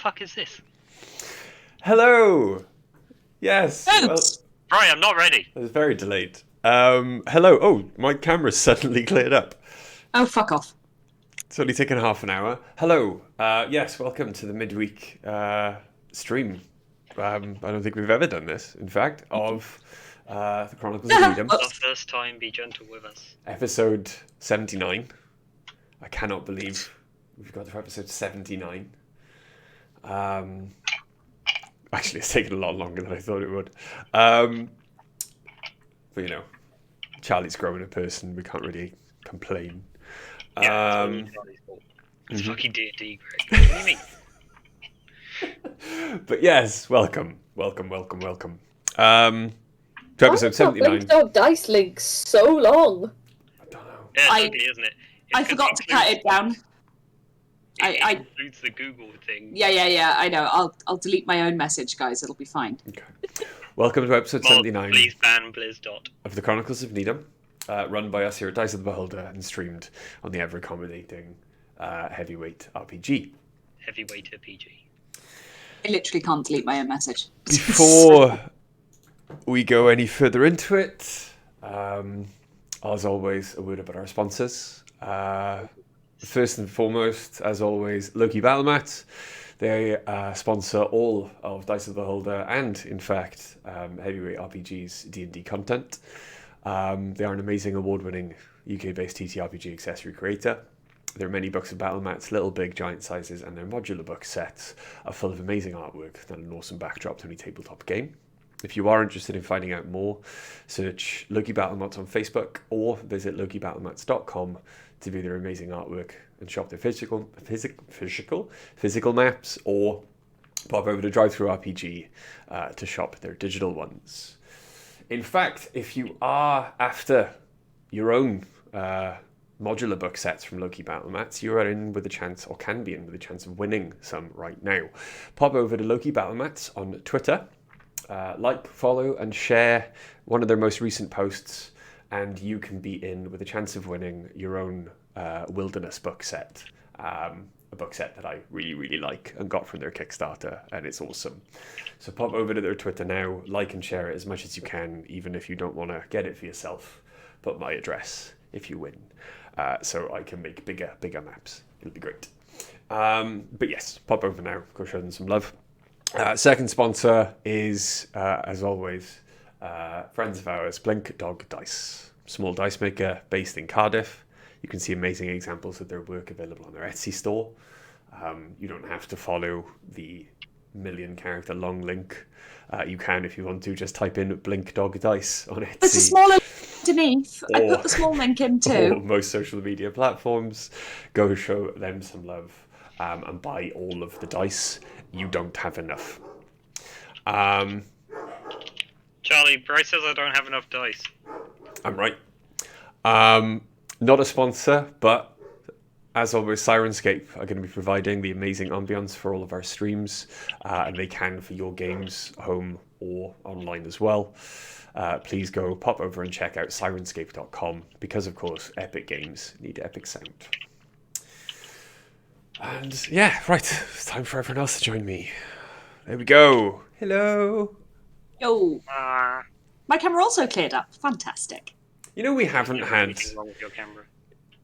fuck is this? Hello. Yes. Well, Right, I'm not ready. it was very delayed. Hello. Oh, my camera's suddenly cleared up. Oh, fuck off. It's only taken half an hour. Hello. Yes, welcome to the midweek stream. I don't think we've ever done this, in fact, of the Chronicles of Nidum. The first time, be gentle with us. Episode 79. I cannot believe we've got to episode 79. Actually, it's taken a lot longer than I thought it would. But, you know, Charlie's growing a person. We can't really complain. Yeah, it's fucking D&D, Greg. What do you mean? But yes, welcome. To episode 79. Blink Dog Dice Link so long. I don't know. Yeah, it's okay, isn't it? I forgot to cut it down. It includes the Google thing. Yeah. I know. I'll delete my own message, guys. It'll be fine. Okay. Welcome to episode 79 Please ban Blizz. of the Chronicles of Nidum, run by us here at Dice of the Beholder and streamed on the ever-accommodating heavyweight RPG. Heavyweight RPG. I literally can't delete my own message. Before we go any further into it, as always, a word about our sponsors. First and foremost, as always, Loki Battlemats. They sponsor all of Dice of the Beholder and, in fact, Heavyweight RPG's D&D content. They are an amazing award-winning UK-based TTRPG accessory creator. There are many books of battle mats, little, big, giant sizes, and their modular book sets are full of amazing artwork and an awesome backdrop to any tabletop game. If you are interested in finding out more, search Loki Battlemats on Facebook or visit lokibattlemats.com to view their amazing artwork and shop their physical maps, or pop over to Drive-Thru RPG to shop their digital ones. In fact, if you are after your own modular book sets from Loki Battlemats, you are in with a chance, or can be in with a chance of winning some right now. Pop over to Loki Battlemats on Twitter, like, follow, and share one of their most recent posts, and you can be in with a chance of winning your own Wilderness book set. A book set that I really, really like and got from their Kickstarter, and it's awesome. So pop over to their Twitter now, like and share it as much as you can, even if you don't want to get it for yourself. Put my address if you win, so I can make bigger maps. It'll be great. But yes, pop over now, go show them some love. Second sponsor is, as always, friends of ours, Blink Dog Dice, small dice maker based in Cardiff. You can see amazing examples of their work available on their Etsy store. You don't have to follow the 1,000,000-character long link. You can, if you want to, just type in Blink Dog Dice on Etsy. There's a small link underneath. I put the small link in too. Or most social media platforms. Go show them some love and buy all of the dice. You don't have enough. Charlie, Bryce says I don't have enough dice. I'm right. Not a sponsor, but as always, Sirenscape are going to be providing the amazing ambience for all of our streams, and they can for your games, home or online as well. Please go pop over and check out Sirenscape.com because, of course, epic games need epic sound. And yeah, right, it's time for everyone else to join me. There we go. Hello. Yo. My camera also cleared up. Fantastic. You know we haven't had. Anything wrong with your camera?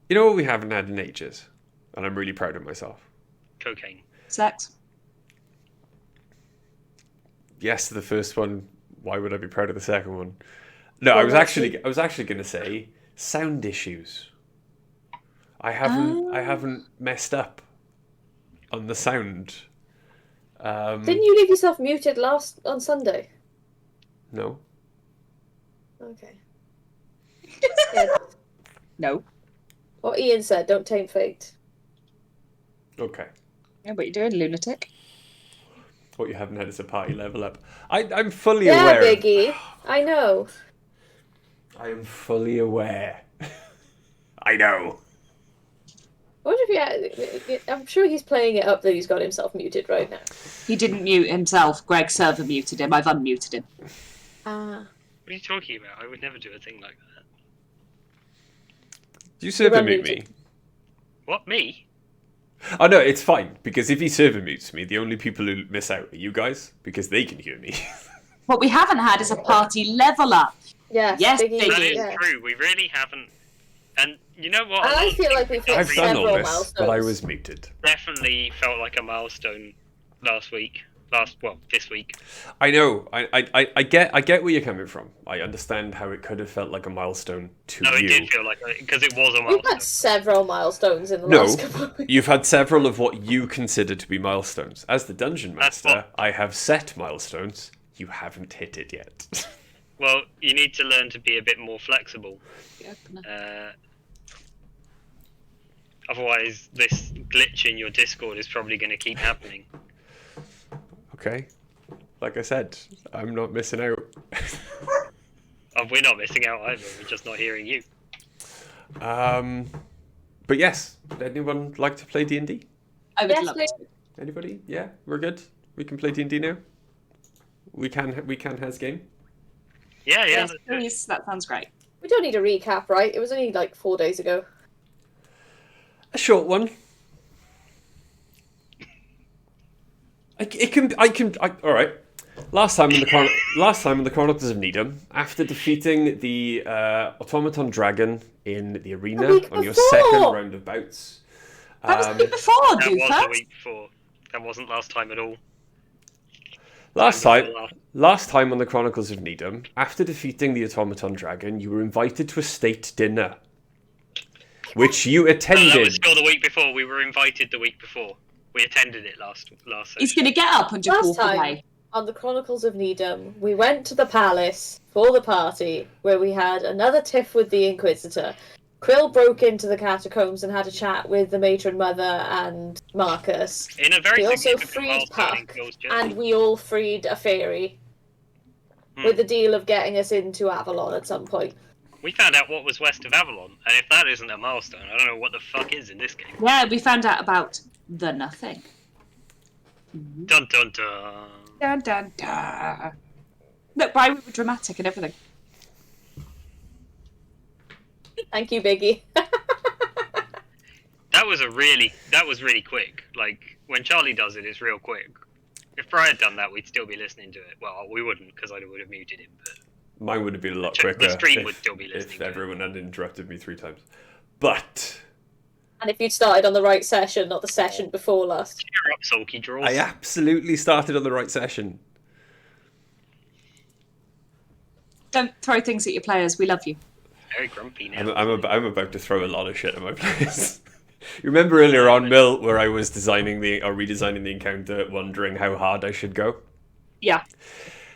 You know what we haven't had in ages, and I'm really proud of myself. Cocaine. Sex. Yes to the first one. Why would I be proud of the second one? No, I was actually going to say sound issues. I haven't messed up on the sound. Didn't you leave yourself muted on Sunday? No. Okay. Yeah. No. What Ian said, don't tame fate. Okay. Yeah, what you doing, lunatic? What you haven't had is a party level up. I'm fully Yeah, aware. Biggie. I know. I am fully aware. I know. I wonder if I'm sure he's playing it up that he's got himself muted right now. He didn't mute himself. Greg's server muted him. I've unmuted him. Ah. What are you talking about? I would never do a thing like that. Did you server mute me? What, me? Oh no, it's fine, because if he server mutes me, the only people who miss out are you guys, because they can hear me. What we haven't had is a party level up. Yes, Yes, Biggie. Biggie. That is Yeah. true. We really haven't. And you know what? And A lot I of feel like things we've hit I've done all several this, milestones. but I was muted. definitely felt like a milestone last week. This week. I know. I get where you're coming from. I understand how it could have felt like a milestone to No, it you. did feel like because it was a We've milestone. had several milestones in the No, last couple of weeks. you've had several of what you consider to be milestones. As the dungeon That's master, I have set milestones. You haven't hit it yet. Well, you need to learn to be a bit more flexible. Otherwise, this glitch in your Discord is probably going to keep happening. Okay. Like I said, I'm not missing out. We're not missing out either. We're just not hearing you. But yes, anyone like to play D&D? I would Yes, love please. to. Anybody? Yeah, we're good. We can play D&D now. We can has game. Yeah, yeah. Yes, That's good. please. That sounds great. We don't need a recap, right? It was only like 4 days ago. A short one. All right. Last time in the Chronicles of Nidum, after defeating the automaton dragon in the arena The week on your before! second round of bouts, That was the week before, That was the Doofus. week before. That wasn't last time at all. last time on the Chronicles of Nidum, after defeating the automaton dragon, you were invited to a state dinner, which you No, attended. that was still the week before. We were invited the week before. We attended it last He's session. going to get up and just Last walk time. away. On the Chronicles of Nidum, we went to the palace for the party, where we had another tiff with the Inquisitor. Krill broke into the catacombs and had a chat with the matron mother and Marcus. In a very We also significant freed milestone in Puck, Quill's journey. and we all freed a fairy, with the deal of getting us into Avalon at some point. We found out what was west of Avalon, and if that isn't a milestone, I don't know what the fuck is in this game. Yeah, we found out about the nothing. Dun dun dun. Dun, dun, dun. Look, why we were dramatic and everything. Thank you, Biggie. That was really quick. Like when Charlie does it, it's real quick. If Brian had done that, we'd still be listening to it. Well, we wouldn't because I would have muted him. But Mine would have been a lot The quicker stream would still be listening if to it. everyone hadn't interrupted me 3 times. But And if you'd started on the right session, not the session before last. cheer up, sulky draws. I absolutely started on the right session. Don't throw things at your players. We love you. Very grumpy now. I'm about to throw a lot of shit at my players. You remember earlier on, Mill, where I was redesigning the encounter, wondering how hard I should go? Yeah.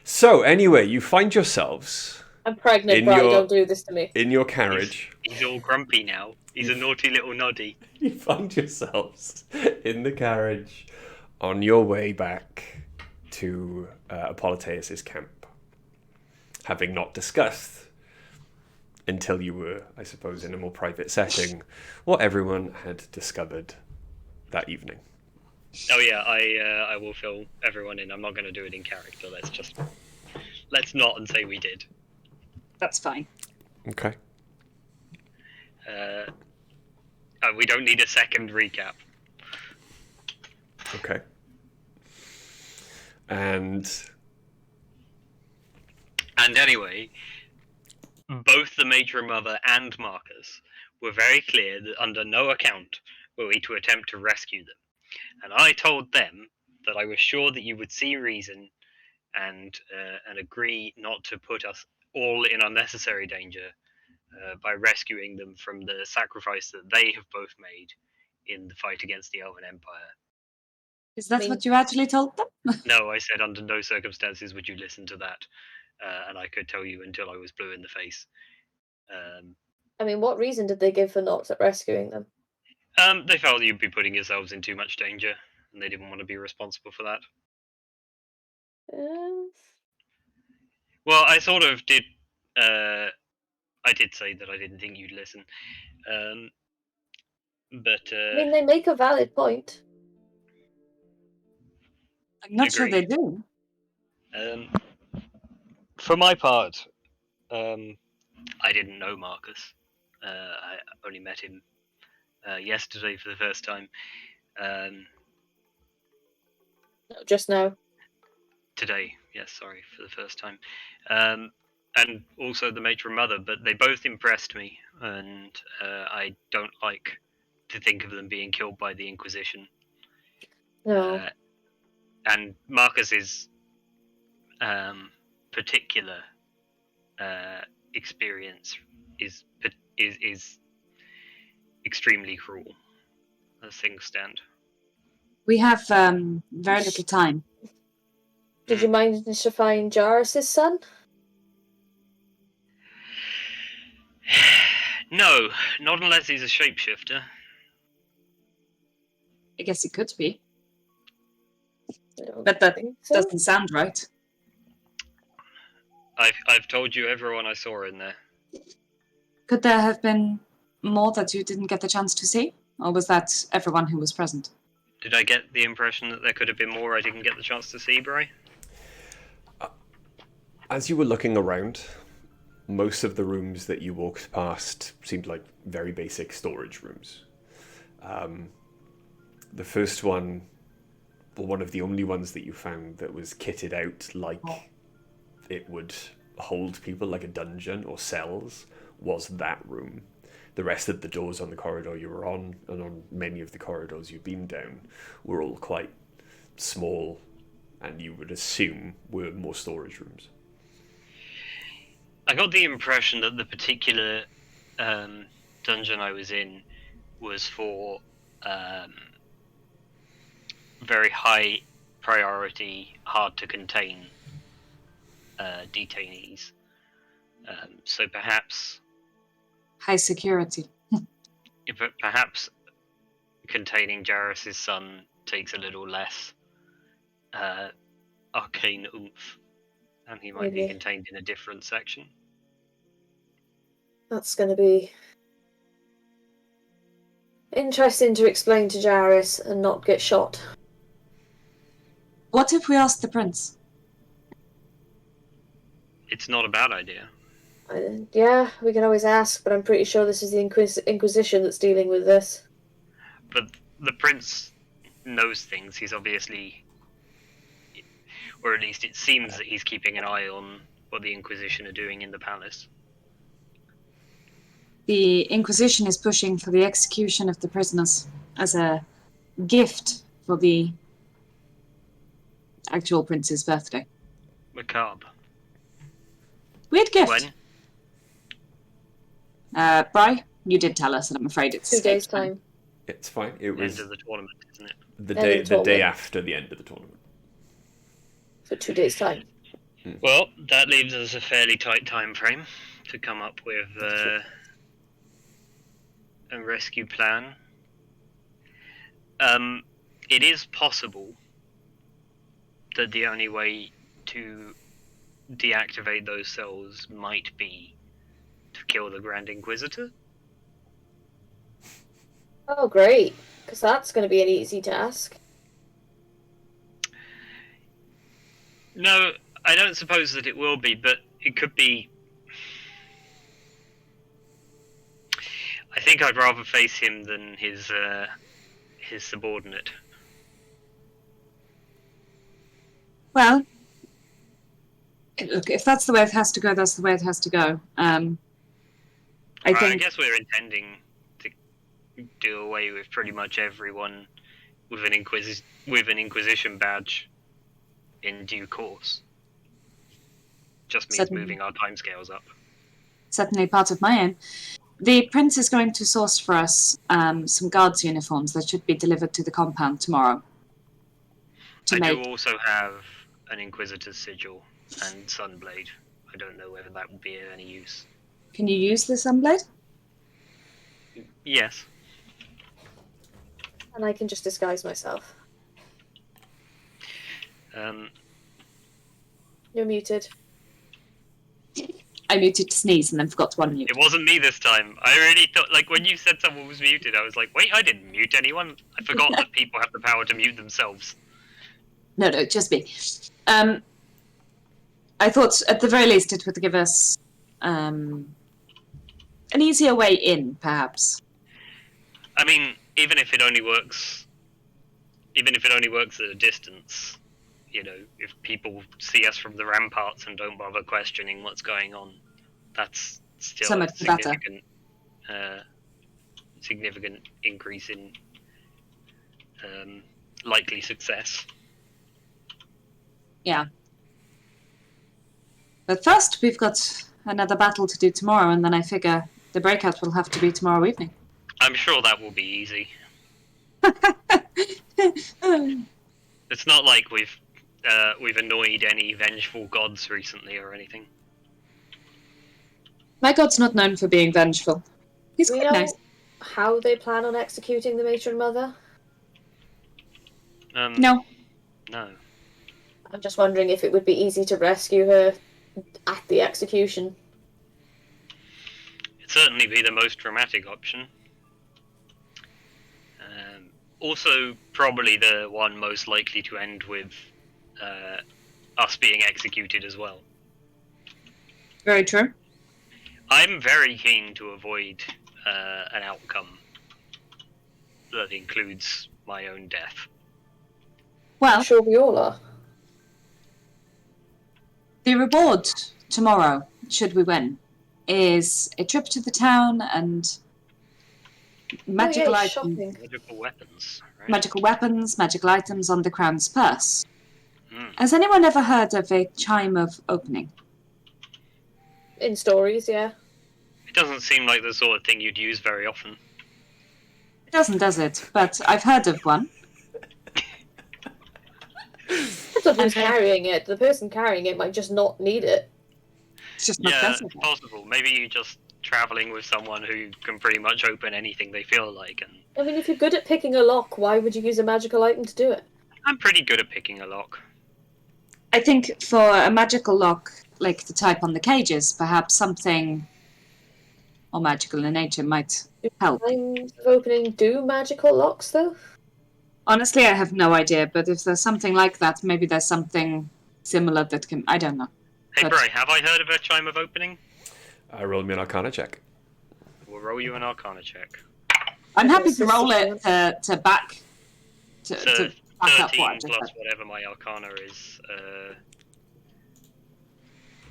So anyway, you find yourselves I'm pregnant, In Bri, your- don't do this to me. in your carriage. He's all grumpy now. He's a naughty little noddy. You find yourselves in the carriage on your way back to Apolliteus' camp, having not discussed until you were, I suppose, in a more private setting, what everyone had discovered that evening. Oh yeah, I will fill everyone in. I'm not going to do it in character. Let's not and say we did. That's fine. Okay. We don't need a second recap. Okay. And Anyway, both the matron mother and Marcus were very clear that under no account were we to attempt to rescue them. And I told them that I was sure that you would see reason and agree not to put us all in unnecessary danger by rescuing them from the sacrifice that they have both made in the fight against the Elven Empire. Is that I mean- what you actually told them? No, I said under no circumstances would you listen to that, and I could tell you until I was blue in the face. I mean, what reason did they give for not rescuing them? They felt you'd be putting yourselves in too much danger, and they didn't want to be responsible for that. Well, I sort of did. I did say that I didn't think you'd listen, but I mean, they make a valid point. I'm not sure they Agreed. do. For my part, I didn't know Marcus. I only met him yesterday for the first time. Just now. Today, yes, sorry, for the first time. And also the matron mother, but they both impressed me, and I don't like to think of them being killed by the Inquisition. No. And Marcus's particular experience is extremely cruel, as things stand. We have very little time. Did you manage to find Jarrus's son? No, not unless he's a shapeshifter. I guess it could be. I don't But that think so. doesn't sound right. I've told you everyone I saw in there. Could there have been more that you didn't get the chance to see? Or was that everyone who was present? Did I get the impression that there could have been more I didn't get the chance to see, Bri? As you were looking around, most of the rooms that you walked past seemed like very basic storage rooms. The first one, or one of the only ones that you found that was kitted out like it would hold people, like a dungeon or cells, was that room. The rest of the doors on the corridor you were on, and on many of the corridors you've been down, were all quite small, and you would assume were more storage rooms. I got the impression that the particular dungeon I was in was for very high priority, hard to contain detainees. So perhaps High security. perhaps containing Jarrus's son takes a little less arcane oomph, and he might be Maybe. contained in a different section. That's going to be interesting to explain to Jarrus and not get shot. What if we asked the prince? It's not a bad idea. Yeah, we can always ask, but I'm pretty sure this is the Inquisition that's dealing with this. But the prince knows things. He's obviously, or at least it seems that he's keeping an eye on what the Inquisition are doing in the palace. The Inquisition is pushing for the execution of the prisoners as a gift for the actual prince's birthday. Macabre. Weird gift. When? Bri, you did tell us, and I'm afraid it's 2 days' time. It's fine. It was End of the tournament, isn't it? the End of the day tournament. after the end of the tournament. For 2 days' time. Well, that leaves us a fairly tight time frame to come up with a rescue plan. It is possible that the only way to deactivate those cells might be to kill the Grand Inquisitor. Oh, great. Because that's going to be an easy task. No, I don't suppose that it will be, but it could be. I think I'd rather face him than his subordinate. Well, look, if that's the way it has to go, that's the way it has to go. I think guess we're intending to do away with pretty much everyone with an Inquisition badge in due course. Just means Certainly. moving our timescales up. certainly part of my aim. The prince is going to source for us some guards' uniforms that should be delivered to the compound tomorrow. I do also have an Inquisitor's sigil and Sunblade. I don't know whether that would be of any use. Can you use the sunblade? Yes. And I can just disguise myself. You're muted. I muted to sneeze and then forgot to unmute. It wasn't me this time. I really thought, like, when you said someone was muted, I was like, wait, I didn't mute anyone. I forgot that people have the power to mute themselves. No, just me. I thought at the very least it would give us an easier way in, perhaps. I mean, even if it only works even if it only works at a distance, if people see us from the ramparts and don't bother questioning what's going on, that's still So a much the better. significant increase in likely success. Yeah. But first, we've got another battle to do tomorrow, and then I figure the breakout will have to be tomorrow evening. I'm sure that will be easy. It's not like we've annoyed any vengeful gods recently or anything. My god's not known for being vengeful. He's Do we quite know nice. how they plan on executing the matron mother? No. No. I'm just wondering if it would be easy to rescue her at the execution. It'd certainly be the most dramatic option. Also, probably the one most likely to end with us being executed as well. Very true. I'm very keen to avoid an outcome that includes my own death. Well, I'm sure we all are. the reward tomorrow, should we win, is a trip to the town and magical items. Shopping. Magical weapons, right? Magical weapons, magical items on the crown's purse. Mm. Has anyone ever heard of a chime of opening? In stories, yeah. It doesn't seem like the sort of thing you'd use very often. It doesn't, does it? But I've heard of one. Depends on who's carrying it. The person carrying it might just not need it. It's just not Yeah, present. it's possible. Maybe you're just traveling with someone who can pretty much open anything they feel like, and I mean, if you're good at picking a lock, why would you use a magical item to do it? I'm pretty good at picking a lock. I think for a magical lock, like the type on the cages, perhaps something more magical in nature might help. Times of opening do magical locks, though? Honestly, I have no idea, but if there's something like that, maybe there's something similar that can... I don't know. Hey, But- Bray, have I heard of a chime of opening? Roll me an Arcana check. We'll roll you an Arcana check. I'm happy This to is roll so it to back... So to back up 13 what I just plus said. whatever my Arcana is.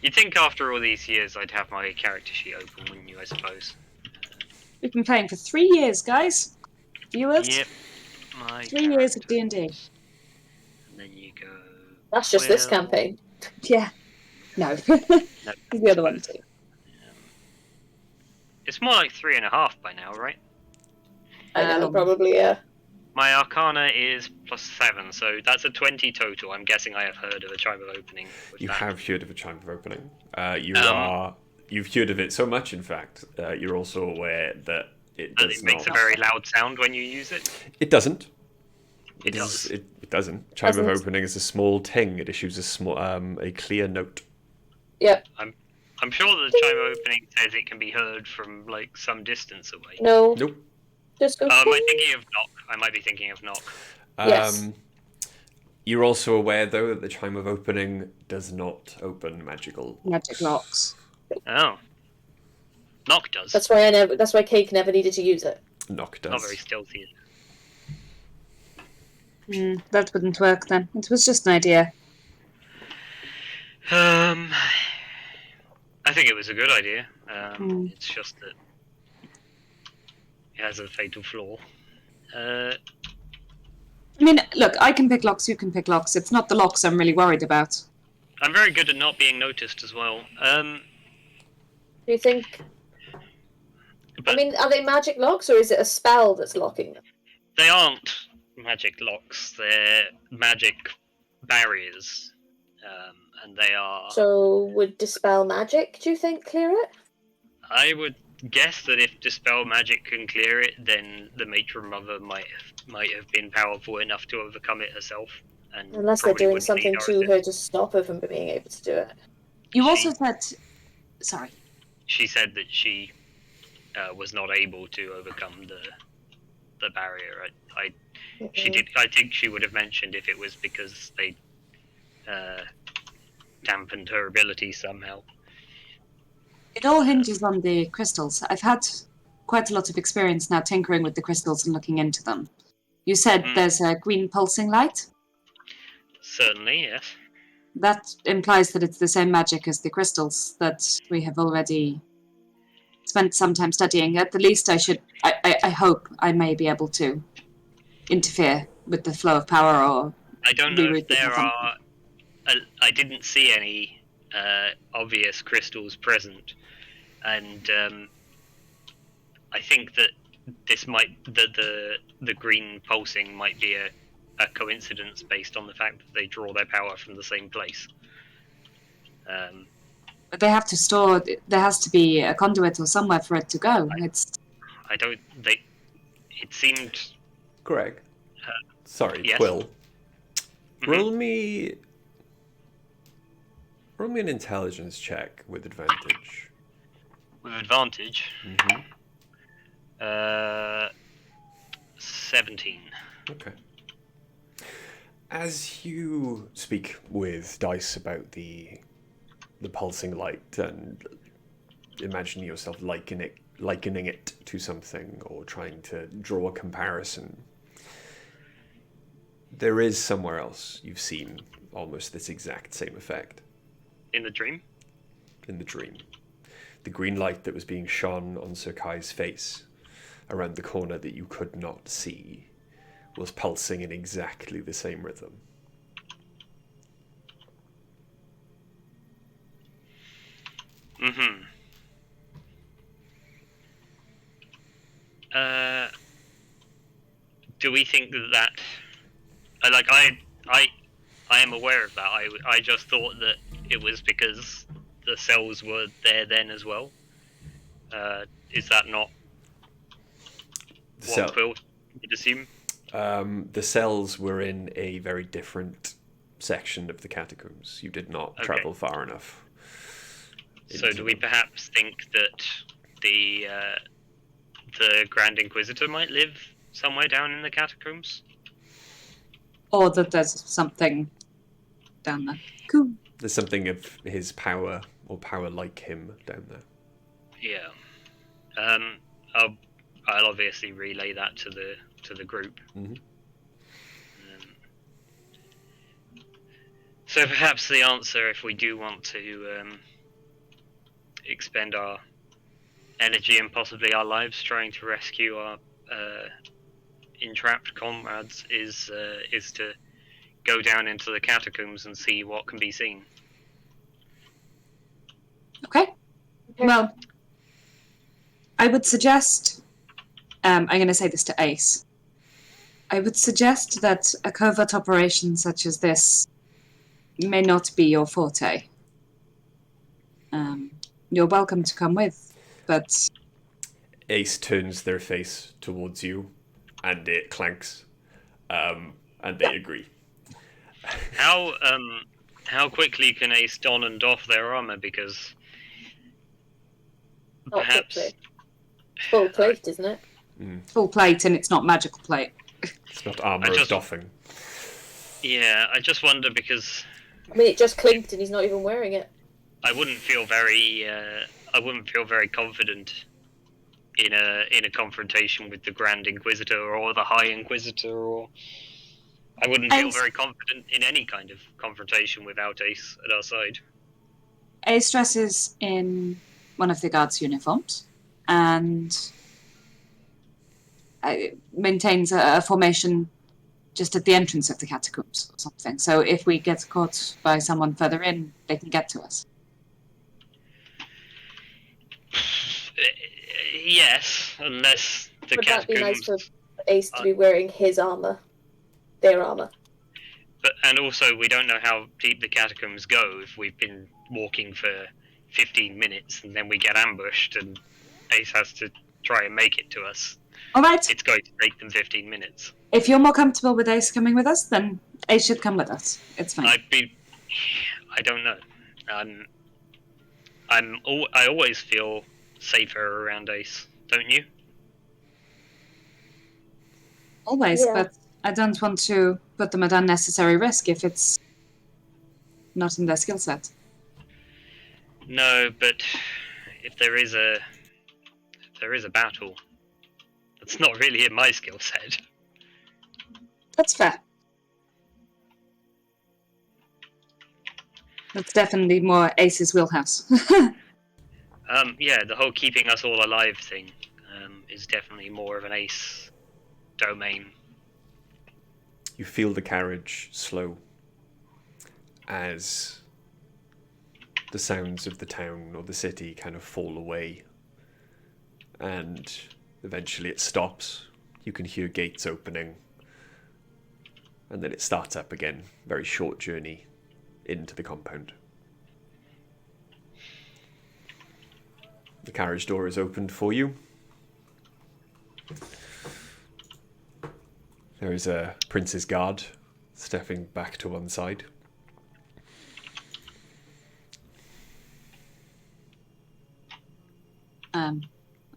You'd think after all these years I'd have my character sheet open, wouldn't you, I suppose? We've been playing for 3 years, guys. Viewers? Yep. My 3 years of character. D&D. And then you go... That's just this Will- campaign. Yeah. No. No, The other one too. It's more like 3.5 by now, right? I know, Um, probably, yeah. My Arcana is +7, so that's a 20 total. I'm guessing I have heard of a chime of opening. With You that. have heard of a chime of opening. You've heard of it so much, in fact, you're also aware that it But does it makes not. a very loud sound when you use it. It doesn't. It does. It doesn't. Chime of Doesn't. opening is a small ting. It issues a clear note. Yep. I'm sure the chime of opening says it can be heard from like some distance away. No. Nope. Just go. Am I thinking of knock? I might be thinking of knock. Yes. You're also aware, though, that the chime of opening does not open magical Magic locks. Oh, knock does. That's why Cake never needed to use it. Knock does. Not very stealthy. That wouldn't work then. It was just an idea. I think it was a good idea. It's just that it has a fatal flaw. I mean, look, I can pick locks, you can pick locks. It's not the locks I'm really worried about. I'm very good at not being noticed as well. Do you think? But I mean, are they magic locks or is it a spell that's locking them? they aren't magic locks. They're magic barriers, and they are. So would dispel magic? Do you think clear it? I would guess that if dispel magic can clear it, then the matron mother might have been powerful enough to overcome it herself. And Unless they're probably doing wouldn't something need our to her assistance. to stop her from being able to do it. You She- also said... Sorry. She said that she was not able to overcome the barrier. She did. I think she would have mentioned if it was because they dampened her ability somehow. It all hinges on the crystals. I've had quite a lot of experience now tinkering with the crystals and looking into them. You said there's a green pulsing light? Certainly, yes. That implies that it's the same magic as the crystals that we have already spent some time studying. At the least, I hope I may be able to interfere with the flow of power or I don't know if reroute it or there something. are. I didn't see any obvious crystals present, and I think that this might the green pulsing might be a coincidence based on the fact that they draw their power from the same place. But they have to store. There has to be a conduit or somewhere for it to go. I don't. They. It seemed. Greg. Sorry, yes? Quill. Mhm. Roll me an intelligence check with advantage. With advantage. Mm-hmm. 17. Okay. As you speak with Dice about the pulsing light and imagining yourself likening it to something or trying to draw a comparison, there is somewhere else you've seen almost this exact same effect. In the dream? In the dream. The green light that was being shone on Sir Kai's face around the corner that you could not see was pulsing in exactly the same rhythm. Mm-hmm. Do we think that like I am aware of that. I just thought that it was because the cells were there then as well. Is that not what Quill would assume? The cells were in a very different section of the catacombs. You did not travel far enough. So do we perhaps think that the Grand Inquisitor might live somewhere down in the catacombs? Or that there's something down there. Cool. There's something of his power or power like him down there. Yeah. I'll obviously relay that to the group. Mm-hmm. So perhaps the answer, if we do want to expend our energy and possibly our lives trying to rescue our entrapped comrades, is to go down into the catacombs and see what can be seen. Okay. Well, I would suggest, I'm going to say this to Ace, I would suggest that a covert operation such as this may not be your forte. You're welcome to come with, but... Ace turns their face towards you, and it clanks, and they agree. How quickly can Ace don and doff their armor? Because Not perhaps quickly. Full plate, isn't it? Full plate, and it's not magical plate. It's not armor of doffing. Yeah, I just wonder because I mean, it just clinked and he's not even wearing it. I wouldn't feel very confident in a confrontation with the Grand Inquisitor or the High Inquisitor, or I wouldn't feel very confident in any kind of confrontation without Ace at our side. Ace dresses in one of the guards' uniforms and maintains a formation just at the entrance of the catacombs or something. So if we get caught by someone further in, they can get to us. Yes, unless the Would that be nice catacombs. for Ace to be wearing his armor? Their armor. And also, we don't know how deep the catacombs go. If we've been walking for 15 minutes and then we get ambushed and Ace has to try and make it to us, All right. it's going to take them 15 minutes. If you're more comfortable with Ace coming with us, then Ace should come with us. It's fine. I don't know. I always feel safer around Ace, don't you? Always, Yeah. but I don't want to put them at unnecessary risk if it's not in their skill set. No, but if there is a battle, that's not really in my skill set. That's fair. That's definitely more Ace's wheelhouse. Yeah, the whole keeping us all alive thing is definitely more of an Ace domain. You feel the carriage slow as the sounds of the town or the city kind of fall away, and eventually it stops. You can hear gates opening, and then it starts up again. Very short journey into the compound. The carriage door is opened for you. There is a prince's guard stepping back to one side.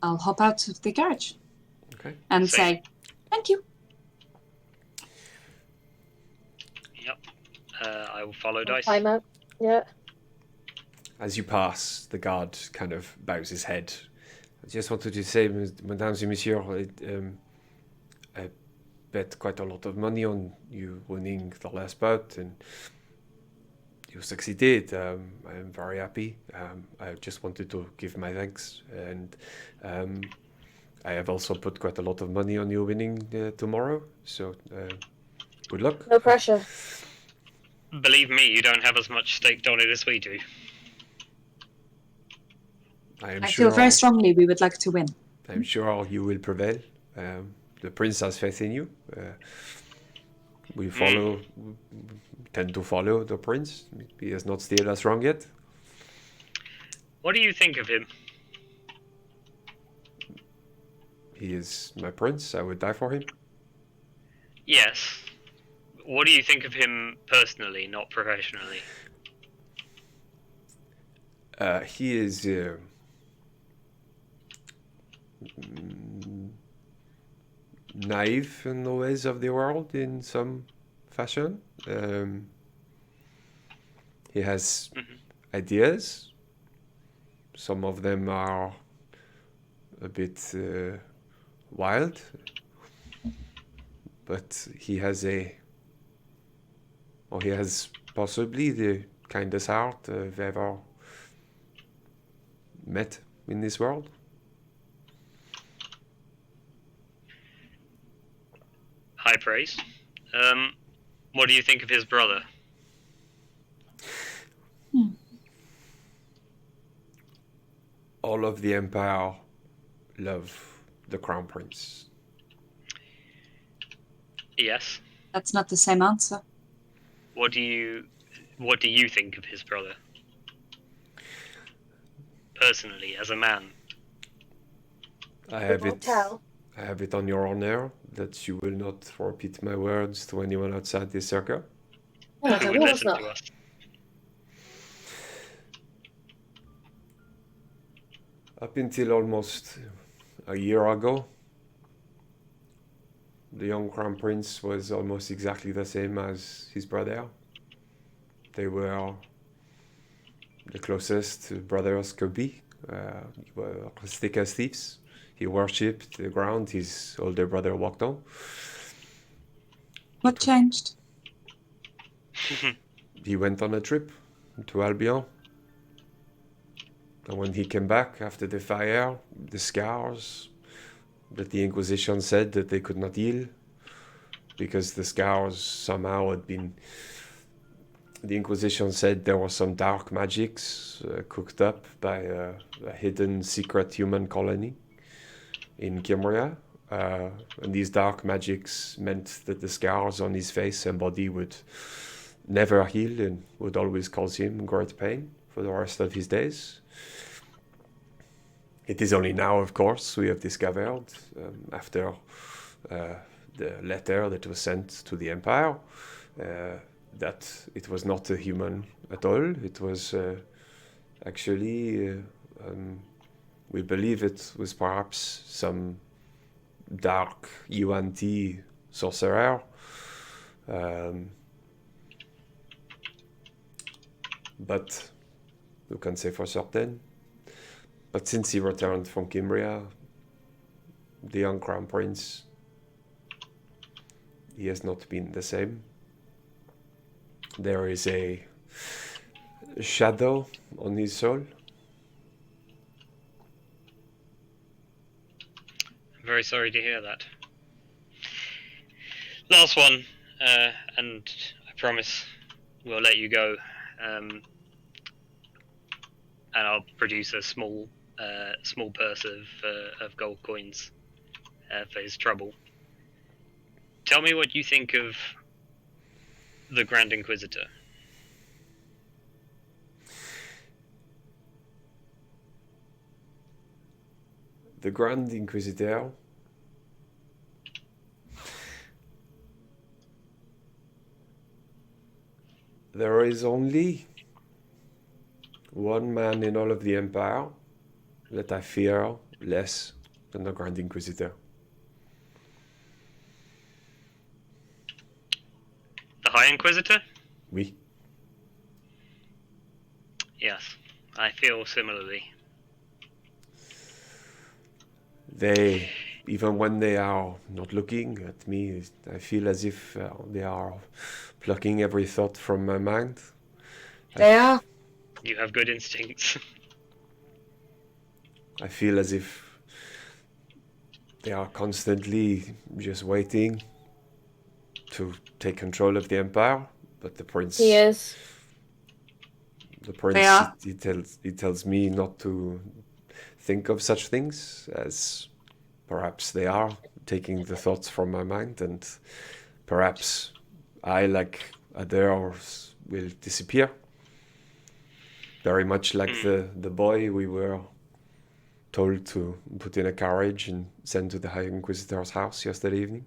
I'll hop out of the carriage Okay. and Same. say, thank you. Yep. I will follow Dice. Climb out. Yeah. As you pass, the guard kind of bows his head. I just wanted to say, mesdames et messieurs, I bet quite a lot of money on you winning the last bout, and you succeeded. I am very happy. I just wanted to give my thanks, and I have also put quite a lot of money on you winning tomorrow, so good luck. No pressure. Believe me, you don't have as much staked on it as we do. I feel very strongly we would like to win. I'm sure you will prevail. The prince has faith in you. We tend to follow the prince. He has not steered us wrong yet. What do you think of him? He is my prince. I would die for him. Yes. What do you think of him personally, not professionally? He is naive in the ways of the world in some fashion. He has ideas. Some of them are a bit wild, but he has possibly the kindest heart I've ever met in this world. High praise. What do you think of his brother? All of the Empire love the Crown Prince. Yes. That's not the same answer. What do you think of his brother? Personally, as a man. I have Don't tell. I have it on your honor that you will not repeat my words to anyone outside this circle. Yeah, Who of would course listen not. to us? Up until almost a year ago, the young Crown Prince was almost exactly the same as his brother. They were the closest brothers could be. They were thick as thieves. He worshipped the ground his older brother walked on. What changed? He went on a trip to Albion. And when he came back after the fire, the scars that the Inquisition said that they could not heal because the scars somehow had been... The Inquisition said there were some dark magics cooked up by a hidden secret human colony in Kimria. And these dark magics meant that the scars on his face and body would never heal and would always cause him great pain for the rest of his days. It is only now, of course, we have discovered, after the letter that was sent to the Empire, that it was not a human at all. It was actually, we believe it was perhaps some dark UNT sorcerer. But who can say for certain? But since he returned from Kimria, the young Crown Prince he has not been the same. There is a shadow on his soul. I'm very sorry to hear that. Last one, and I promise we'll let you go. And I'll produce a small purse of gold coins for his trouble. Tell me what you think of the Grand Inquisitor. The Grand Inquisitor. There is only one man in all of the Empire that I fear less than the Grand Inquisitor. The High Inquisitor? Oui. Yes, I feel similarly. They, even when they are not looking at me, I feel as if they are plucking every thought from my mind. They are. You have good instincts. I feel as if they are constantly just waiting to take control of the Empire, but the prince... He is. The prince, They are. he tells me not to think of such things, as perhaps they are taking the thoughts from my mind, and perhaps I, like others, will disappear. Very much like the boy we were told to put in a carriage and send to the High Inquisitor's house yesterday evening.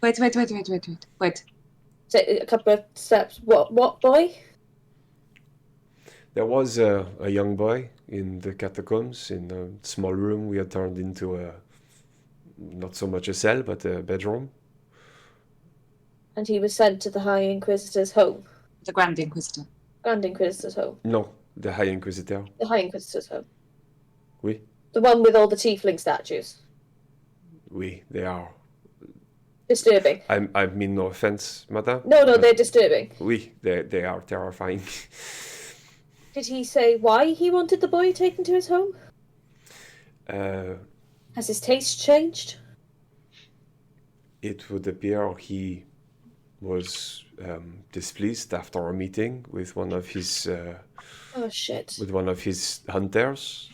Wait. So, a couple of steps. What boy? There was a young boy in the catacombs, in a small room we had turned into a, not so much a cell, but a bedroom. And he was sent to the High Inquisitor's home. The Grand Inquisitor. Grand Inquisitor's home. No, the High Inquisitor. The High Inquisitor's home. Oui, The one with all the tiefling statues. oui, they are. Disturbing. I mean no offense, madame. No, but they're disturbing. Oui, they are terrifying. Did he say why he wanted the boy taken to his home? Has his taste changed? It would appear he was displeased after a meeting with one of his Oh shit. with one of his hunters,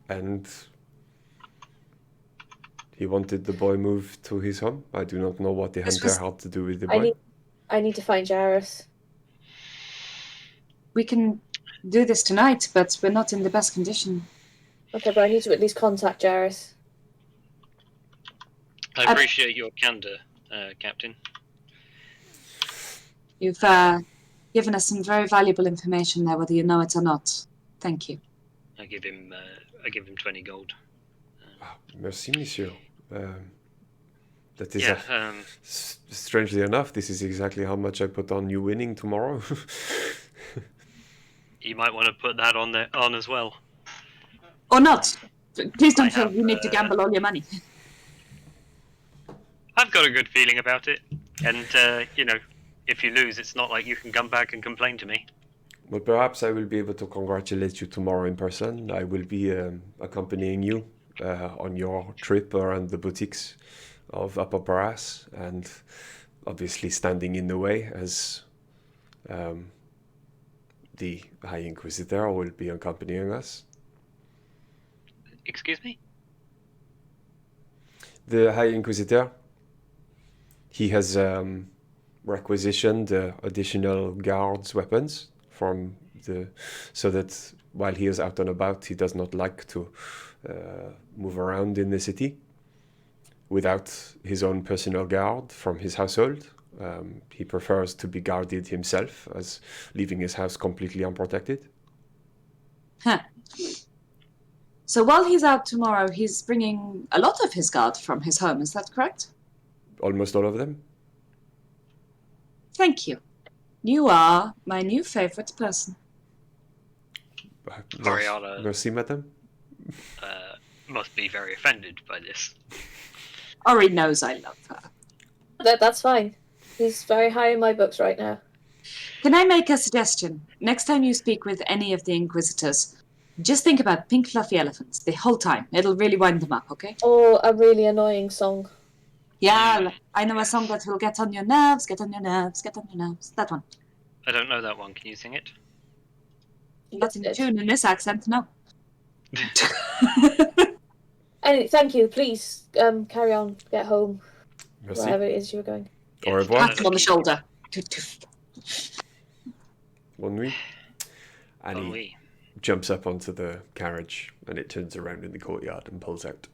and he wanted the boy moved to his home. I do not know what the This hunter was- had to do with the boy. I need to find Jairus. We can do this tonight, but we're not in the best condition. Okay, but I need to at least contact Jairus. I appreciate your candor, Captain. You've given us some very valuable information there, whether you know it or not. Thank you. I give him 20 gold. Ah, merci, monsieur. That is Yeah, strangely enough, this is exactly how much I put on you winning tomorrow. you might want to put that on as well. Or not. Please don't I feel have, you need to gamble all your money. I've got a good feeling about it, and if you lose, it's not like you can come back and complain to me. Well, perhaps I will be able to congratulate you tomorrow in person. I will be accompanying you on your trip around the boutiques of Upper Paras, and obviously standing in the way as the High Inquisitor will be accompanying us. Excuse me? The High Inquisitor, he has requisitioned additional guards' weapons from so that while he is out and about, he does not like to move around in the city without his own personal guard from his household. He prefers to be guarded himself, as leaving his house completely unprotected. Huh. So while he's out tomorrow, he's bringing a lot of his guard from his home. Is that correct? Almost all of them. Thank you. You are my new favorite person. Ariana Merci, madame. must be very offended by this. Ori knows I love her. That's fine. He's very high in my books right now. Can I make a suggestion? Next time you speak with any of the Inquisitors, just think about pink fluffy elephants the whole time. It'll really wind them up, okay? Or a really annoying song. Yeah, I know a song that will get on your nerves, get on your nerves, get on your nerves. That one. I don't know that one. Can you sing it? Not in tune in this accent, no. Anyway, thank you. Please carry on. Get home. Merci. Wherever it is you were going. Au revoir. Pat him on the shoulder. Bonne nuit. And Bon, he oui. jumps up onto the carriage and it turns around in the courtyard and pulls out.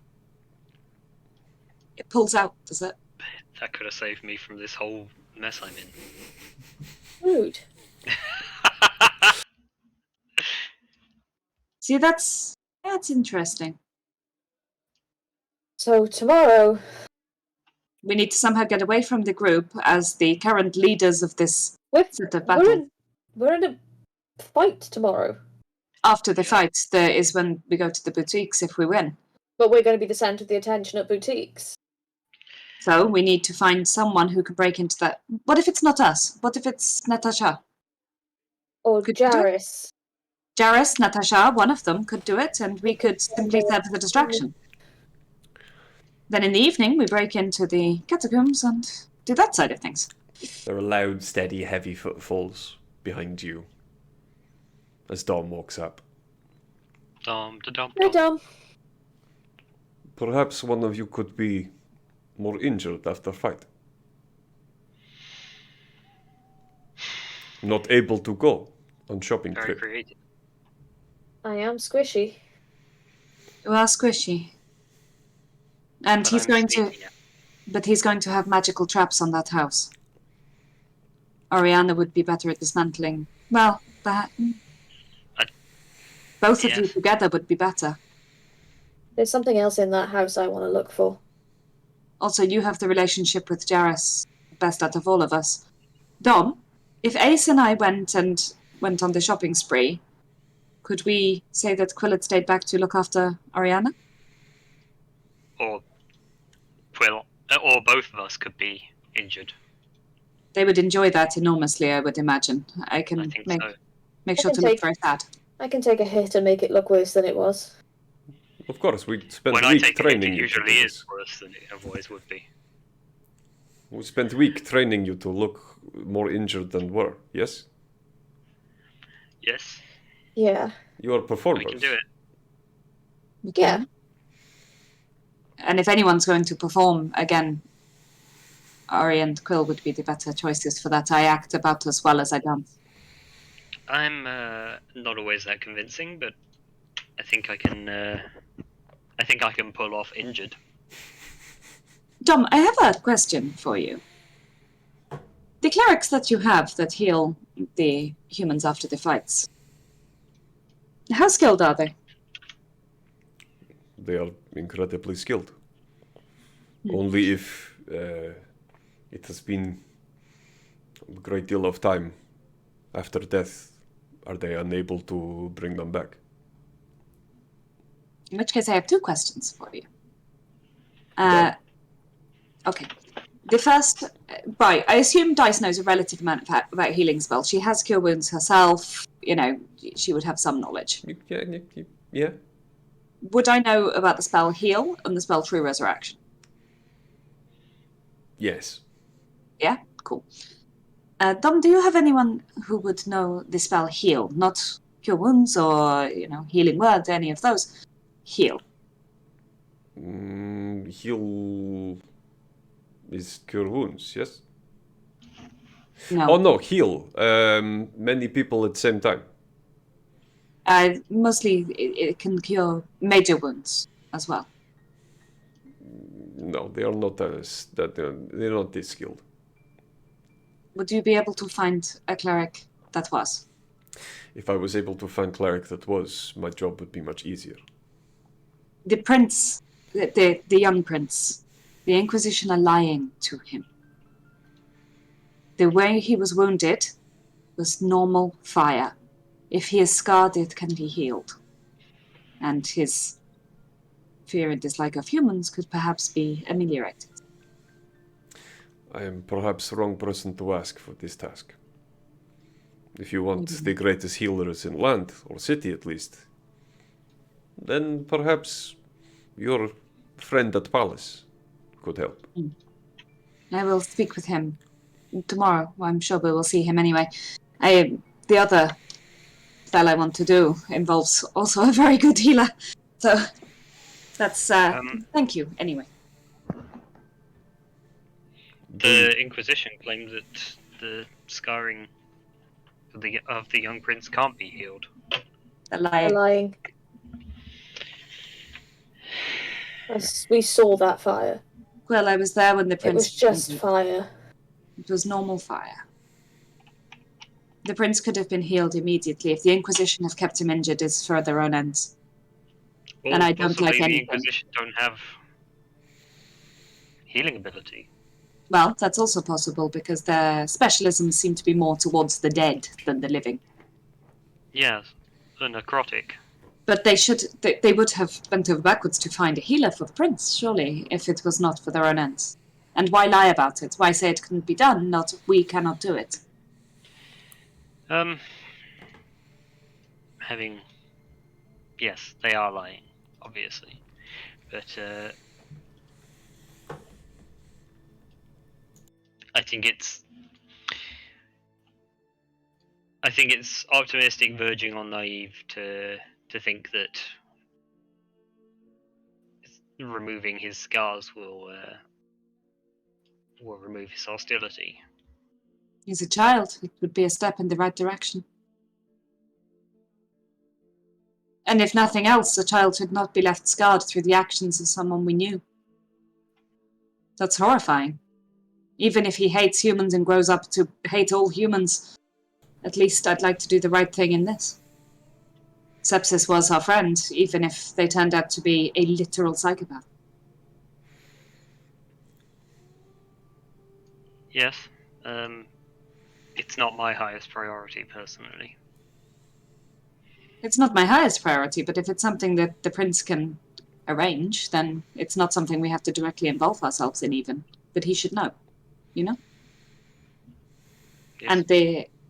It pulls out, does it? That could have saved me from this whole mess I'm in. Rude. See, that's interesting. So tomorrow, We need to somehow get away from the group as the current leaders of this set of battle. we're in a fight tomorrow. After the fight, there is when we go to the boutiques if we win. But we're going to be the centre of the attention at boutiques. So we need to find someone who can break into that. What if it's not us? What if it's Natasha? Or Could you do it? Jaris. Jaris, Natasha, one of them could do it, and we could simply serve the distraction. Then in the evening, we break into the catacombs and do that side of things. There are loud, steady, heavy footfalls behind you as Dom walks up. Dom, da dom, Hey, dom. Dom. Perhaps one of you could be more injured after fight. Not able to go on shopping Very trip. creative. I am squishy. You are squishy. And But he's I'm going to... sleepy now. But he's going to have magical traps on that house. Oriana would be better at dismantling. Well, that... Both of you Yes. together would be better. There's something else in that house I want to look for. Also, you have the relationship with Jaris, best out of all of us. Dom, if Ace and I went on the shopping spree, could we say that Quill had stayed back to look after Oriana? Or Quill, or both of us could be injured. They would enjoy that enormously, I would imagine. I can I think make so. sure can to look take- very sad. I can take a hit and make it look worse than it was. Of course, we spent When a I week take it, training it you to do usually is this. worse than it otherwise would be. We spent a week training you to look more injured than were, yes? Yes, Yeah. You are performers. we can do it. We Yeah. can. And if anyone's going to perform, again, Ari and Quill would be the better choices for that. I act about as well as I dance. I'm not always that convincing, but I think I can. I think I can pull off injured. Dom, I have a question for you. The clerics that you have that heal the humans after the fights, how skilled are they? They are incredibly skilled. Only if it has been a great deal of time after death are they unable to bring them back. In which case, I have two questions for you. Yeah. Okay. The first, right, I assume Dice knows a relative amount about healing spells. She has cure wounds herself. You know, she would have some knowledge. Yeah. Would I know about the spell Heal and the spell True Resurrection? Yes. Yeah? Cool. Dom, do you have anyone who would know the spell Heal? Not cure wounds or, healing word, any of those. Heal. Heal is cure wounds, yes? No. Oh no, heal. Many people at the same time. Mostly it can cure major wounds as well. No, they are not they're not this skilled. Would you be able to find a cleric that was? If I was able to find cleric that was, my job would be much easier. The prince, the young prince, the Inquisition are lying to him. The way he was wounded was normal fire. If he is scarred, it can be healed. And his fear and dislike of humans could perhaps be ameliorated. I am perhaps the wrong person to ask for this task. If you want the greatest healers in land, or city at least, then perhaps your friend at Palace could help. I will speak with him tomorrow. I'm sure we will see him anyway. The other spell I want to do involves also a very good healer. So that's thank you anyway. The Inquisition claims that the scarring of the young prince can't be healed. Lying. We saw that fire. Well, I was there when the prince. It was just fire. It was normal fire. The prince could have been healed immediately if the Inquisition have kept him injured is for their own ends. Or And I don't possibly like the anything. Inquisition don't have healing ability. Well, that's also possible because their specialisms seem to be more towards the dead than the living. Yes, the necrotic. But they would have bent over backwards to find a healer for the prince, surely, if it was not for their own ends. And why lie about it? Why say it couldn't be done, not we cannot do it? Yes, they are lying, obviously. But, I think it's optimistic, verging on naive to think that removing his scars will remove his hostility. He's a child. It would be a step in the right direction. And if nothing else, a child should not be left scarred through the actions of someone we knew. That's horrifying. Even if he hates humans and grows up to hate all humans, at least I'd like to do the right thing in this. Sepsis was our friend, even if they turned out to be a literal psychopath. Yes, it's not my highest priority, personally. It's not my highest priority, but if it's something that the prince can arrange, then it's not something we have to directly involve ourselves in even. But he should know, you know? Yes. And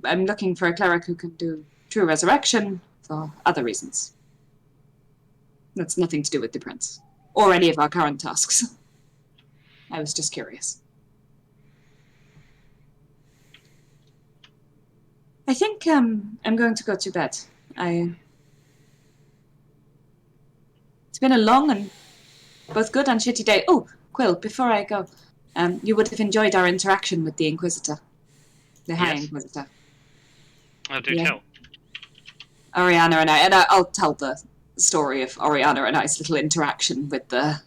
I'm looking for a cleric who can do true resurrection for other reasons. That's nothing to do with the prince. Or any of our current tasks. I was just curious. I think I'm going to go to bed. It's been a long and both good and shitty day. Oh, Quill, before I go, you would have enjoyed our interaction with the Inquisitor. The High Yes. Inquisitor. Oh, do tell. Oriana and I'll tell the story of Oriana and I's little interaction with the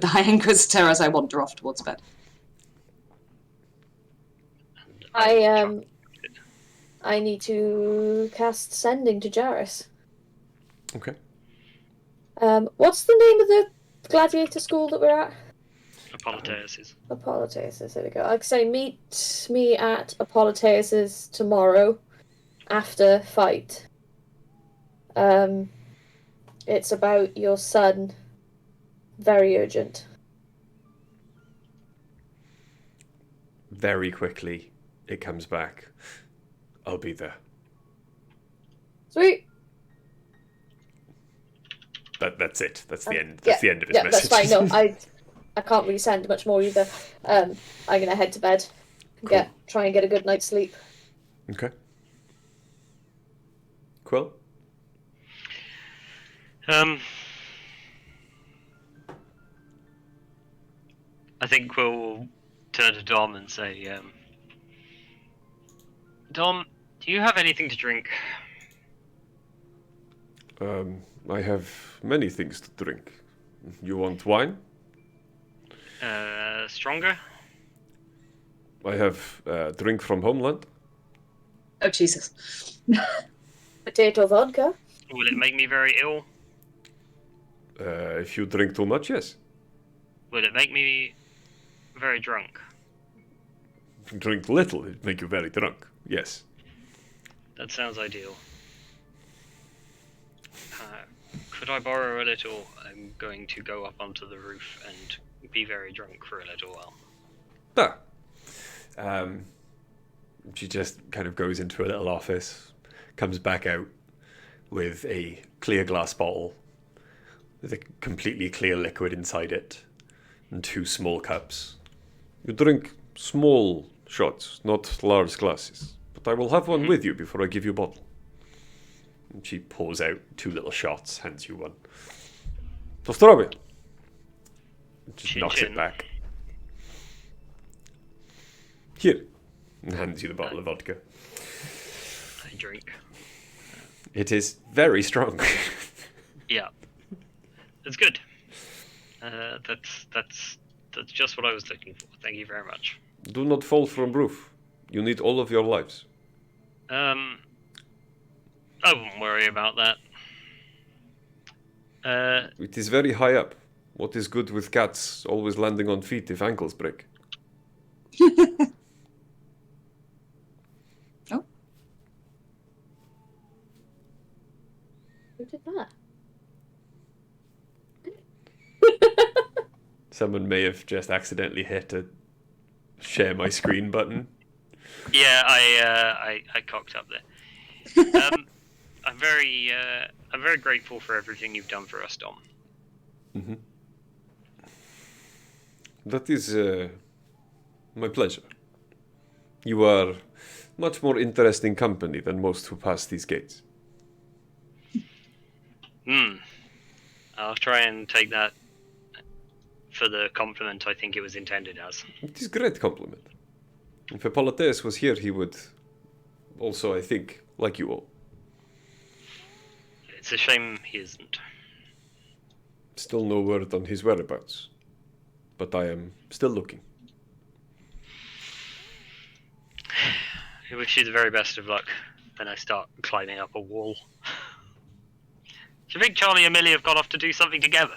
High Inquisitor as I wander off towards bed. I need to cast Sending to Jarrus. Okay. What's the name of the gladiator school that we're at? Apologies. Apologies, there we go. I'd say meet me at Apologies tomorrow after fight. It's about your son. Very urgent. Very quickly, it comes back. I'll be there. Sweet. That's it. That's the end. That's the end of his message. That's fine. No, I can't really send much more either. I'm gonna head to bed. Cool. Try and get a good night's sleep. Okay. Quill? I think we'll turn to Dom and say, Dom, do you have anything to drink? I have many things to drink. You want wine? Stronger? I have drink from homeland. Oh, Jesus. Potato vodka. Will it make me very ill? If you drink too much, yes. Will it make me very drunk? If you drink little, it make you very drunk. Yes. That sounds ideal. Could I borrow a little? I'm going to go up onto the roof and be very drunk for a little while. She just kind of goes into a little office, comes back out with a clear glass bottle with a completely clear liquid inside it and 2 small cups. You drink small shots, not large glasses. But I will have one with you before I give you a bottle. And she pours out 2 little shots, hands you one. Pozdrowie. Just Chin knocks chin. it back. Here. And hands you the bottle of vodka. I drink. It is very strong. Yeah. It's good. That's just what I was looking for. Thank you very much. Do not fall from roof. You need all of your lives. I won't worry about that. It is very high up. What is good with cats always landing on feet if ankles break? Oh, Who did that? Someone may have just accidentally hit a share my screen button. Yeah, I cocked up there. I'm very grateful for everything you've done for us, Dom. Mm-hmm. That is my pleasure. You are much more interesting company than most who pass these gates. I'll try and take that for the compliment I think it was intended as. It is a great compliment. If Hippolytus was here, he would also, I think, like you all. It's a shame he isn't. Still no word on his whereabouts. But I am still looking. I wish you the very best of luck. Then I start climbing up a wall. Do you think Charlie and Millie have gone off to do something together?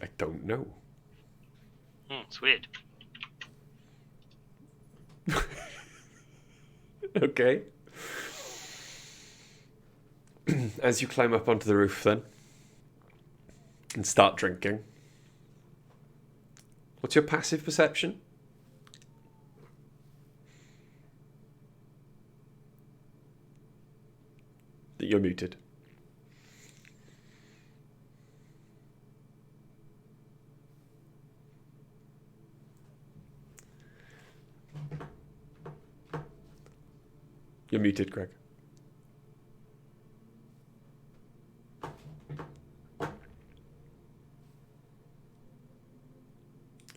I don't know. It's weird. Okay. As you climb up onto the roof then, and start drinking, what's your passive perception? You're muted. You're muted, Greg.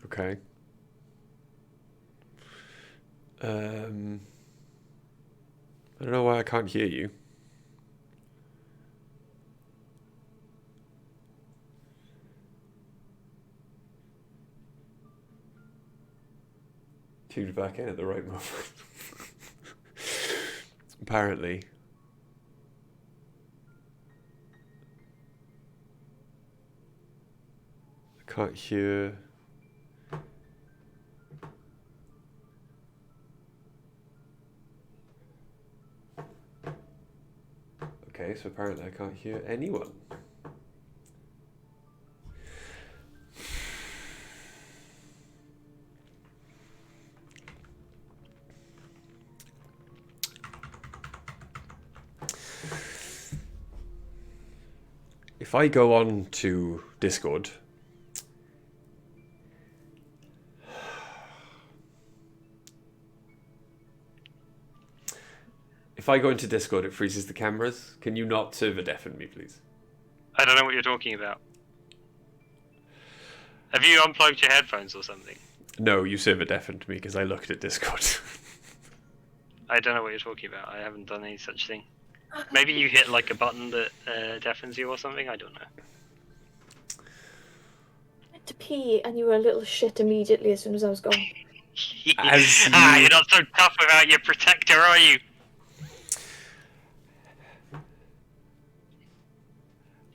Okay. I don't know why I can't hear you. Tuned back in at the right moment. Apparently. I can't hear. Okay, so apparently I can't hear anyone. If I go on to Discord, if I go into Discord, it freezes the cameras. Can you not server deafen me, please? I don't know what you're talking about. Have you unplugged your headphones or something? No, you server deafened me because I looked at Discord. I don't know what you're talking about. I haven't done any such thing. Maybe you hit like a button that deafens you or something. I don't know. I went to pee and you were a little shit immediately as soon as I was gone. As You're not so tough without your protector, are you?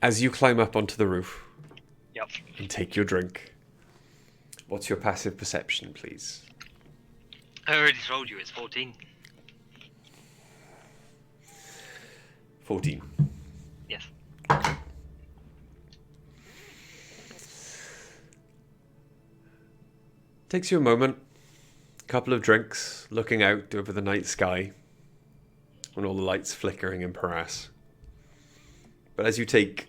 As you climb up onto the roof Yep. and take your drink, what's your passive perception, please? I already told you it's 14. 14. Yes. Takes you a moment couple of drinks, looking out over the night sky, and all the lights flickering in Paras. But as you take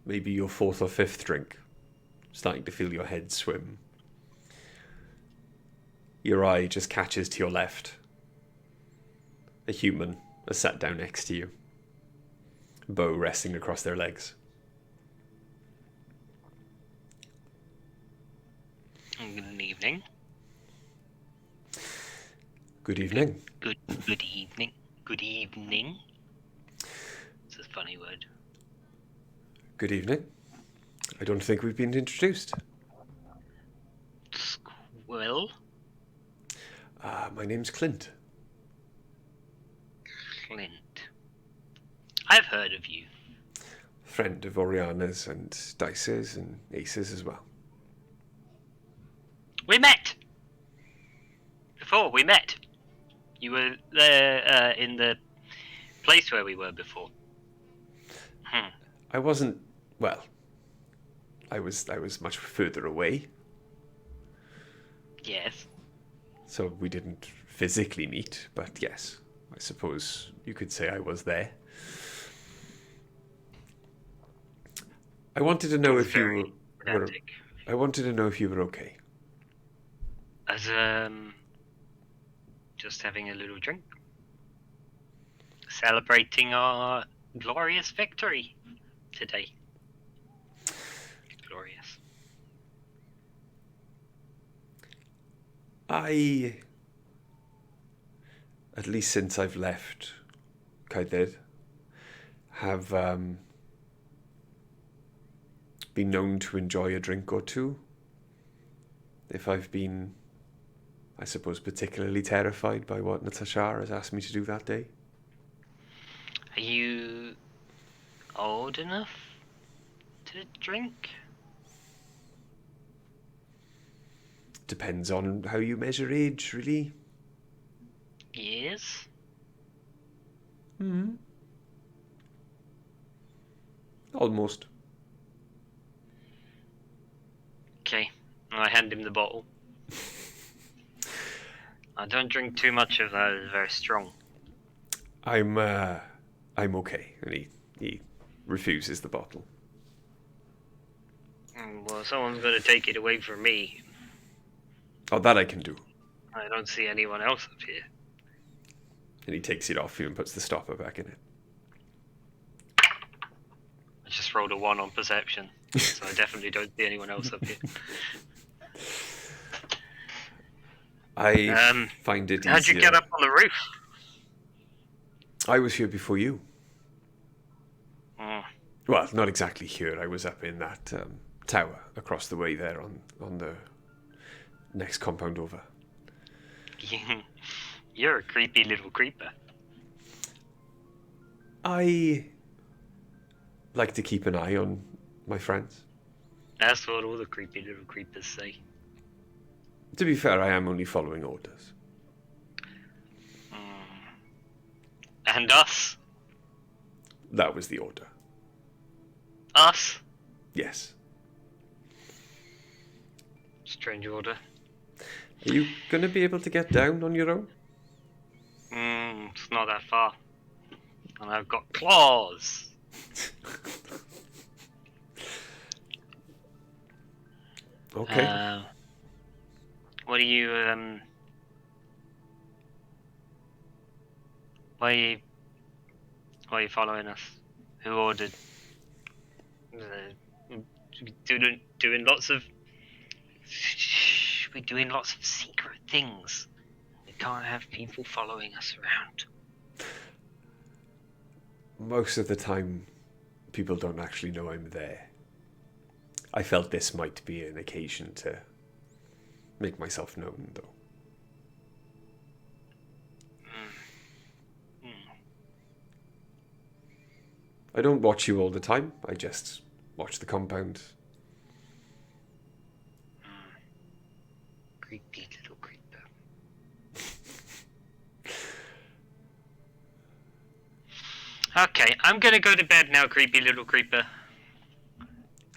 maybe your fourth or fifth drink, starting to feel your head swim, your eye just catches to your left. A human is sat down next to you, bow resting across their legs. Good evening. Good evening. Good evening. Good evening. It's a funny word. Good evening. I don't think we've been introduced. Squill? My name's Clint. Clint. I've heard of you. Friend of Oriana's and Dice's and Ace's as well. We met! Before, we met. You were there in the place where we were before. I wasn't... Well, I was much further away. Yes. So we didn't physically meet, but yes, I suppose you could say I was there. I wanted to know if you were... I wanted to know if you were okay. As, just having a little drink. Celebrating our glorious victory today. Glorious. At least since I've left Caedir, have been known to enjoy a drink or two. If I've been, I suppose, particularly terrified by what Natasha has asked me to do that day. Are you old enough to drink? Depends on how you measure age, really. Yes. Almost. Okay, I hand him the bottle. I don't drink too much of that, it's very strong. I'm okay. And he refuses the bottle. Well, someone's got to take it away from me. Oh, that I can do. I don't see anyone else up here. And he takes it off you and puts the stopper back in it. I just rolled a 1 on perception, so I definitely don't see anyone else up here. I find it easier. How'd you get up on the roof? I was here before you. Oh. Well, not exactly here. I was up in that tower across the way there on the next compound over. You're a creepy little creeper. I like to keep an eye on my friends. That's what all the creepy little creepers say. To be fair, I am only following orders. And us? That was the order. Us? Yes. Strange order. Are you going to be able to get down on your own? It's not that far. And I've got claws. Okay. What are you, why are you following us? Who ordered? Doing lots of... We're doing lots of secret things. We can't have people following us around. Most of the time, people don't actually know I'm there. I felt this might be an occasion to make myself known, though. I don't watch you all the time. I just watch the compound. Creepy little creeper. Okay, I'm gonna go to bed now, creepy little creeper.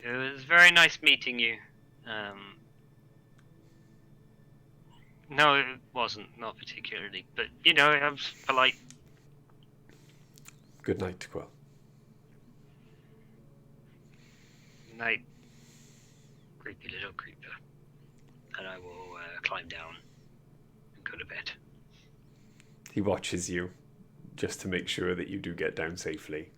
It was very nice meeting you. No, it wasn't. Not particularly. But, I was polite. Good night, Quill. Night, creepy little creeper. And I will climb down and go to bed. He watches you, just to make sure that you do get down safely.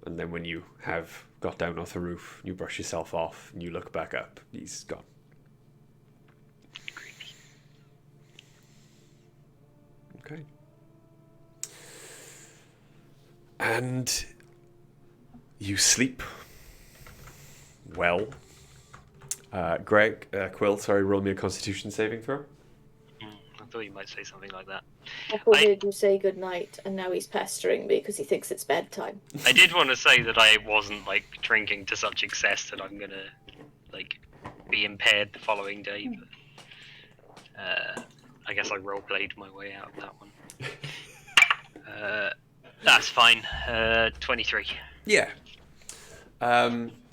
And then when you have got down off the roof, you brush yourself off, and you look back up, he's gone. Creepy. Okay. And you sleep well. Quill, roll me a Constitution saving throw. I thought you might say something like that. I thought you say goodnight, and now he's pestering me because he thinks it's bedtime. I did want to say that I wasn't, drinking to such excess that I'm gonna, be impaired the following day, but I guess I roleplayed my way out of that one. That's fine. 23. Yeah.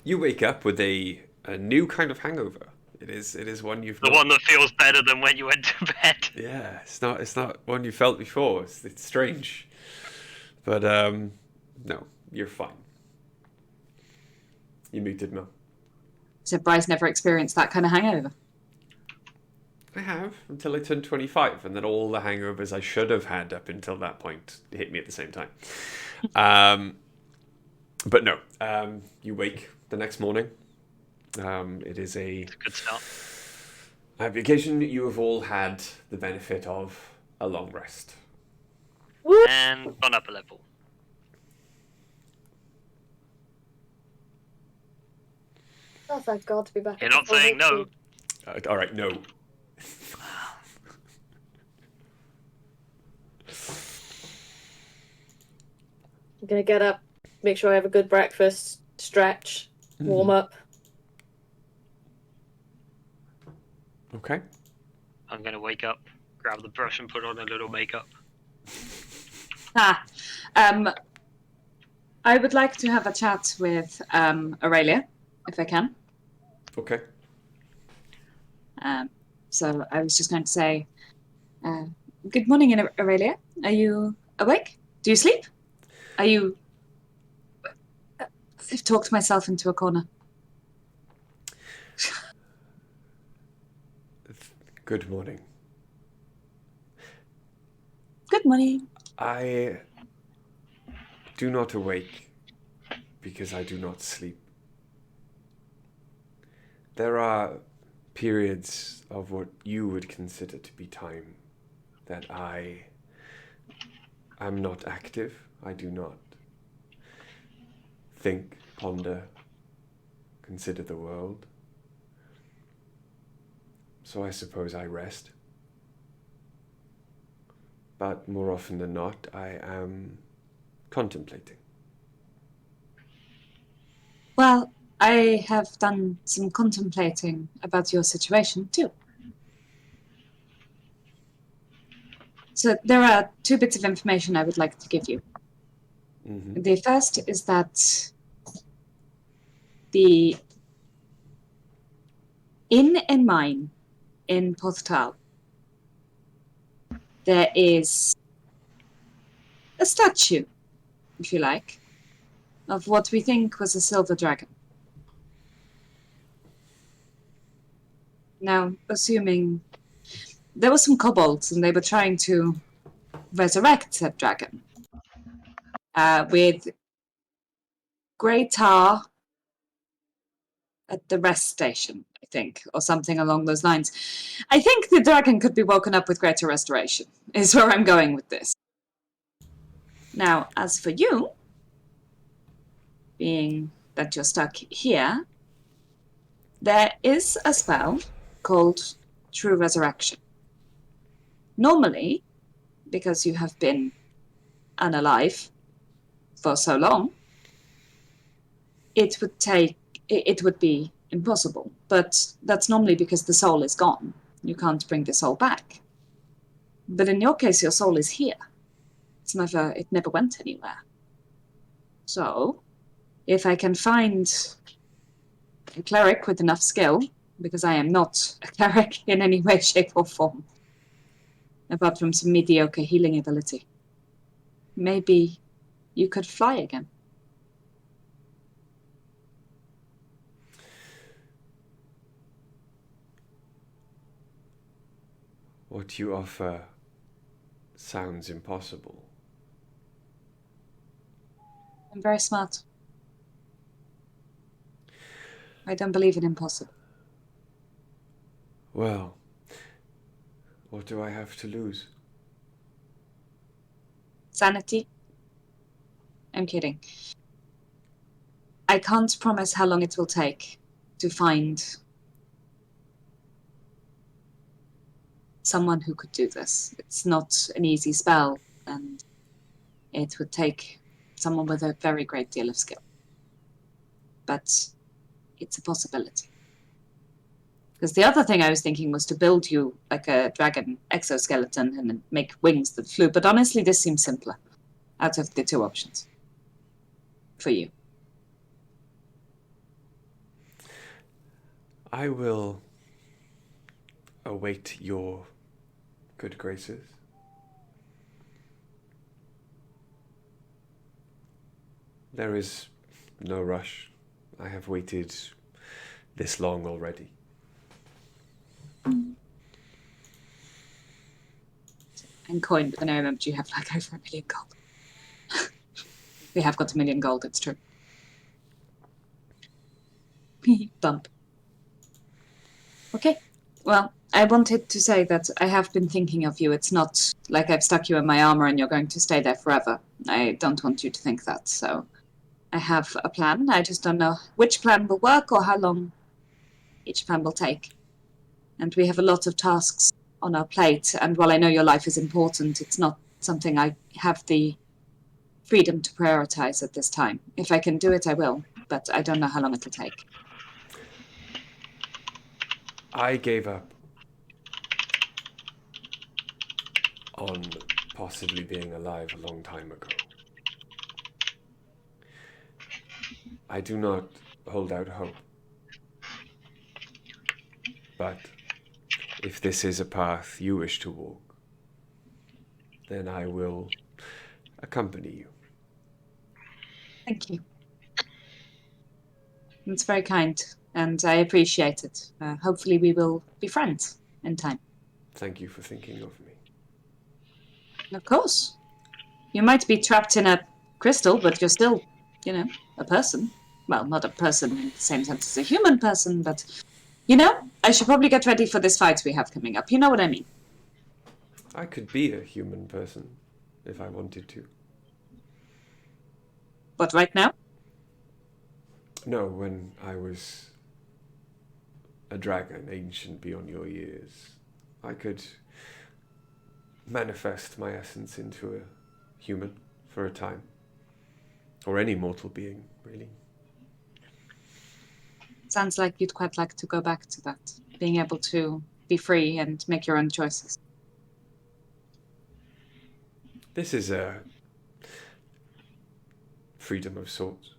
You wake up with a new kind of hangover. It is one you've The one that feels better than when you went to bed. Yeah, it's not one you felt before. It's strange, but no, you're fine. You muted, Mel. So Bryce never experienced that kind of hangover. I have until I turned 25, and then all the hangovers I should have had up until that point hit me at the same time. But no, you wake the next morning. It is a Good start. Vacation. You have all had the benefit of a long rest. And gone up a level. Oh, thank God to be back. You're not saying no. All right, no. I'm gonna get up, make sure I have a good breakfast, stretch, warm up. Okay. I'm gonna wake up, grab the brush and put on a little makeup. I would like to have a chat with Aurelia, if I can. Okay. So I was just going to say, good morning, Aurelia. Are you awake? Do you sleep? Are you... I've talked myself into a corner. Good morning. Good morning. I do not awake because I do not sleep. There are periods of what you would consider to be time that I am not active. I do not think, ponder, consider the world. So I suppose I rest. But more often than not, I am contemplating. Well, I have done some contemplating about your situation, too. So there are 2 bits of information I would like to give you. Mm-hmm. The first is that the inn and mine in Porthtal, there is a statue, if you like, of what we think was a silver dragon. Now, assuming there were some kobolds and they were trying to resurrect that dragon with grey tar at the rest station, I think, or something along those lines. I think the dragon could be woken up with greater restoration, is where I'm going with this. Now, as for you, being that you're stuck here, there is a spell called True Resurrection. Normally, because you have been unalive for so long, it would be impossible. But that's normally because the soul is gone. You can't bring the soul back. But in your case, your soul is here. It never went anywhere. So, if I can find a cleric with enough skill, because I am not a cleric in any way, shape, or form, apart from some mediocre healing ability. Maybe you could fly again. What you offer sounds impossible. I'm very smart. I don't believe in impossible. Well, what do I have to lose? Sanity? I'm kidding. I can't promise how long it will take to find someone who could do this. It's not an easy spell, and it would take someone with a very great deal of skill. But it's a possibility. Because the other thing I was thinking was to build you like a dragon exoskeleton and then make wings that flew, but honestly this seems simpler out of the two options. For you. I will await your good graces. There is no rush. I have waited this long already. And coin, but then I remembered you have like over 1 million gold. We have got 1 million gold, it's true. Bump. Okay. Well, I wanted to say that I have been thinking of you. It's not like I've stuck you in my armor and you're going to stay there forever. I don't want you to think that, so I have a plan. I just don't know which plan will work or how long each plan will take. And we have a lot of tasks on our plate, and while I know your life is important, it's not something I have the freedom to prioritize at this time. If I can do it, I will, but I don't know how long it'll take. I gave up on possibly being alive a long time ago. I do not hold out hope. But if this is a path you wish to walk, then I will accompany you. Thank you. It's very kind, and I appreciate it. Hopefully we will be friends in time. Thank you for thinking of me. Of course. You might be trapped in a crystal, but you're still, a person. Well, not a person in the same sense as a human person, but, I should probably get ready for this fight we have coming up. You know what I mean? I could be a human person if I wanted to. But right now? No, when I was a dragon, ancient beyond your years, I could manifest my essence into a human for a time. Or any mortal being, really. Sounds like you'd quite like to go back to that. Being able to be free and make your own choices. This is a freedom of sorts.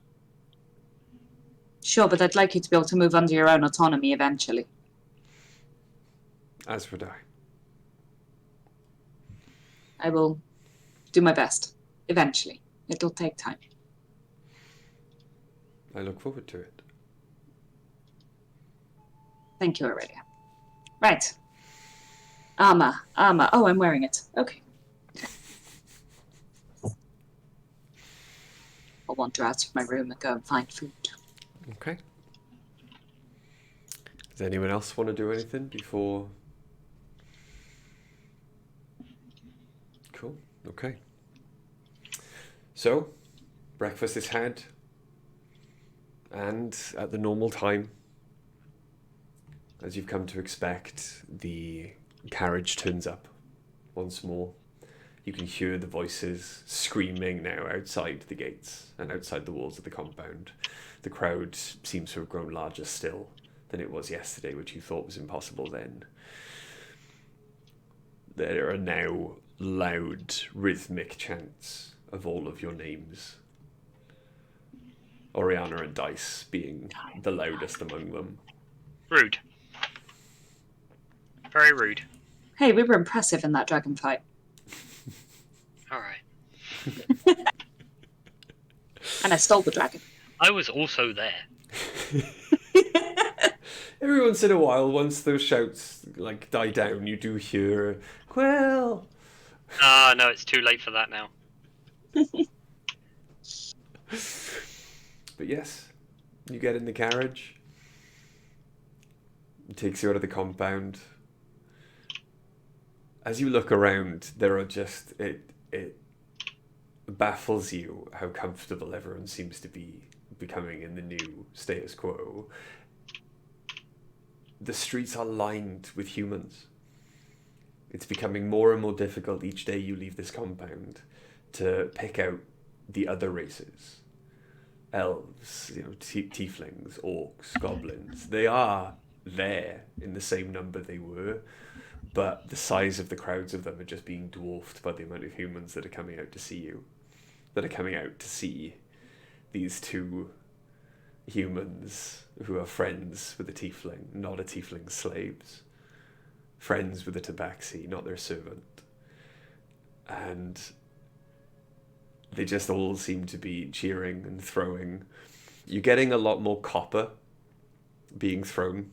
Sure, but I'd like you to be able to move under your own autonomy eventually. As would I. I will do my best. Eventually. It'll take time. I look forward to it. Thank you, Aurelia. Right. Armor. Oh, I'm wearing it. Okay. I'll wander out of my room and go and find food. Okay. Does anyone else want to do anything before? Cool. Okay. So, breakfast is had, and at the normal time, as you've come to expect, the carriage turns up once more. You can hear the voices screaming now outside the gates and outside the walls of the compound. The crowd seems to have grown larger still than it was yesterday, which you thought was impossible then. There are now loud, rhythmic chants of all of your names. Oriana and Dice being the loudest among them. Rude. Very rude. Hey, we were impressive in that dragon fight. Alright. And I stole the dragon. I was also there. Every once in a while, once those shouts like die down, you do hear Quill. Ah, no, it's too late for that now. But yes, you get in the carriage. It takes you out of the compound. As you look around, there are just it baffles you how comfortable everyone seems to be becoming in the new status quo. The streets are lined with humans. It's becoming more and more difficult each day you leave this compound to pick out the other races. Elves, tieflings, orcs, goblins. They are there in the same number they were, but the size of the crowds of them are just being dwarfed by the amount of humans that are coming out to see you. That are coming out to see these two humans who are friends with a tiefling, not a tiefling's slaves. Friends with a tabaxi, not their servant. And they just all seem to be cheering and throwing. You're getting a lot more copper being thrown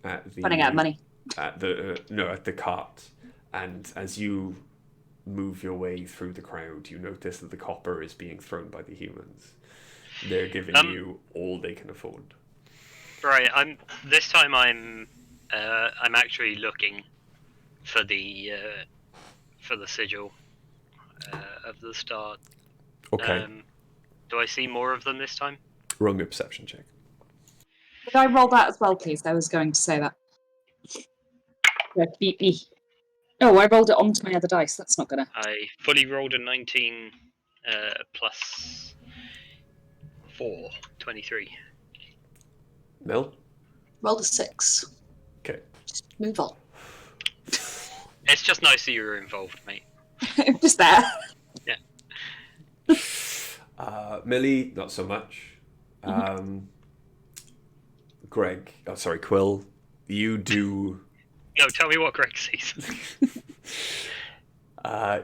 at the... Running out of money. At the cart. And as you move your way through the crowd, you notice that the copper is being thrown by the humans. They're giving you all they can afford. Right, I'm actually looking for the sigil of the star. Okay. Do I see more of them this time? Roll me a perception check. Could I roll that as well, please? I was going to say that. Beat me. Oh, I rolled it onto my other dice. That's not gonna... I fully rolled a 19 plus 4, 23. Mel? Rolled a 6. Okay. Just move on. It's just nice that you were involved, mate. Just there. Yeah. Millie, not so much. Quill, you do... No, tell me what Greg sees.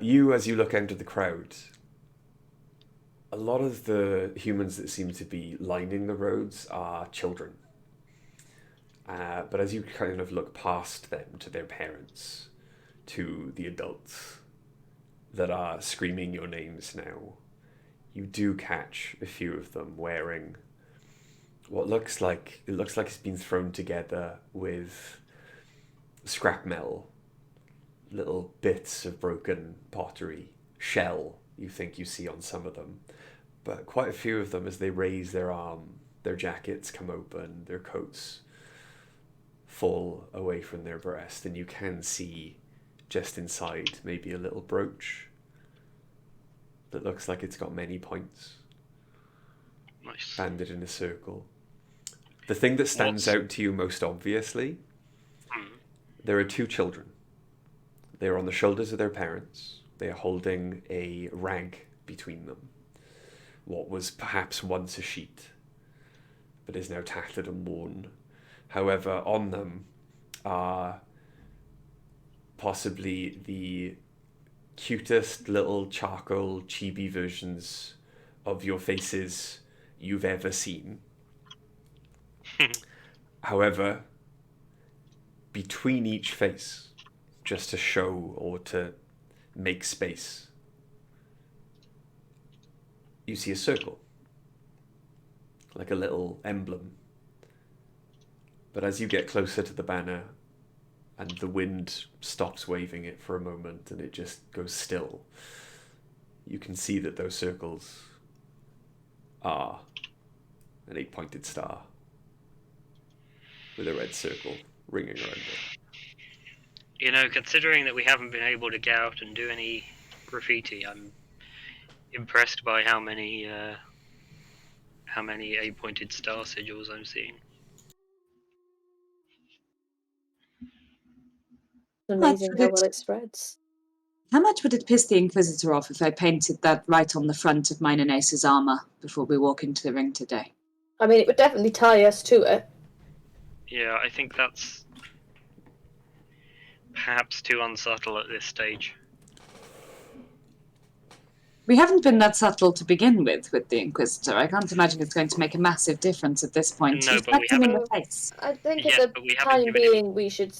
You, as you look into the crowd, a lot of the humans that seem to be lining the roads are children. But as you kind of look past them to their parents, to the adults that are screaming your names now, you do catch a few of them wearing what looks like it's been thrown together with scrap metal, little bits of broken pottery, shell you think you see on some of them. But quite a few of them, as they raise their arm, their jackets come open, their coats fall away from their breast, and you can see just inside maybe a little brooch that looks like it's got many points. Nice. Banded in a circle. The thing that stands out to you most obviously, there are two children. They are on the shoulders of their parents. They are holding a rag between them. What was perhaps once a sheet, but is now tattered and worn. However, on them are possibly the cutest little charcoal chibi versions of your faces you've ever seen. However, between each face, just to show or to make space, you see a circle, like a little emblem. But as you get closer to the banner and the wind stops waving it for a moment and it just goes still, you can see that those circles are an 8-pointed star with a red circle ringing around it. You know, considering that we haven't been able to get out and do any graffiti, I'm impressed by how many 8-pointed star sigils I'm seeing. It's amazing how well it spreads. How much would it piss the Inquisitor off if I painted that right on the front of mine and Ace's armour before we walk into the ring today? I mean, it would definitely tie us to it. Yeah, I think that's... perhaps too unsubtle at this stage. We haven't been that subtle to begin with the Inquisitor. I can't imagine it's going to make a massive difference at this point. No, You but we smacked him in haven't- the face. I think Yes, at but the we haven't time given him- being, we should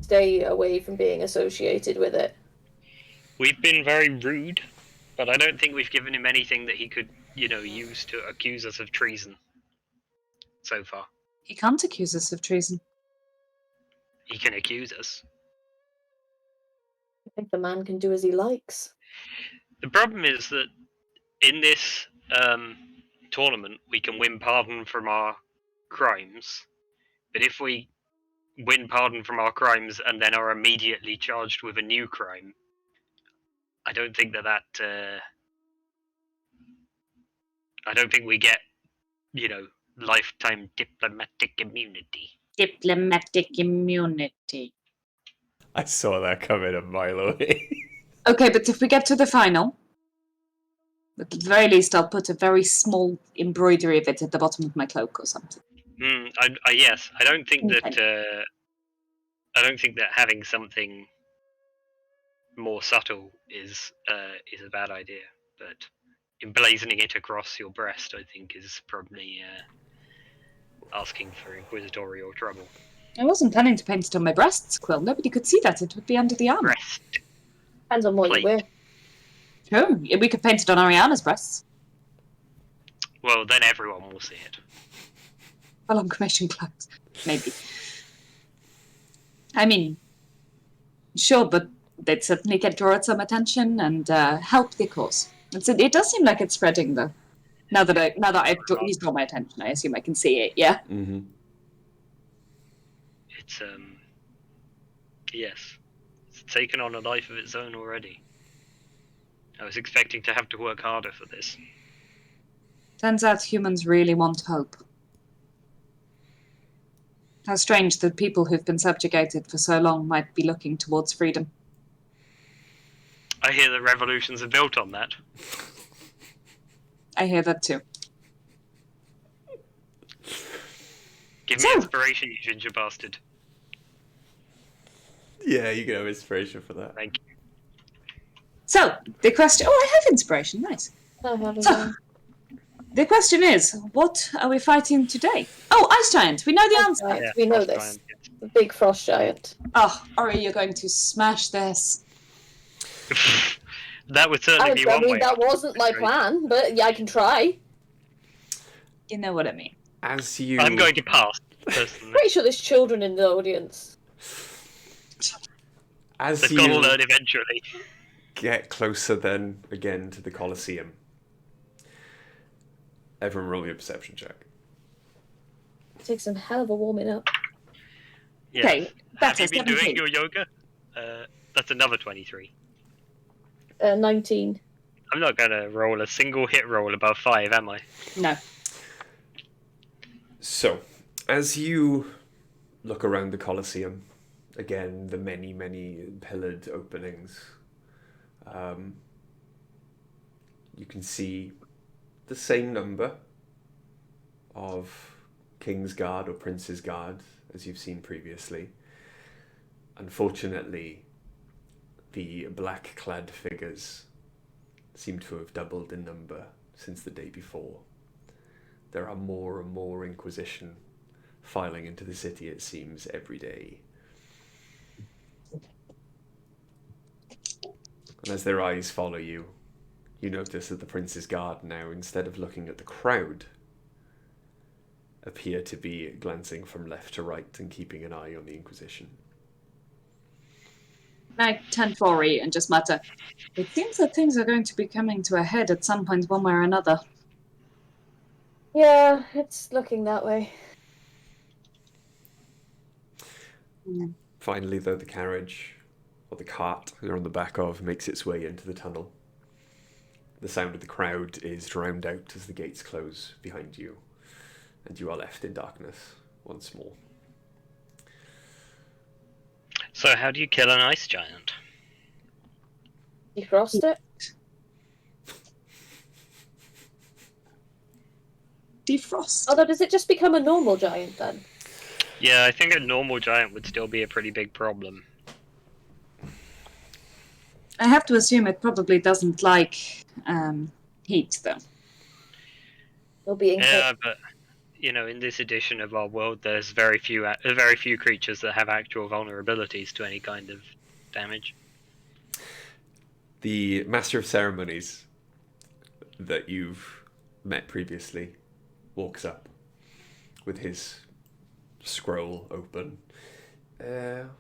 stay away from being associated with it. We've been very rude, but I don't think we've given him anything that he could, use to accuse us of treason. So far, He can't accuse us of treason. he can accuse us. I think the man can do as he likes. The problem is that in this tournament, we can win pardon from our crimes, but if we win pardon from our crimes and then are immediately charged with a new crime, I don't think I don't think we get, lifetime diplomatic immunity. Diplomatic immunity. I saw that coming a mile away. Okay, but if we get to the final, at the very least, I'll put a very small embroidery of it at the bottom of my cloak or something. Yes, I don't think Okay. that. I don't think that having something more subtle is a bad idea, but emblazoning it across your breast, I think, is probably asking for inquisitorial trouble. I wasn't planning to paint it on my breasts, Quill. Nobody could see that. It would be under the armor. Breast. Depends on what Plate. you wear. Oh, we could paint it on Ariana's breasts. Well, then everyone will see it. Well, on commission clothes. Maybe. I mean, sure, but they'd certainly draw some attention and help the cause. It does seem like it's spreading, though. Now that he's drawn my attention, I assume I can see it. Yeah. Mm-hmm. It's yes, it's taken on a life of its own already. I was expecting to have to work harder for this. Turns out humans really want hope. How strange that people who've been subjugated for so long might be looking towards freedom. I hear that revolutions are built on that. I hear that too. Give me So- inspiration, you ginger bastard. Yeah, you can have inspiration for that. Thank you. So, the question... Oh, I have inspiration. Nice. I haven't. So, the question is, what are we fighting today? Oh, Ice Giant. We know the answer. Right, Yeah, we know frost this. giant, yes. The big frost giant. Oh, Ori, you're going to smash this. That would certainly be one way. That wasn't my plan, but yeah, I can try. You know what I mean. As you... I'm going to pass, personally. Pretty sure there's children in the audience. As They've you got to learn eventually. get closer then, again, to the Colosseum, everyone roll me a perception check. Take some hell of a warming up. Yes. Okay, Have better, you been 17. doing your yoga? That's another 23. 19. I'm not going to roll a single hit roll above 5, am I? No. So, as you look around the Colosseum, again, the many, many pillared openings, you can see the same number of King's Guard or Prince's Guard as you've seen previously. Unfortunately, the black-clad figures seem to have doubled in number since the day before. There are more and more Inquisition filing into the city, it seems, every day. And as their eyes follow you, you notice that the Prince's Guard now, instead of looking at the crowd, appear to be glancing from left to right and keeping an eye on the Inquisition. I turn to Ori and just mutter, it seems that things are going to be coming to a head at some point, one way or another. Yeah, it's looking that way. Finally, though, the carriage, or the cart you're on the back of, makes its way into the tunnel. The sound of the crowd is drowned out as the gates close behind you, and you are left in darkness once more. So how do you kill an ice giant? Defrost it? Defrost. Although, does it just become a normal giant then? Yeah, I think a normal giant would still be a pretty big problem. I have to assume it probably doesn't like heat, though. It'll be in Yeah, but in this edition of our world, there's very few creatures that have actual vulnerabilities to any kind of damage. The Master of Ceremonies that you've met previously walks up with his scroll open.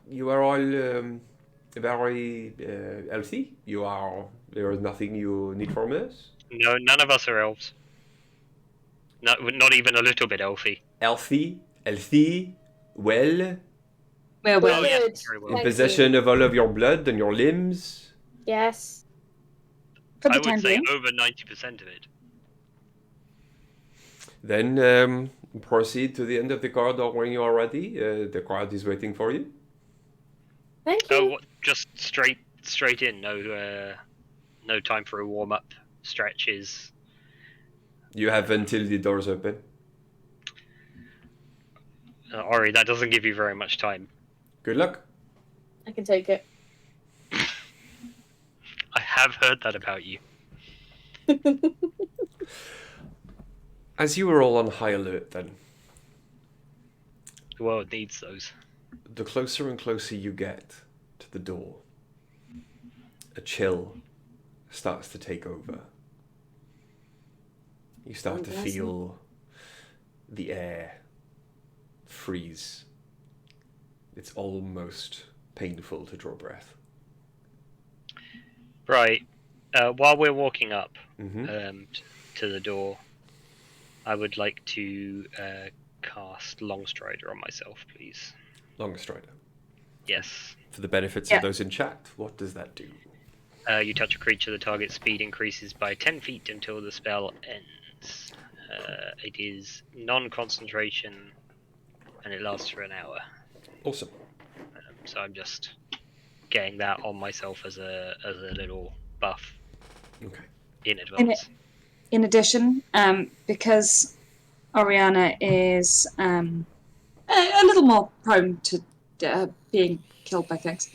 You are all very healthy. There is nothing you need from us. No, none of us are elves. Not even a little bit elfy. Healthy, well, Well, Well, yeah, good. very well. in Thank possession of all of your blood and your limbs. Yes. for the I would time say being. over 90% of it. Then proceed to the end of the corridor when you are ready. The crowd is waiting for you. Thank you. Oh, what, just straight in. No time for a warm up. Stretches. You have until the doors open. Ori, that doesn't give you very much time. Good luck. I can take it. I have heard that about you. As you are all on high alert, then The world needs those. the closer and closer you get to the door, a chill starts to take over. You start to feel the air freeze. It's almost painful to draw breath. Right. While we're walking up Mm-hmm. to the door, I would like to cast Long Strider on myself, please. Long Strider. Yes. For the benefits Yeah. of those in chat, what does that do? You touch a creature, the target's speed increases by 10 feet until the spell ends. It is non-concentration, and it lasts for an hour. Awesome. So I'm just getting that on myself as a little buff Okay. in advance. In addition, because Oriana is a little more prone to being killed by things,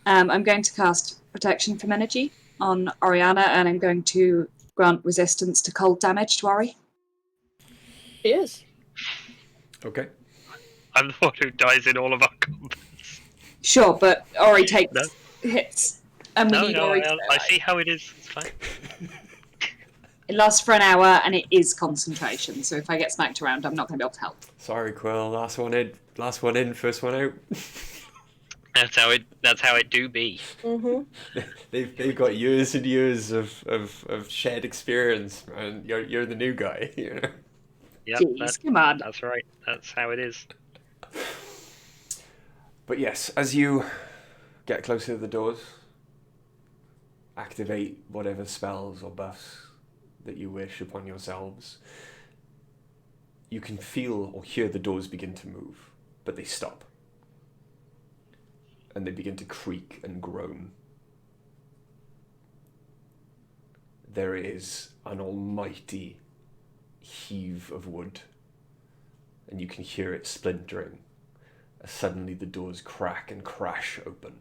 I'm going to cast Protection from Energy on Oriana, and I'm going to grant resistance to cold damage to Ori. She is. Okay. I'm the one who dies in all of our combats. Sure, but Ori takes No. hits, and we need Ori to stay I alive. see how it is. It's fine. It lasts for an hour, and it is concentration, so if I get smacked around, I'm not going to be able to help. Sorry, Quill. Last one in, first one out. That's how it do be. Mm-hmm. They've got years and years of shared experience, man. You're the new guy, you know. Yep, Jeez, come on. that's right. That's how it is. But yes, as you get closer to the doors, activate whatever spells or buffs that you wish upon yourselves, you can feel or hear the doors begin to move, but they stop. And they begin to creak and groan. There is an almighty heave of wood, and you can hear it splintering as suddenly the doors crack and crash open,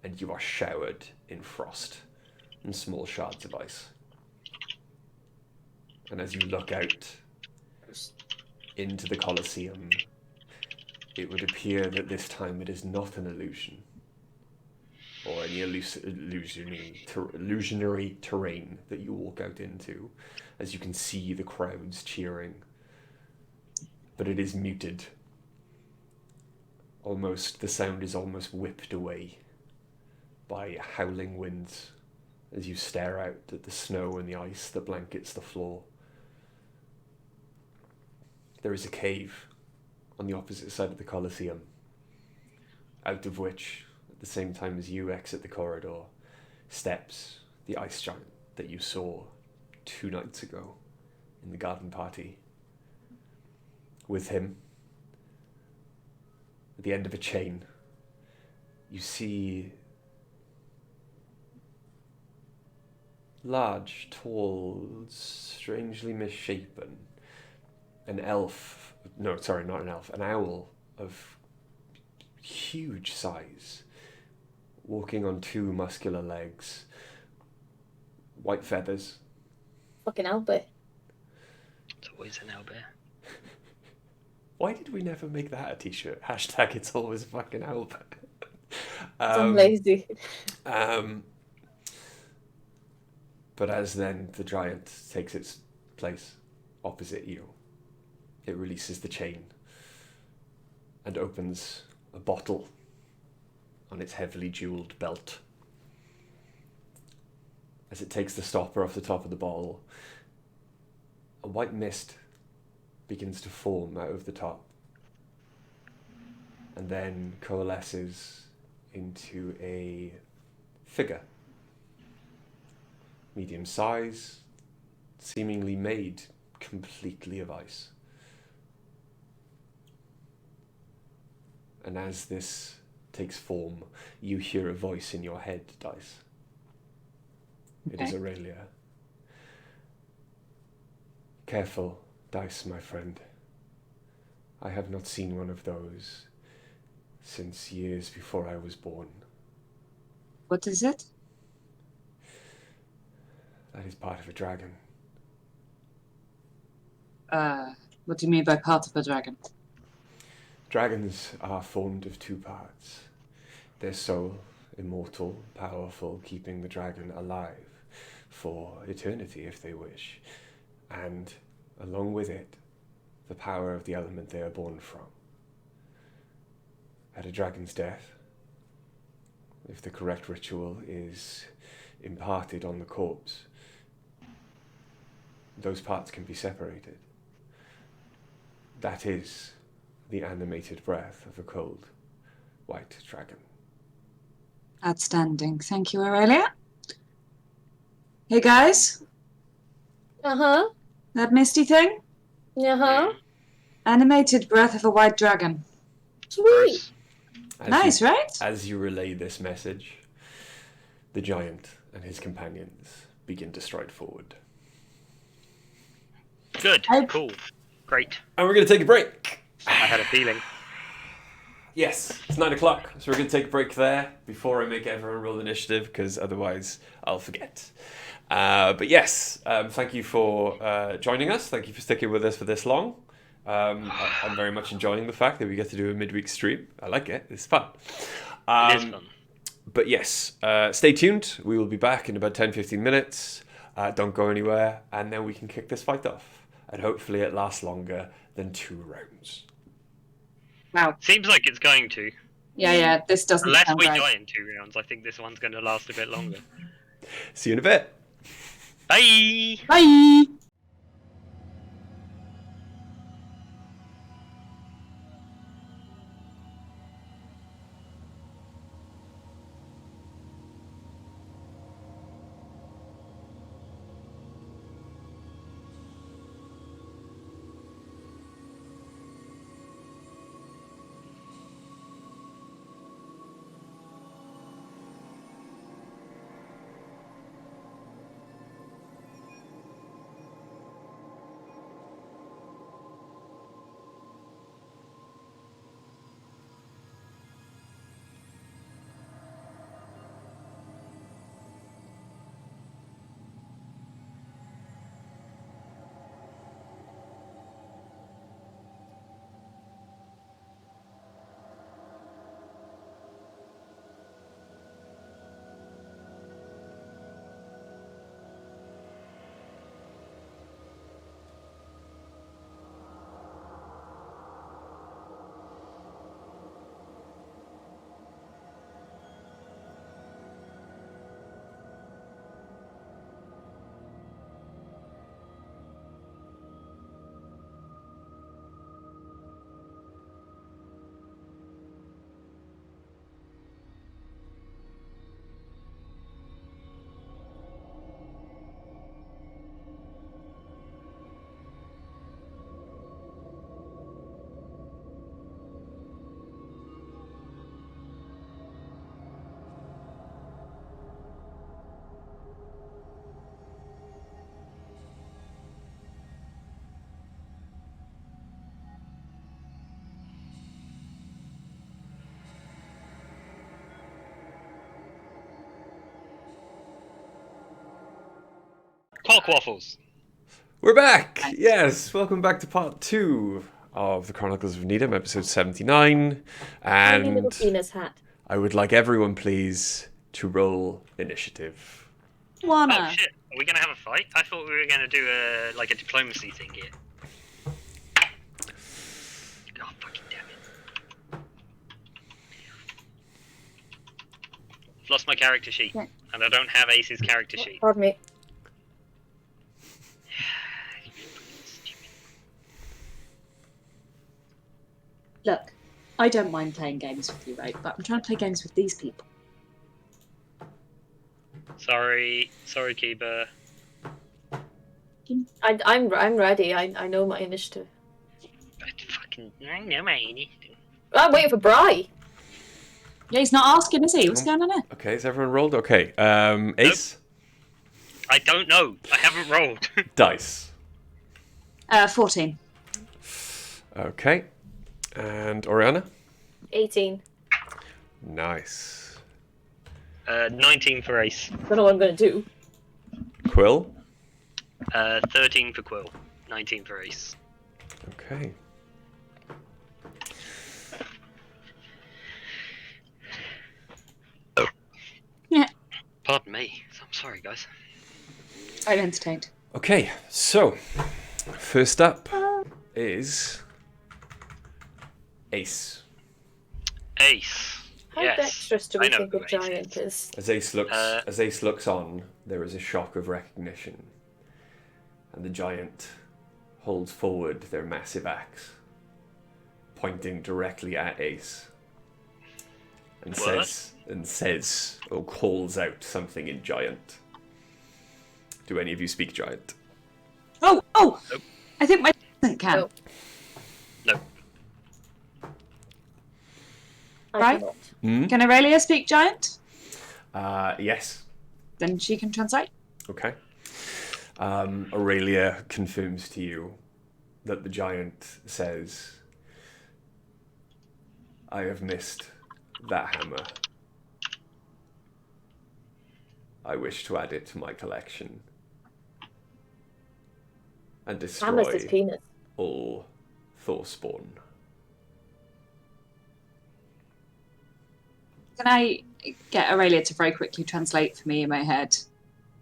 and you are showered in frost and small shards of ice. And as you look out into the Colosseum, it would appear that this time it is not an illusion or any illusionary terrain that you walk out into, as you can see the crowds cheering. But it is muted. The sound is almost whipped away by howling winds as you stare out at the snow and the ice that blankets the floor. There is a cave on the opposite side of the Colosseum, out of which, at the same time as you exit the corridor, steps the ice giant that you saw 2 nights ago in the garden party. With him, at the end of a chain, you see large, tall, strangely misshapen, an owl of huge size, walking on two muscular legs, white feathers. Fucking Albert. It's always an owlbear. Why did we never make that a t-shirt? Hashtag it's always fucking Albert. I'm lazy. But as then the giant takes its place opposite you, it releases the chain and opens a bottle on its heavily jeweled belt. As it takes the stopper off the top of the bottle, a white mist begins to form out of the top and then coalesces into a figure, medium size, seemingly made completely of ice. And as this takes form, you hear a voice in your head, Dice. It is Aurelia. Careful, Dice, my friend. I have not seen one of those since years before I was born. What is it? That is part of a dragon. What do you mean by part of a dragon? Dragons are formed of two parts. Their soul, immortal, powerful, keeping the dragon alive for eternity if they wish. And along with it, the power of the element they are born from. At a dragon's death, if the correct ritual is imparted on the corpse, those parts can be separated. That is the animated breath of a cold, white dragon. Outstanding. Thank you, Aurelia. Hey, guys. Uh-huh. That misty thing? Uh-huh. Animated breath of a white dragon. Sweet. Nice, right? As you relay this message, the giant and his companions begin to stride forward. Good. Cool. Great. And we're going to take a break. I had a feeling. Yes, it's 9 o'clock, so we're going to take a break there before I make everyone roll initiative, because otherwise I'll forget. But yes, thank you for joining us. Thank you for sticking with us for this long. I'm very much enjoying the fact that we get to do a midweek stream. I like it. It's fun. It is fun. But yes, stay tuned. We will be back in about 10-15 minutes. Don't go anywhere, and then we can kick this fight off. And hopefully it lasts longer than 2 rounds. Wow. Seems like it's going to. Yeah, this doesn't Unless sound we right. die in 2 rounds, I think this one's going to last a bit longer. See you in a bit. Bye! Bye! Cock waffles. We're back! Yes, welcome back to part 2 of the Chronicles of Nidum, episode 79. Tiny little And penis hat. I would like everyone, please, to roll initiative. Oh Wanna. shit! Are we gonna have a fight? I thought we were gonna do a diplomacy thing here. God fucking damn it! I've lost my character sheet, Yeah. and I don't have Ace's character sheet. Pardon me. Look, I don't mind playing games with you, right? But I'm trying to play games with these people. Sorry, Kiba. I'm ready. I know my initiative. I know my initiative. I'm waiting for Bri. Yeah, he's not asking, is he? What's going on here? Okay, is everyone rolled? Okay, Ace? I don't know. I haven't rolled. Dice. 14. Okay. And Oriana? 18. Nice. 19 for Ace. Don't know what I'm gonna do. Quill? 13 for Quill. 19 for Ace. Okay. Yeah, Pardon me. I'm sorry, guys. I'm entertained. Okay, so first up is Ace. Ace. How Yes. dexterous do I we know think who a Ace giant is. is? As Ace looks on, there is a shock of recognition, and the giant holds forward their massive axe, pointing directly at Ace, and What? says, or calls out something in giant. Do any of you speak giant? Oh! Nope. I think my doesn't can. Nope. No. I Right. cannot. Hmm? Can Aurelia speak giant? Yes. Then she can translate. Okay. Aurelia confirms to you that the giant says, I have missed that hammer. I wish to add it to my collection and Hammer's his destroy penis. all Thorspawn. Can I get Aurelia to very quickly translate for me in my head?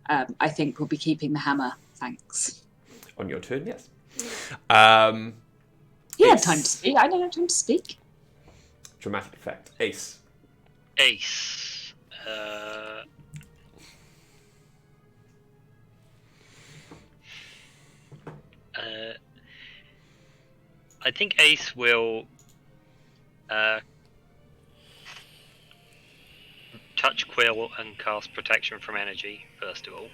I think we'll be keeping the hammer. Thanks. On your turn, yes. You had Ace. time to speak. I don't have time to speak. Dramatic effect. Ace. Ace. I think Ace will touch Quill and cast protection from energy, first of all.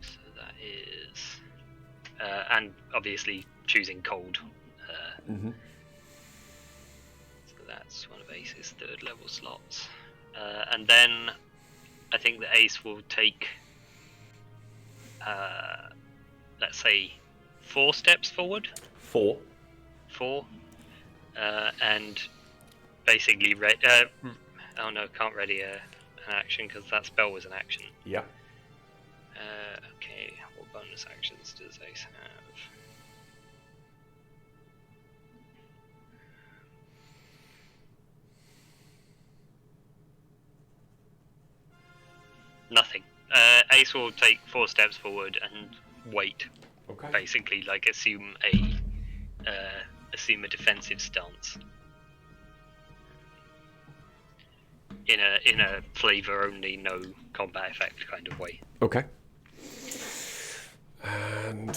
So that is... and obviously choosing cold. Mm-hmm. So that's one of Ace's third level slots. And then I think the Ace will take, let's say, 4 steps forward. 4. 4. And basically, oh no, can't ready an action because that spell was an action. Yeah. Okay, what bonus actions does Ace have? Nothing. Ace will take 4 steps forward and wait. Okay. Basically, like assume a defensive stance. In a flavor only, no combat effect kind of way. Okay. And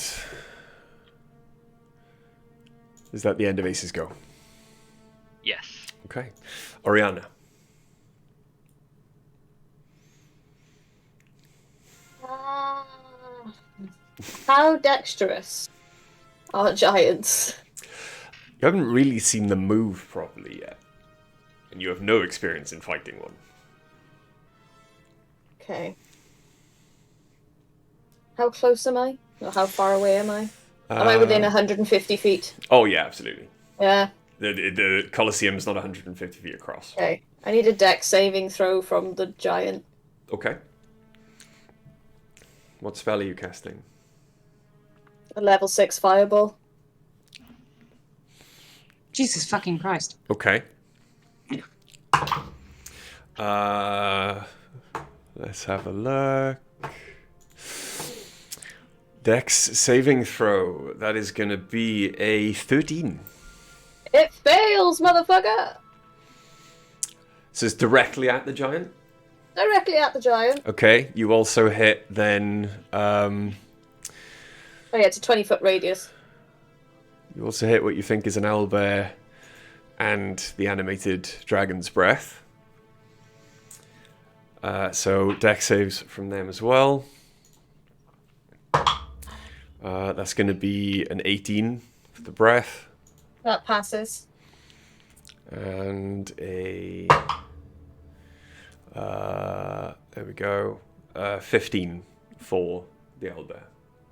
is that the end of Ace's go? Yes. Okay. Oriana. How dexterous are giants? You haven't really seen them move properly yet. And you have no experience in fighting one. Okay. How close am I? Or how far away am I? Am I within 150 feet? Oh, yeah, absolutely. Yeah. The Colosseum's not 150 feet across. Okay. I need a dex saving throw from the giant. Okay. What spell are you casting? A level 6 fireball. Jesus fucking Christ. Okay. Let's have a look. Dex saving throw. That is going to be a 13. It fails, motherfucker! So it's directly at the giant? Directly at the giant. Okay. You also hit then... Oh yeah, it's a 20-foot radius. You also hit what you think is an owlbear and the animated dragon's breath. So dex saves from them as well. That's going to be an 18 for the breath. That passes. And a... there we go. 15 for the owlbear.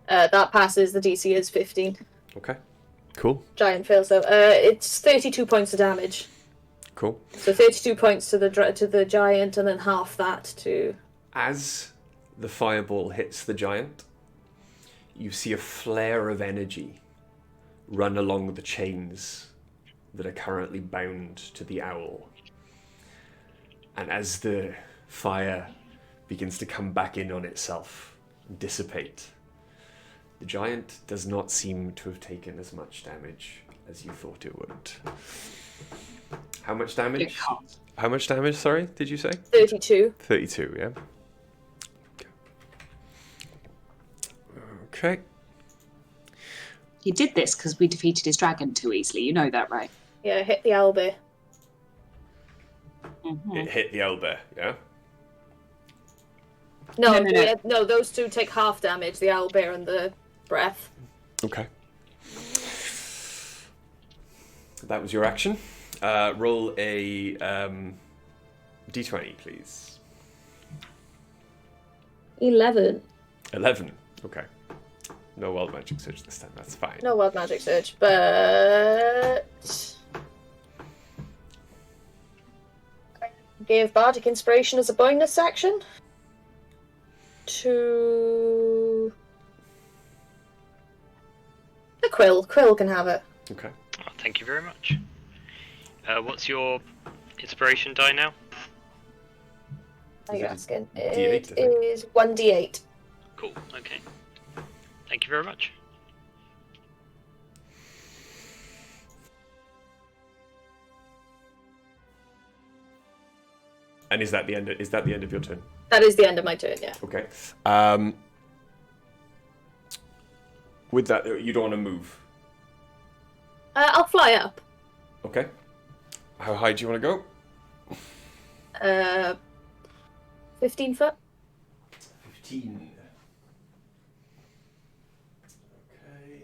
That passes. The DC is 15. Okay. Cool. Giant fails though. It's 32 points of damage. Cool. So 32 points to the giant, and then half that to. As the fireball hits the giant, you see a flare of energy run along the chains that are currently bound to the owl. And as the fire begins to come back in on itself and dissipate, the giant does not seem to have taken as much damage as you thought it would. How much damage? How much damage, sorry, did you say? 32. 32, yeah? Okay. He did this because we defeated his dragon too easily. You know that, right? Yeah, hit the owlbear. Mm-hmm. It hit the owlbear, yeah? No, those two take half damage, the owlbear and the breath. Okay. That was your action. Roll a d20, please. 11. 11. Okay. No wild magic surge this time. That's fine. No wild magic surge, but give bardic inspiration as a bonus action to the Quill. Quill can have it. Okay. Oh, thank you very much. What's your inspiration die now? Are you asking? D8, It I think. is 1d8. Cool. Okay. Thank you very much. And is that the end of your turn? That is the end of my turn, yeah. Okay. With that, you don't want to move. I'll fly up. Okay. How high do you want to go? 15 foot. 15. Okay.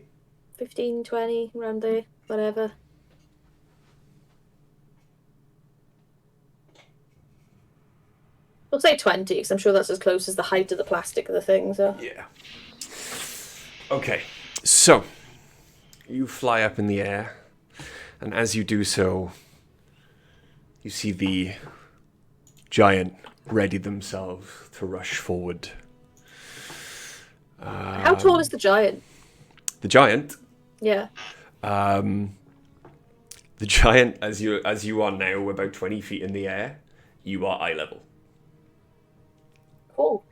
15, 20, around there, whatever. We'll say 20, because I'm sure that's as close as the height of the plastic of the thing, so. Yeah. Okay. So, you fly up in the air, and as you do so, you see the giant ready themselves to rush forward. How tall is the giant? The giant? Yeah. The giant, as you are now about 20 feet in the air, you are eye level. Cool.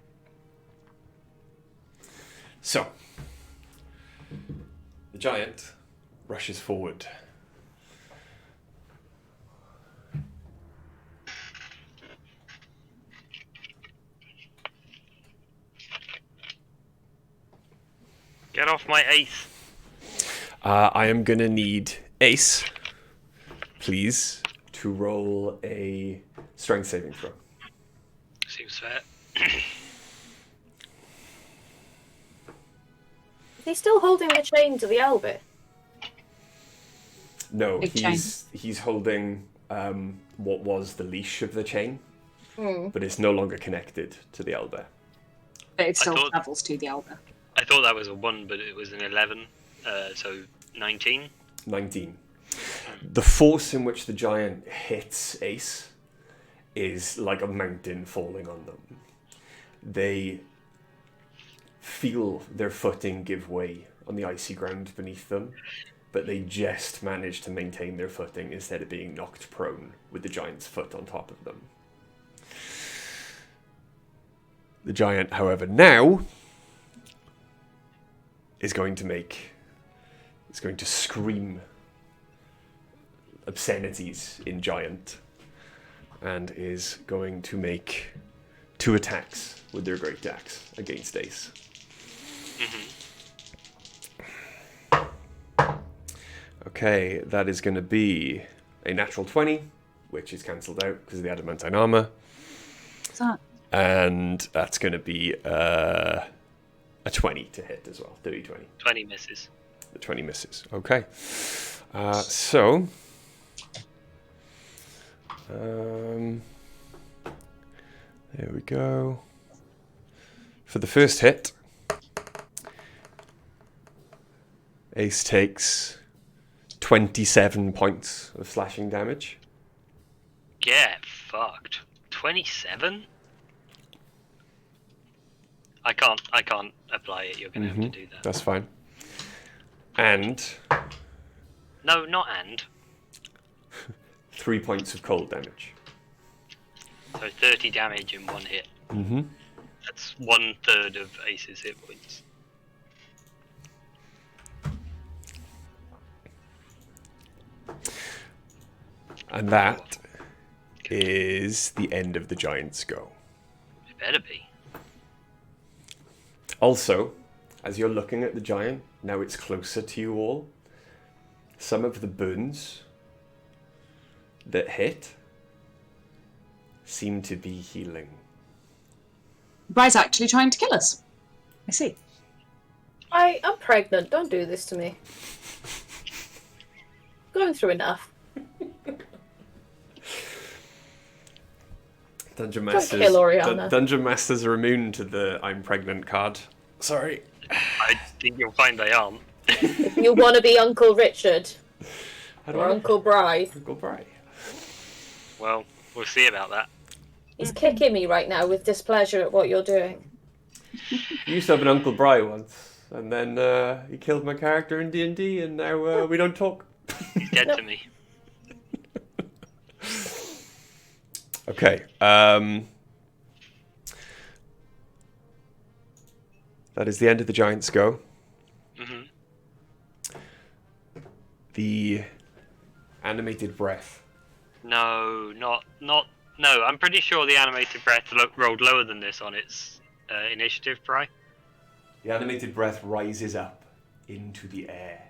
So, the giant rushes forward. Get off my ace. I am going to need Ace, please, to roll a strength saving throw. Seems fair. Is he still holding the chain to the owlbear? No, Big he's holding what was the leash of the chain, but it's no longer connected to the owlbear. But it still thought- travels to the elbow. I thought that was a 1, but it was an 11, so 19. 19. The force in which the giant hits Ace is like a mountain falling on them. They feel their footing give way on the icy ground beneath them, but they just manage to maintain their footing instead of being knocked prone with the giant's foot on top of them. The giant, however, now is going to scream obscenities in giant, and is going to make 2 attacks with their great axe against Ace. Okay, that is going to be a natural 20, which is cancelled out because of the adamantine armor. What's that? And that's going to be a 20 to hit as well. 30-20. 20 misses. The 20 misses. Okay. So... there we go. For the first hit, Ace takes 27 points of slashing damage. Get fucked. 27? I can't apply it. You're gonna have to do that. That's fine. And No, not and. 3 points of cold damage. So 30 damage in 1 hit. Mm-hmm. That's 1/3 of Ace's hit points. And that is the end of the giant's go. It better be. Also, as you're looking at the giant, now it's closer to you all, some of the burns that hit seem to be healing. Bry's actually trying to kill us. I see. I'm pregnant. Don't do this to me. Going through enough. Dungeon Don't Masters, kill Oriana. Dungeon Masters are immune to the I'm pregnant card. Sorry. I think you'll find they aren't. If you want to be Uncle Richard How do or I Uncle Bry, Uncle Bry. Well, we'll see about that. he's kicking me right now with displeasure at what you're doing. You used to have an Uncle Bry once, and then he killed my character in D&D, and now we don't talk. He's dead to me. Okay. That is the end of the giant's go. Mm-hmm. The animated breath. No, not. No, I'm pretty sure the animated breath rolled lower than this on its initiative, Bry. The animated breath rises up into the air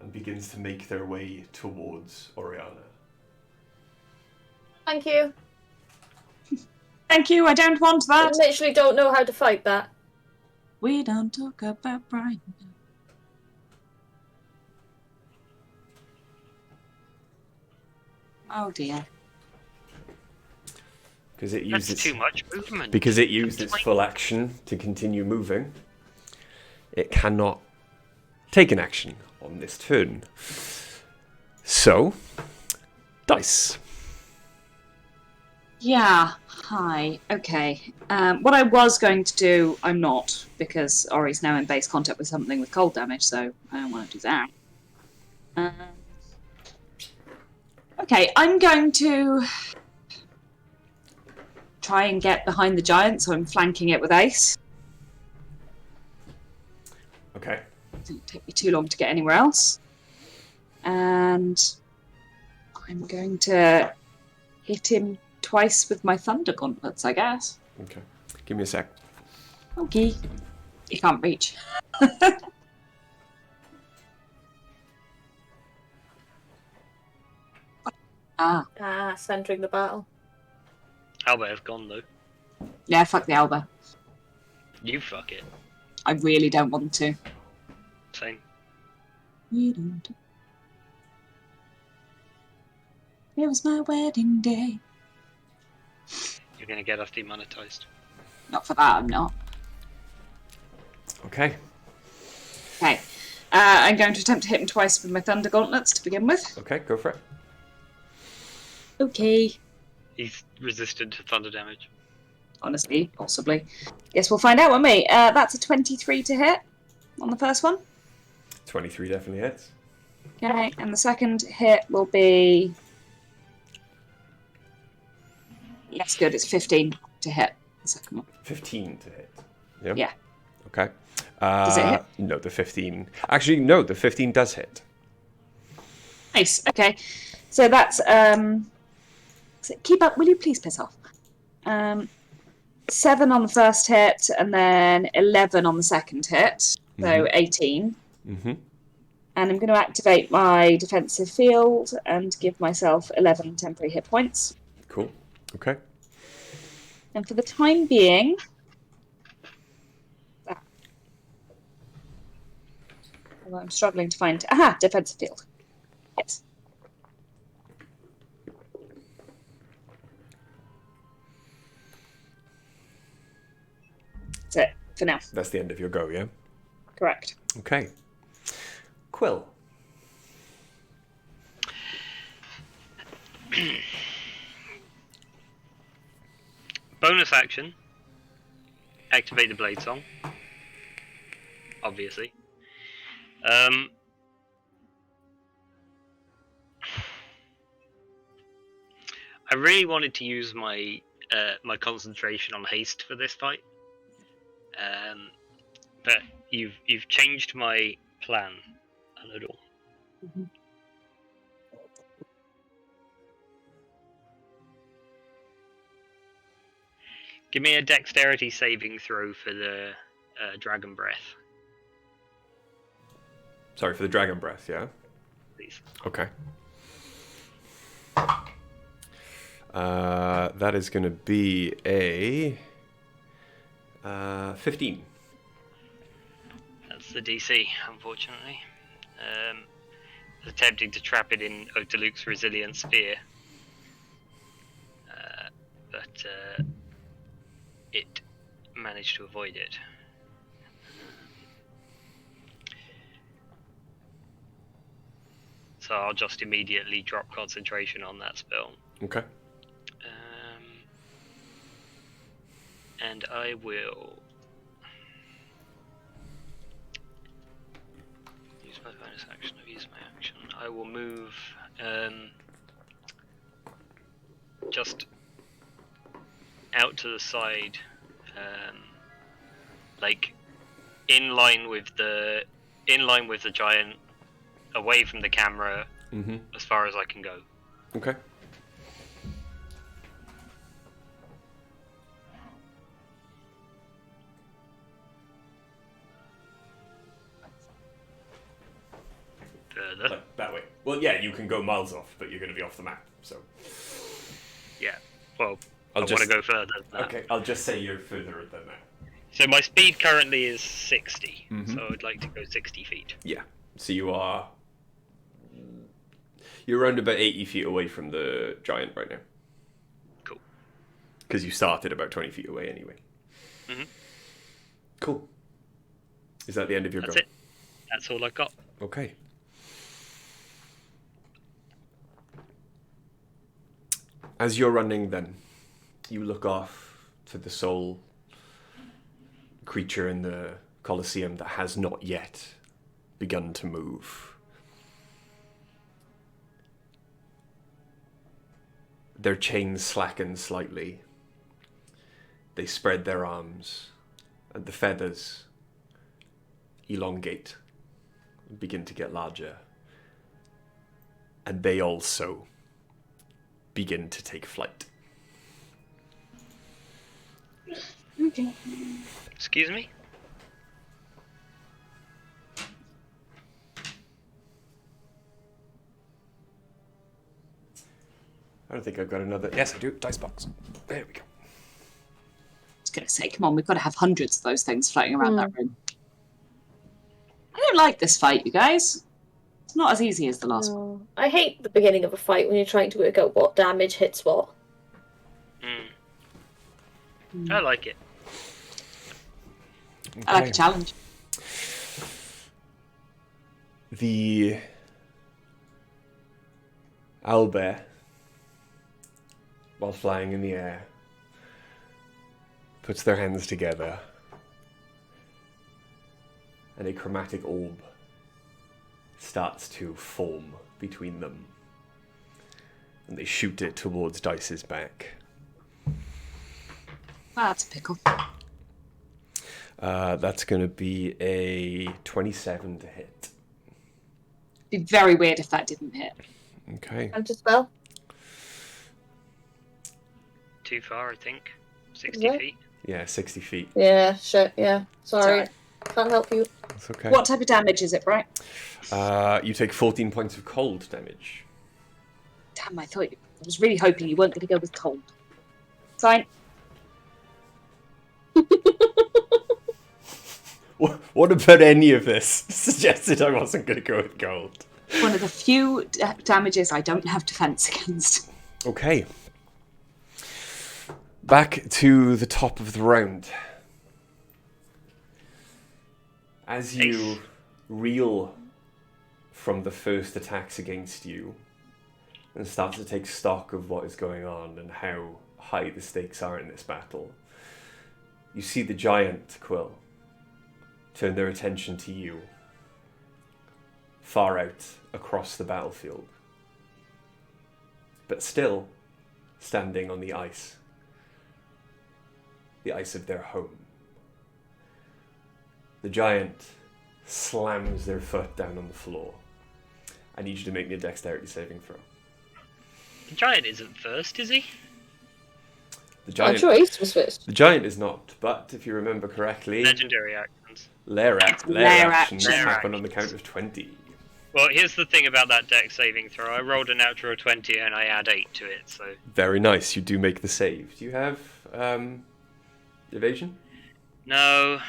and begins to make their way towards Oriana. Thank you. Thank you, I don't want I that. literally don't know how to fight that. We don't talk about Brian. Oh dear. Because it That's used too much movement. Because it used its full action to continue moving, it cannot take an action on this turn. So, dice. Yeah, hi. Okay. What I was going to do, I'm not, because Ori's now in base contact with something with cold damage, so I don't want to do that. Okay, I'm going to try and get behind the giant, so I'm flanking it with Ace. Okay. It didn't take me too long to get anywhere else. And I'm going to hit him twice with my thunder gauntlets, I guess. Okay. Give me a sec. Okay. You can't reach. Centering the battle. Albert's gone though. Yeah, fuck the Alba. You fuck it. I really don't want to. Same. You don't. It was my wedding day. You're gonna get us demonetized. Not for that, I'm not. Okay. Okay. I'm going to attempt to hit him twice with my Thunder Gauntlets to begin with. Okay, go for it. Okay. He's resistant to thunder damage. Honestly, possibly. Yes, we'll find out, won't we? That's a 23 to hit on the first one. 23 definitely hits. Okay, and the second hit will be... Yes, good. It's 15 to hit. The second one. 15 to hit. Yeah. Yeah. Okay. Does it hit? No, the 15. Actually, no, the 15 does hit. Nice. Okay. So that's keep up. Will you please piss off? 7 on the first hit, and then 11 on the second hit. So 18. Mm-hmm. And I'm going to activate my defensive field and give myself 11 temporary hit points. Cool. Okay. And for the time being, well, I'm struggling to find. Aha, defensive field. Yes. That's it for now. That's the end of your go, yeah? Correct. Okay. Quill. Bonus action. Activate the Blade Song. Obviously. I really wanted to use my my concentration on haste for this fight, but you've changed my plan a little. Mm-hmm. Give me a dexterity saving throw for the dragon breath, Sorry, for the dragon breath, yeah? please. Okay. That is going to be a 15. That's the DC, unfortunately. Attempting to trap it in Otaluke's resilient sphere, but it managed to avoid it. So I'll just immediately drop concentration on that spell. Okay. And I will use my bonus action. I've used my action. I will move just out to the side, like in line with the giant, away from the camera, as far as I can go. Okay. Further. Like that way. Well, yeah, you can go miles off, but you're going to be off the map, so... Yeah. Well, I I'll want to go further than that. Okay, I'll just say you're further than that. So my speed currently is 60, so I'd like to go 60 feet. Yeah. So you're around about 80 feet away from the giant right now. Cool. Because you started about 20 feet away anyway. Mhm. Cool. Is that the end of your That's go? it. That's all I've got. Okay. As you're running then, you look off to the sole creature in the Colosseum that has not yet begun to move. Their chains slacken slightly. They spread their arms, and the feathers elongate, begin to get larger. And they also begin to take flight. Okay. Excuse me? I don't think I've got another... Yes, I do. Dice box. There we go. I was going to say, come on, we've got to have hundreds of those things floating around that room. I don't like this fight, you guys. It's not as easy as the last one. No. I hate the beginning of a fight when you're trying to work out what damage hits what. I like it. I like a challenge. The owlbear, while flying in the air, puts their hands together, and a chromatic orb starts to form between them. And they shoot it towards Dice's back. That's a pickle. That's going to be a 27 to hit. It'd be very weird if that didn't hit. Okay. Counter spell. Too far, I think. 60 Yeah. feet. Yeah, 60 feet. Yeah, shit, yeah. Sorry. Sorry. Can't help you. That's okay. What type of damage is it, right? You take 14 points of cold damage. Damn, I was really hoping you weren't going to go with cold. Fine. What about any of this suggested I wasn't going to go with gold? One of the few damages I don't have defense against. Okay. Back to the top of the round. As you reel from the first attacks against you and start to take stock of what is going on and how high the stakes are in this battle, you see the giant, Quill, turn their attention to you, far out across the battlefield, but still standing on the ice of their home. The giant slams their foot down on the floor. I need you to make me a dexterity saving throw. The giant isn't first, is he? The I'm giant, sure Ace was first. the giant is not, but if you remember correctly, Legendary actions. lair Lair actions action. happen on the count of 20. Well, here's the thing about that dex saving throw. I rolled a natural 20 and I add 8 to it, so... Very nice, you do make the save. Do you have evasion? No.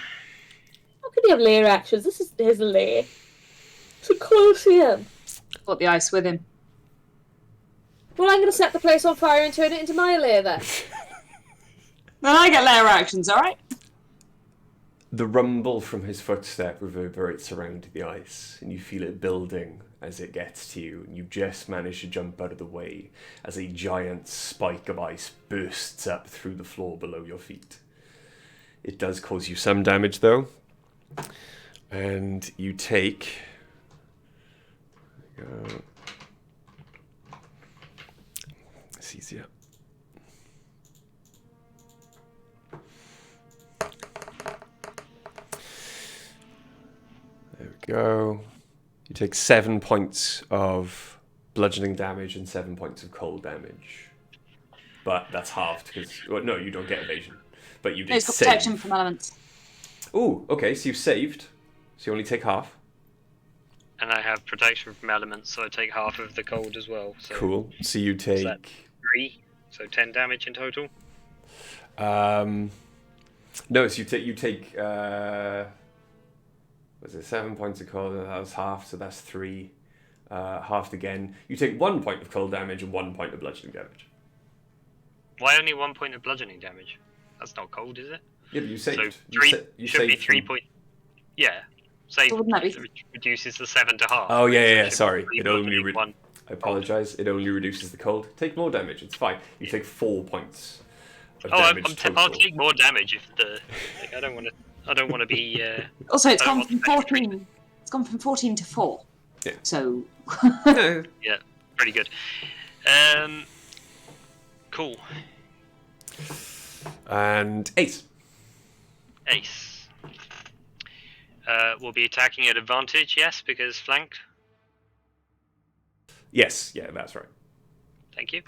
How could he have lair actions? This is his lair. So close to him. Put the ice with him. Well, I'm going to set the place on fire and turn it into my lair then. Then I get layer actions, alright? The rumble from his footstep reverberates around the ice, and you feel it building as it gets to you, and you just manage to jump out of the way as a giant spike of ice bursts up through the floor below your feet. It does cause you some damage, though, and you take... It's easier. There we go. You take 7 points of bludgeoning damage and 7 points of cold damage. But that's halved because... Well, no, you don't get evasion. But you did It's got save. protection from elements. Ooh, okay, so you've saved. So you only take half. And I have protection from elements, so I take half of the cold as well. So Cool. So you what's take... that? 3, so 10 damage in total. No, so you take was it 7 points of cold? That was half, so that's 3. Halved again. You take 1 point of cold damage and 1 point of bludgeoning damage. Why only 1 point of bludgeoning damage? That's not cold, is it? Yeah, but you saved. So 3 you should be saved 3 from- point. Yeah, save So wouldn't that be- reduces the 7 to half. Oh, yeah, right? So yeah, it should sorry. be It only bludgeoning, 1. I apologise. It only reduces the cold. Take more damage. It's fine. You take 4 points of damage total. I'll take more damage if the. Like, I don't want to be. Also, it's I gone want from the extra 14. It's gone from 14 to 4. Yeah. So. No. Yeah, pretty good. Cool. And Ace. Ace. We'll be attacking at advantage, yes, because flanked. Yes, yeah, that's right. Thank you.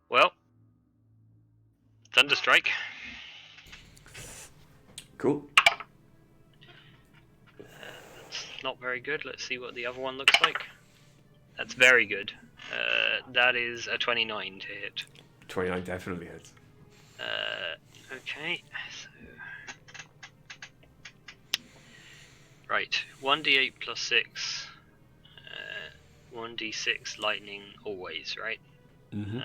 Well, Thunderstrike. Cool. That's not very good. Let's see what the other one looks like. That's very good. That is a 29 to hit. 29 definitely hits. Okay, so... Right, 1d8 plus 6. 1d6 lightning always, right? Mm-hmm.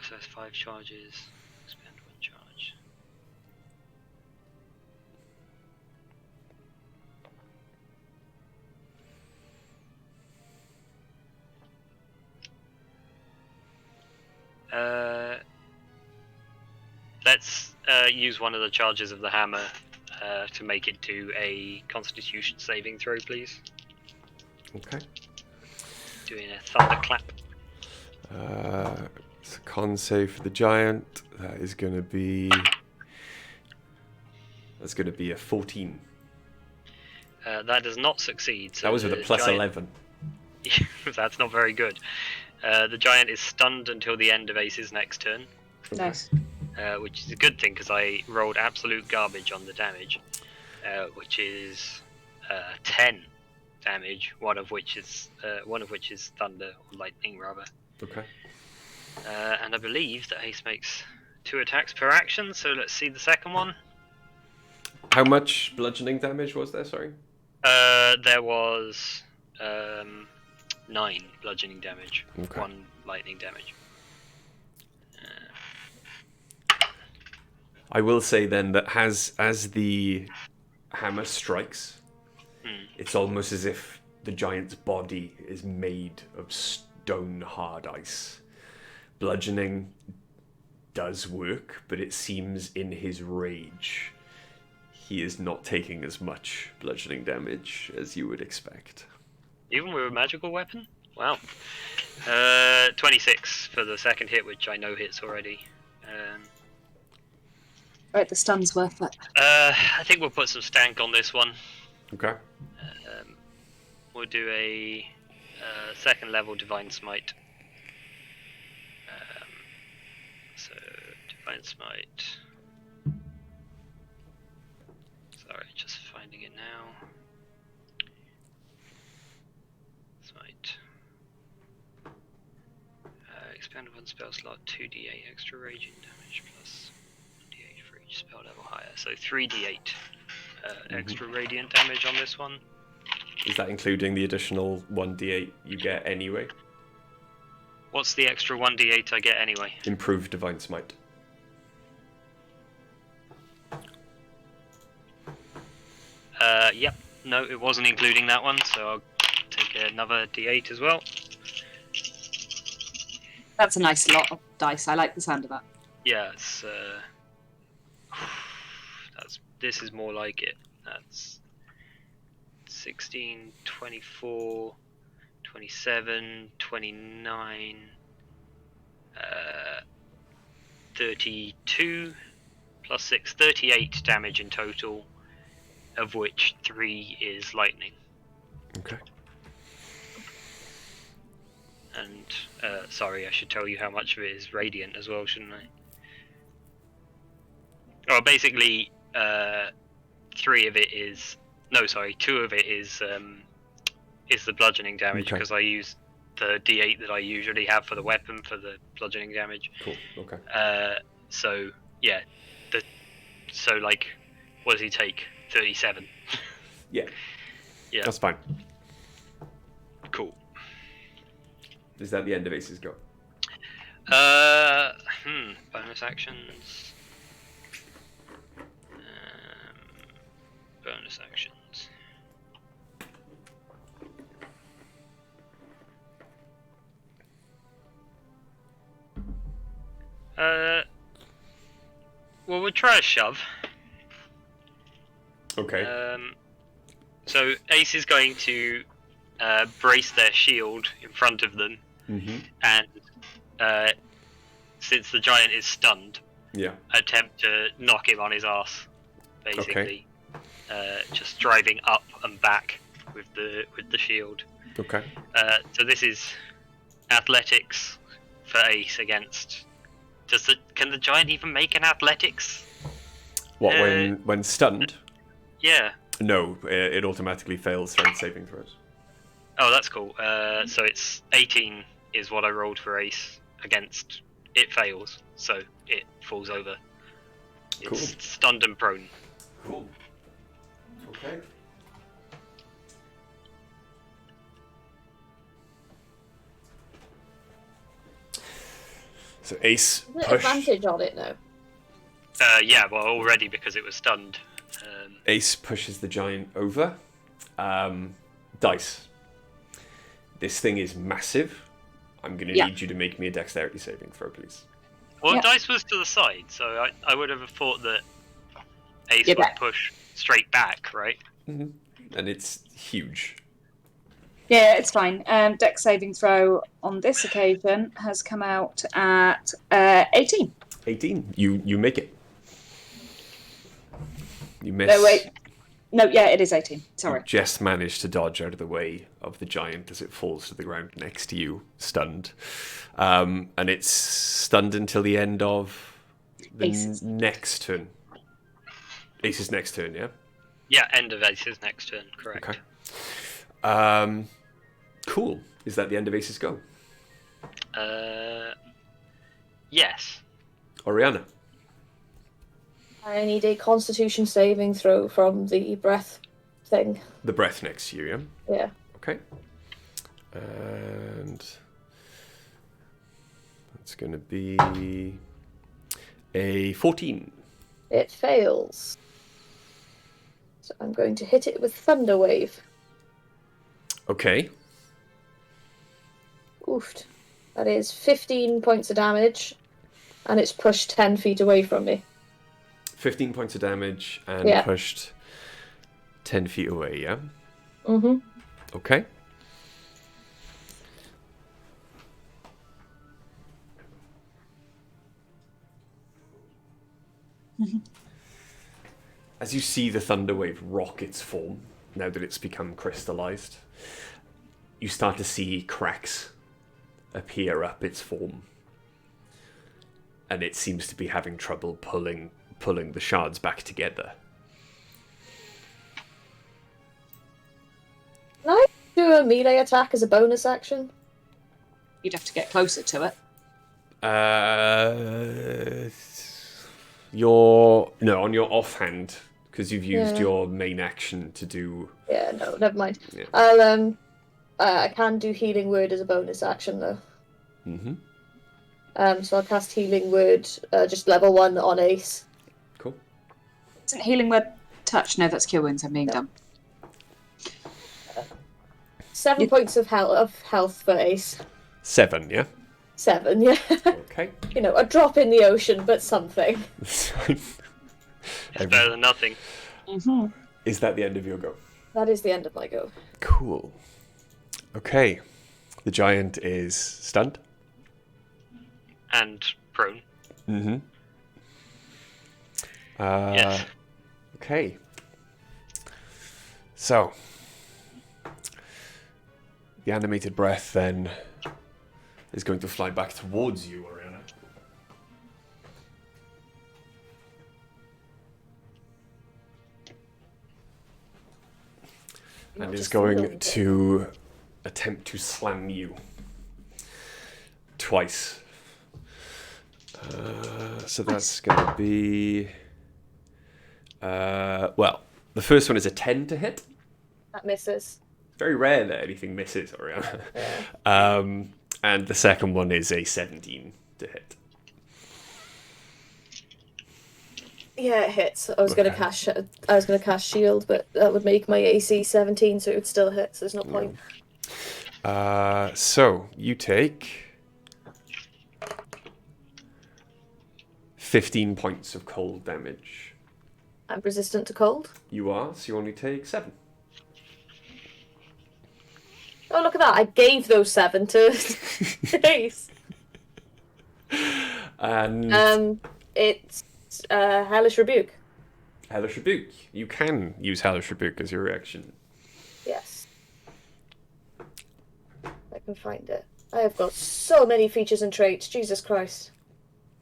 Process 5 charges. Expend 1 charge. Let's use one of the charges of the hammer to make it to a Constitution saving throw, please. Okay. Doing a thunderclap. It's a con save for the giant. That's going to be a 14. That does not succeed. So that was with a plus giant... 11. That's not very good. The giant is stunned until the end of Ace's next turn. Nice. Which is a good thing because I rolled absolute garbage on the damage, which is 10 damage. One of which is thunder or lightning, rather. Okay. And I believe that Ace makes 2 attacks per action. So let's see the second one. How much bludgeoning damage was there? Sorry. There was 9 bludgeoning damage. Okay. 1 lightning damage. I will say then that as the hammer strikes, it's almost as if the giant's body is made of stone hard ice. Bludgeoning does work, but it seems in his rage, he is not taking as much bludgeoning damage as you would expect. Even with a magical weapon? Wow. 26 for the second hit, which I know hits already. Right, the stun's worth it. I think we'll put some stank on this one. Okay. We'll do a second level Divine Smite. So, Divine Smite. Sorry, just finding it now. Smite. Expand one spell slot, 2d8 extra raging damage plus 1d8 for each spell level higher. So 3d8 extra radiant damage on this one. Is that including the additional 1d8 you get anyway? What's the extra 1d8 I get anyway? Improved Divine Smite. Yep. No, it wasn't including that one, so I'll take another d8 as well. That's a nice lot of dice. I like the sound of that. Yeah, it's this is more like it. That's 16, 24, 27, 29, 32 plus 6, 38 damage in total, of which 3 is lightning. Okay. And sorry, I should tell you how much of it is radiant as well, shouldn't I? Oh, basically, 3 of it is... No, sorry, 2 of it is the bludgeoning damage, Okay. because I use the d8 that I usually have for the weapon for the bludgeoning damage. Cool. Okay. So, yeah. So, like, what does he take? 37. Yeah. Yeah. That's fine. Cool. Is that the end of Ace's go? Bonus actions. Bonus actions. Well, we'll try a shove. Okay. So Ace is going to brace their shield in front of them, and since the giant is stunned, Yeah. attempt to knock him on his ass, basically. Just driving up and back with the shield. Okay. So this is athletics for Ace against. Can the giant even make an athletics? What, when stunned? Yeah. No, it automatically fails strength saving throws. Oh, that's cool. So it's 18 is what I rolled for Ace against. It fails, so it falls over. It's Cool. stunned and prone. Cool. Okay. So Ace Isn't it push. advantage on it now? Yeah, well, already because it was stunned. Ace pushes the giant over. Dice. This thing is massive. I'm going to need you to make me a dexterity saving throw, please. Well, Yep. Dice was to the side, so I would have thought that Ace You're would back. push straight back, right? And it's huge. Yeah, it's fine. Dex saving throw on this occasion has come out at 18. 18. You make it. You miss. No, wait. No, yeah, it is 18. Sorry. You just managed to dodge out of the way of the giant as it falls to the ground next to you, stunned. And it's stunned until the end of the Ace's. next turn. Ace's next turn, yeah? Yeah, end of Ace's next turn, correct. Okay. Cool. Is that the end of Ace's go? Yes. Oriana. I need a Constitution saving throw from the breath thing. The breath next to you, yeah? Yeah. Okay. And that's going to be a 14. It fails. So I'm going to hit it with Thunder Wave. Okay. Oofed. That is 15 points of damage, and it's pushed 10 feet away from me. 15 points of damage and pushed 10 feet away, yeah? Mm-hmm. Okay. As you see the thunder wave rock its form, now that it's become crystallized, you start to see cracks appear up its form. And it seems to be having trouble pulling the shards back together. Can I do a melee attack as a bonus action? You'd have to get closer to it. On your offhand, because you've used your main action to do. Yeah, no, never mind. Yeah. I can do Healing Word as a bonus action though. Mm-hmm. So I'll cast Healing Word, just level 1 on Ace. Cool. Isn't healing word touch? No, that's cure wounds. I'm being dumb. 7 points of health for Ace. 7, yeah. 7, yeah. Okay. You know, a drop in the ocean, but something. It's better than nothing. Mm-hmm. Is that the end of your go? That is the end of my go. Cool. Okay. The giant is stunned. And prone. Mm-hmm. Yes. Okay. So, the animated breath then is going to fly back towards you, Oriana. And is going to attempt to slam you twice. So that's going to be... well, the first one is a 10 to hit. That misses. Very rare that anything misses, Oriana. Yeah. And the second one is a 17 to hit. Yeah, it hits. I was gonna cast shield, but that would make my AC 17, so it would still hit. So there's no point. So you take 15 points of cold damage. I'm resistant to cold. You are, so you only take 7. Oh, look at that! I gave those 7 to Ace. And It's Hellish Rebuke. Hellish Rebuke. You can use Hellish Rebuke as your reaction. Yes. I can find it. I have got so many features and traits. Jesus Christ.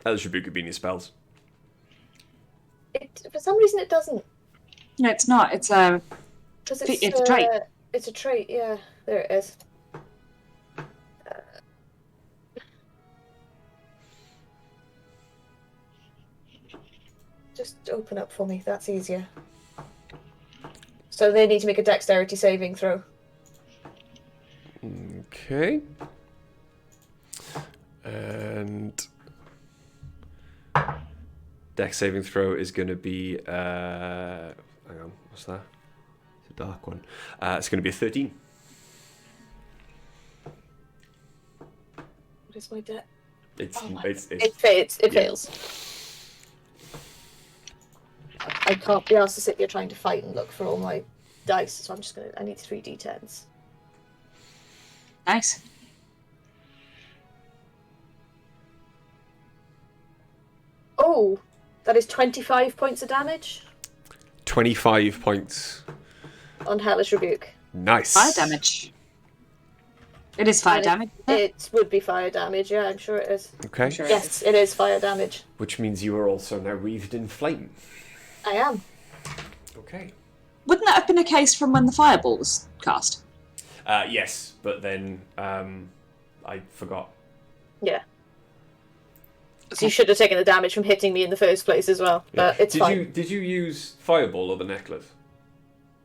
Hellish Rebuke could be in your spells. For some reason, it doesn't. No, it's not. It's a. 'Cause It's a trait. It's a trait. Yeah, there it is. Just open up for me. That's easier. So they need to make a dexterity saving throw. Okay. And Dex saving throw is going to be... hang on, what's that? It's a dark one. It's going to be a 13. What is my debt? It fails. I can't be asked to sit here trying to fight and look for all my dice, so I'm just gonna. I need 3 d10s. Nice. Oh, that is 25 points of damage 25 points. on Hellish Rebuke. Nice. Fire damage. It is fire And damage. It would be fire damage, yeah, I'm sure it is. Okay. I'm sure it Yes, it is fire damage. Which means you are also now wreathed in flame. I am. Okay. Wouldn't that have been a case from when the fireball was cast? Yes, but then I forgot. Yeah. So you should have taken the damage from hitting me in the first place as well, but it's fine. Did you use fireball or the necklace?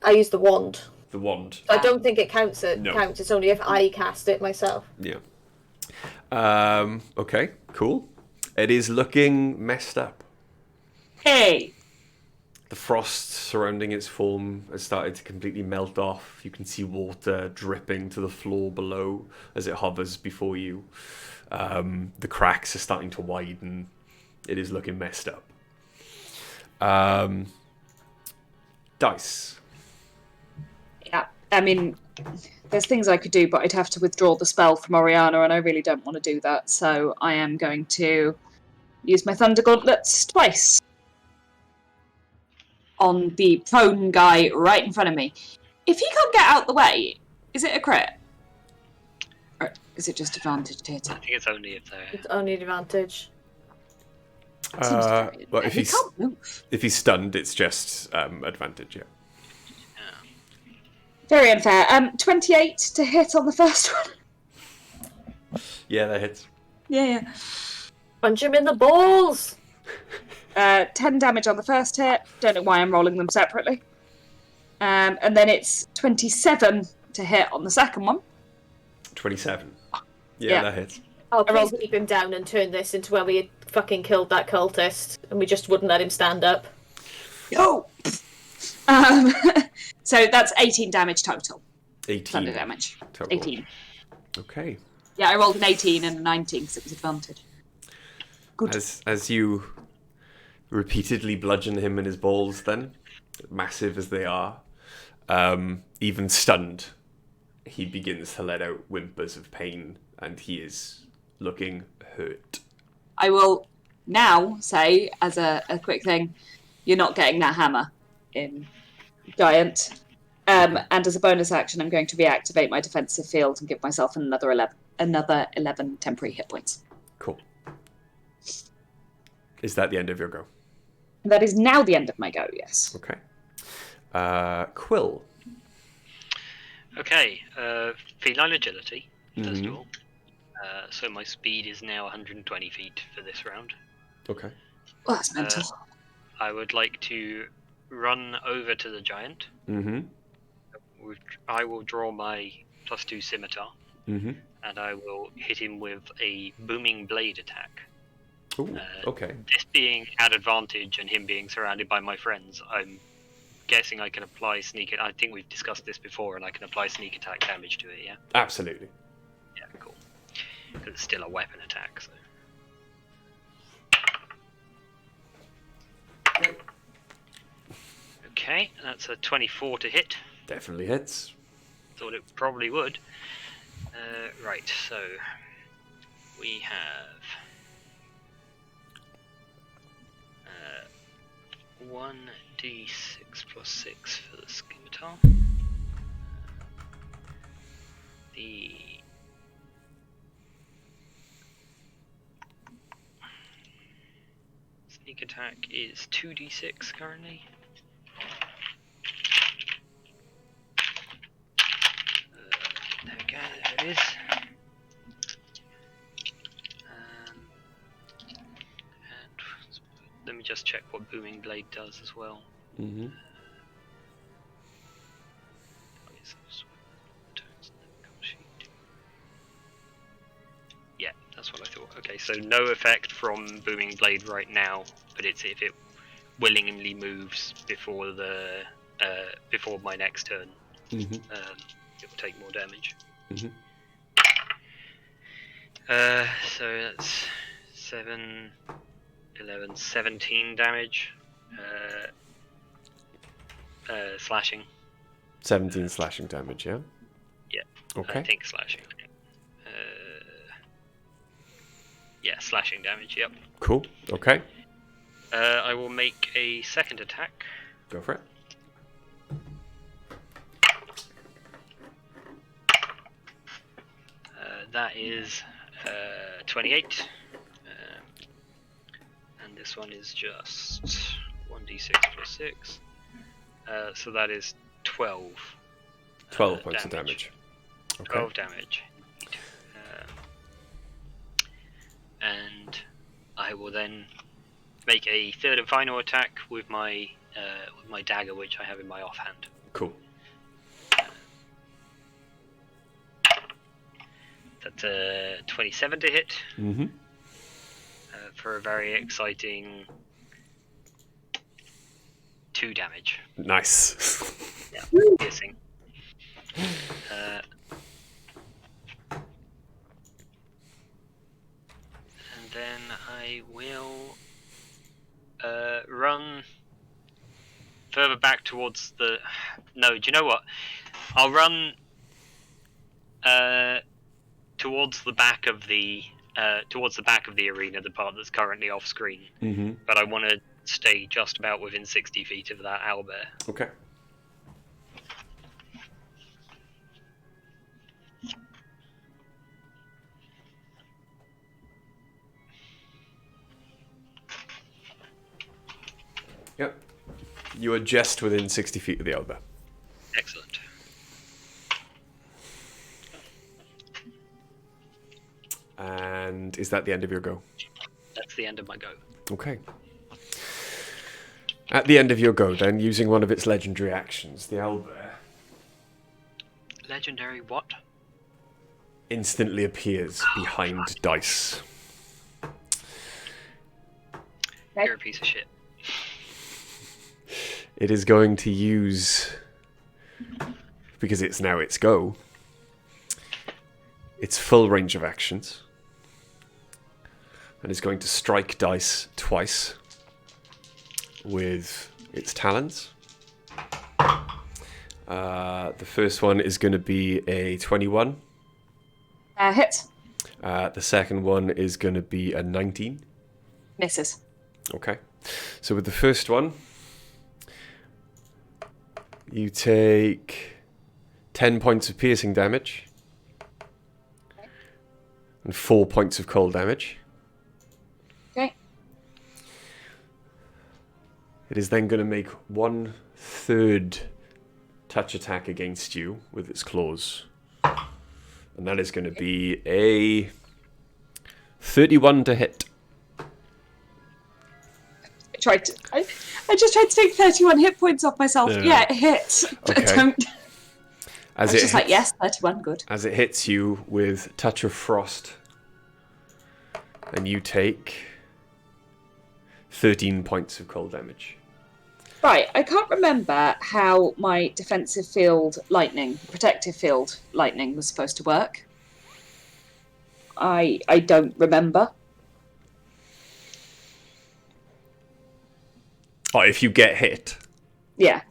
I used the wand. The wand. I don't think it counts. No. It's only if I cast it myself. Yeah. Okay. Cool. It is looking messed up. Hey! The frost surrounding its form has started to completely melt off. You can see water dripping to the floor below as it hovers before you. The cracks are starting to widen. It is looking messed up. Dice. Yeah, I mean, there's things I could do, but I'd have to withdraw the spell from Oriana, and I really don't want to do that, so I am going to use my Thunder Gauntlets twice on the prone guy right in front of me. If he can't get out the way, is it a crit? Or is it just advantage hit? I think it's only if they're... It's only advantage. Well, if he he's can't move. if he's stunned, it's just advantage. Yeah. Very unfair. 28 to hit on the first one. Yeah, that hits. Yeah. Punch him in the balls! 10 damage on the first hit. Don't know why I'm rolling them separately. And then it's 27 to hit on the second one. 27. Yeah, Yeah. that hits. Oh, please keep him down and turn this into where we had fucking killed that cultist and we just wouldn't let him stand up. Yo! So that's 18 damage total. 18 Thunder damage. total. 18. Okay. Yeah, I rolled an 18 and a 19 because it was advantage. Good. As you repeatedly bludgeon him in his balls, then, massive as they are, even stunned, he begins to let out whimpers of pain, and he is looking hurt. I will now say, as a quick thing, you're not getting that hammer in Giant. And as a bonus action, I'm going to reactivate my defensive field and give myself another 11 temporary hit points. Cool. Is that the end of your go? That is now the end of my go, yes. Okay. Quill. Okay, feline agility, first of all. So my speed is now 120 feet for this round. Okay. Well, that's mental. I would like to run over to the giant. Mm-hmm. I will draw my +2 scimitar, Mm-hmm. and I will hit him with a booming blade attack. Ooh, okay. This being at advantage and him being surrounded by my friends, I'm guessing I can apply sneak. I think we've discussed this before, and I can apply sneak attack damage to it. Yeah. Absolutely. Yeah, cool. Because it's still a weapon attack. So. Okay, that's a 24 to hit. Definitely hits. Thought it probably would. Right, so we have 1d6 plus 6 for the scimitar. The sneak attack is 2d6 currently. There we go, there it is. And let me just check what Booming Blade does as well. Mm-hmm. Yeah, that's what I thought. Okay, so no effect from Booming Blade right now, but it's if it willingly moves before before my next turn, it will take more damage. So that's 7, 11, 17 damage. Slashing. 17 slashing damage, yeah? Yeah. Okay. I think slashing. Yeah, slashing damage, yep. Cool, okay. I will make a second attack. Go for it. That is 28. And this one is just 1d6 plus 6. So that is 12. 12 points of damage. Okay. 12 damage. And I will then make a third and final attack with my dagger, which I have in my offhand. Cool. That's 27 to hit. Mm-hmm. For a very exciting 2 damage. Nice. Yeah, piercing. And then I will run further back towards the. No, do you know what? I'll run towards the back of the arena, the part that's currently off screen. Mm-hmm. But I want to stay just about within 60 feet of that owlbear. Okay. Yep. You are just within 60 feet of the owlbear. Excellent. And is that the end of your go? That's the end of my go. Okay. At the end of your go, then, using one of its legendary actions, the owlbear Legendary what? instantly appears behind Dice. You're a piece of shit. It is going to use, because it's now its go, its full range of actions, and is going to strike Dice twice with its talons. The first one is going to be a 21. Hit. The second one is going to be a 19. Misses. Okay. So with the first one, you take 10 points of piercing damage and 4 points of cold damage. Okay. It is then going to make 1/3 touch attack against you with its claws. And that is going to be a 31 to hit. I just tried to take 31 hit points off myself. Yeah, it hits. Okay. I was just like, yes, 31, good. As it hits you with Touch of Frost, and you take 13 points of cold damage. Right, I can't remember how my defensive field lightning, protective field lightning was supposed to work. I don't remember. Oh, if you get hit, Yeah,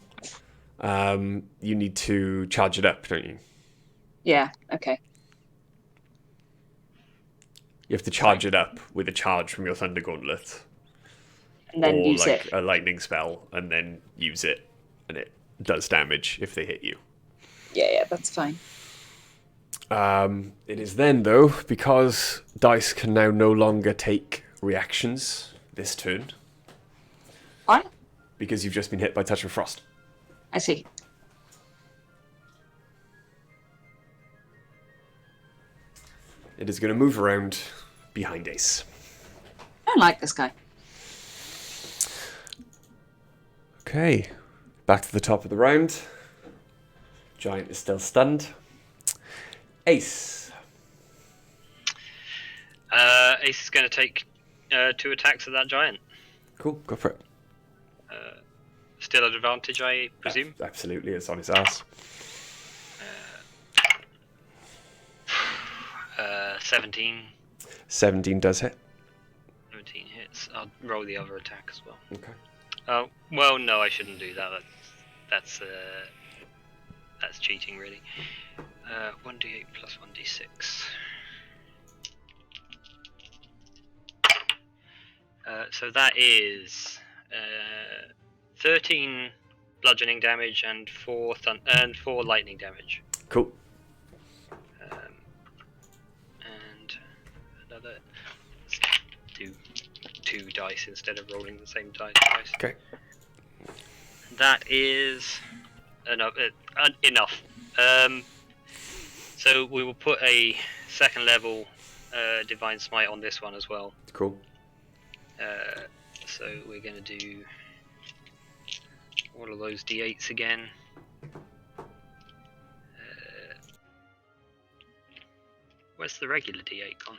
you need to charge it up, don't you? yeah, okay. You have to charge it up with a charge from your Thunder Gauntlet. And then or use like it. a lightning spell, and then use it, and it does damage if they hit you. Yeah, that's fine. It is then, though, because Dice can now no longer take reactions this turn, Fine. because you've just been hit by Touch of Frost. I see. It is going to move around behind Ace. I don't like this guy. Okay, back to the top of the round. Giant is still stunned. Ace. Ace is going to take 2 attacks at that giant. Cool, go for it. Still at advantage, I presume? Absolutely, it's on his ass. 17. 17 does hit. 17 hits. I'll roll the other attack as well. Okay. Oh, well, no, I shouldn't do that. That's cheating, really. 1d8 plus 1d6. So that is 13 bludgeoning damage and 4 lightning damage. Cool. And another. Let's do 2 dice instead of rolling the same dice twice. Okay. That is enough. So we will put a 2nd level Divine Smite on this one as well. Cool. So we're going to do all of those d8s again. Where's the regular d8 gone?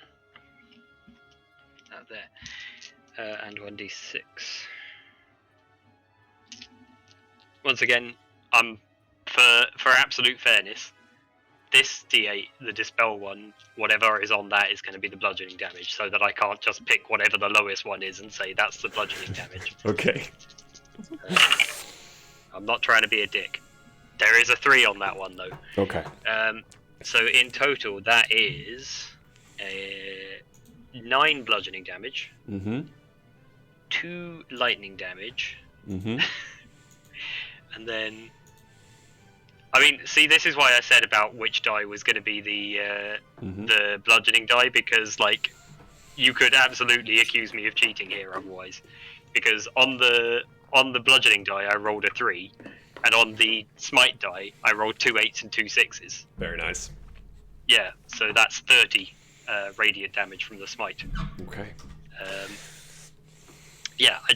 Out there. And 1d6. Once again, for absolute fairness, this d8, the dispel one, whatever is on that is going to be the bludgeoning damage, so that I can't just pick whatever the lowest one is and say that's the bludgeoning damage. Okay. I'm not trying to be a dick. There is a 3 on that one though. Okay. So in total, that is 9 bludgeoning damage, 2 lightning damage, and then. I mean, see, this is why I said about which die was going to be the bludgeoning die, because like you could absolutely accuse me of cheating here otherwise, because on the bludgeoning die I rolled a 3, and on the smite die I rolled 2 8s and 2 6s. Very nice. Yeah, so that's 30 radiant damage from the smite. Okay. Yeah, I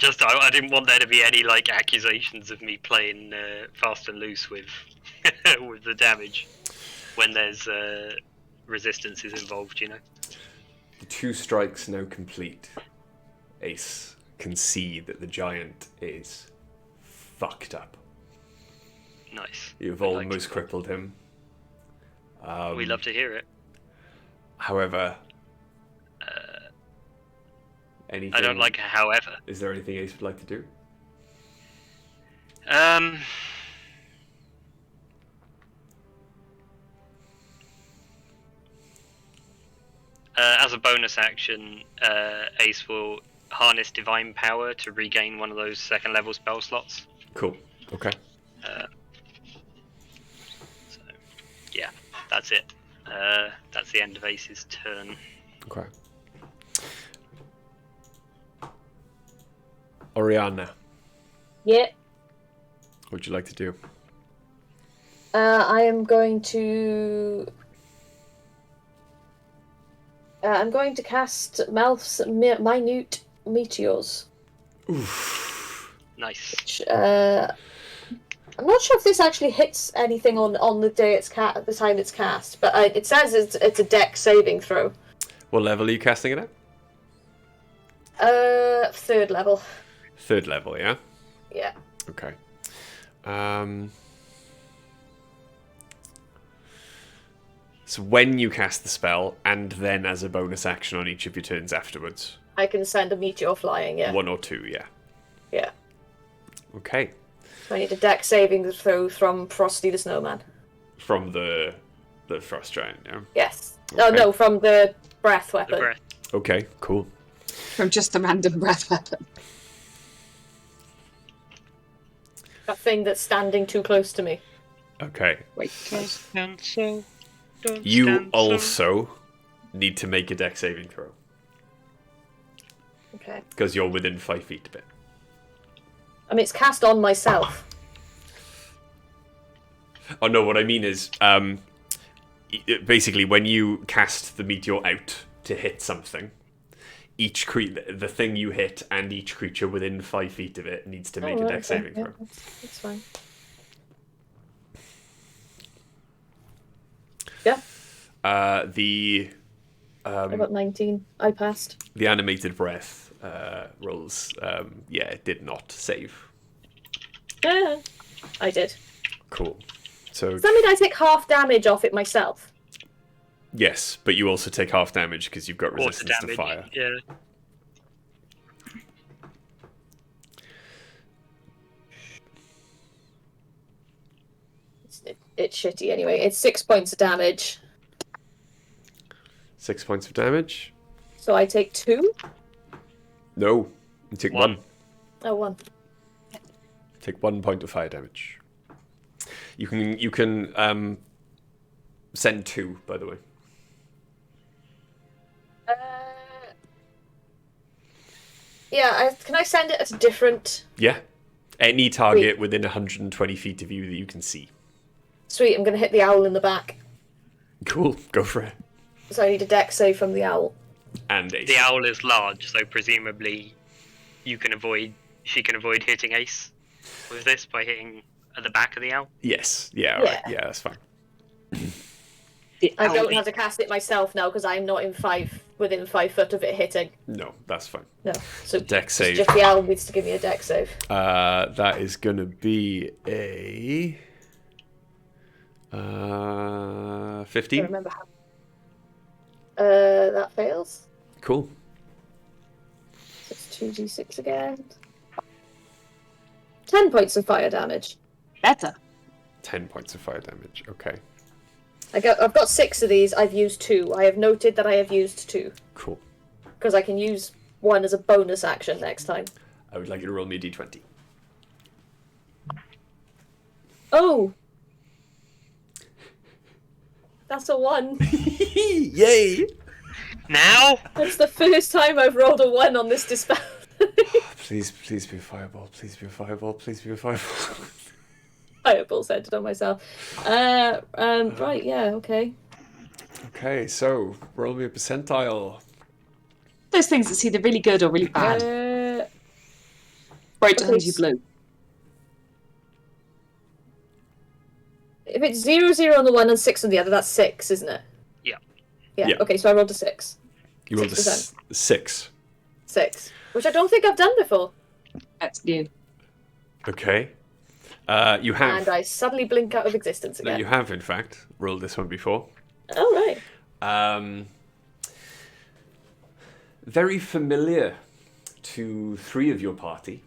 didn't want there to be any like accusations of me playing fast and loose with with the damage when there's resistances involved, you know. The 2 strikes now complete. Ace can see that the giant is fucked up. Nice. You've We almost like to- crippled him. We love to hear it. However, anything? I don't like it, however. Is there anything Ace would like to do? As a bonus action, Ace will harness divine power to regain one of those 2nd level spell slots. Cool. Okay. So, yeah, that's it. That's the end of Ace's turn. Okay. Oriana, Yeah. what would you like to do? I am going to. I'm going to cast Mouth's Minute Meteors. Oof. Nice. Which, I'm not sure if this actually hits anything on the day the time it's cast, but it says it's a dex saving throw. What level are you casting it at? 3rd level. 3rd level, yeah? Yeah. Okay. So when you cast the spell, and then as a bonus action on each of your turns afterwards. I can send a meteor flying, yeah. 1 or 2, yeah. Yeah. Okay. So I need a dex saving throw from Frosty the Snowman. From the frost giant, yeah? Yes. Okay. Oh, no, from the breath weapon. The breath. Okay, cool. From just a random breath weapon. That thing that's standing too close to me. Okay. Wait. You also need to make a dex saving throw. Okay. Because you're within 5 feet of it. I mean, it's cast on myself. Oh no, what I mean is, basically when you cast the meteor out to hit something, the thing you hit and each creature within 5 feet of it needs to make a dex saving throw. That's fine. Yeah. I got 19. I passed. The animated breath rolls. It did not save. Yeah, I did. Cool. So Does that mean I take half damage off it myself? yes, but you also take half damage because you've got Water resistance to damage. fire. Yeah. It's shitty anyway. It's 6 points of damage. 6 points of damage. So I take 2? No, you take One. Oh, 1. Take 1 point of fire damage. You can send 2, by the way. Yeah, can I send it at a different... Yeah. Any target within 120 feet of you that you can see. Sweet, I'm going to hit the owl in the back. Cool, go for it. So I need a dex save from the owl. And Ace. The owl is large, so presumably she can avoid hitting Ace with this by hitting at the back of the owl. Yes, yeah, alright. Yeah, that's fine. I don't have to cast it myself now because I'm not within 5 foot of it hitting. No, that's fine. No, so Dex save. just the owl needs to give me a dex save. That is going to be a 15. I remember how. That fails. Cool. So it's 2d6 again. 10 points of fire damage. Better. 10 points of fire damage. Okay. I've got 6 of these. I've used 2. I have noted that I have used 2 Cool. because I can use 1 as a bonus action next time. I would like you to roll me a d20. Oh, that's a 1. Yay! Now? That's the first time I've rolled a 1 on this dispel. Please be a fireball. Please be a fireball. Please be a fireball. Fireball centered on myself. Right, yeah, okay. Okay, so roll me a percentile. Those things that's either really good or really bad. Right, okay, you blue. If it's 0, 0 on the one and 6 on the other, that's 6, isn't it? Yeah. Yeah. Okay, so I rolled a 6. You rolled a 6%. 6. 6, which I don't think I've done before. That's new. Okay. You have. And I suddenly blink out of existence No, again. you have, in fact, rolled this one before. Oh, right. Very familiar to 3 of your party,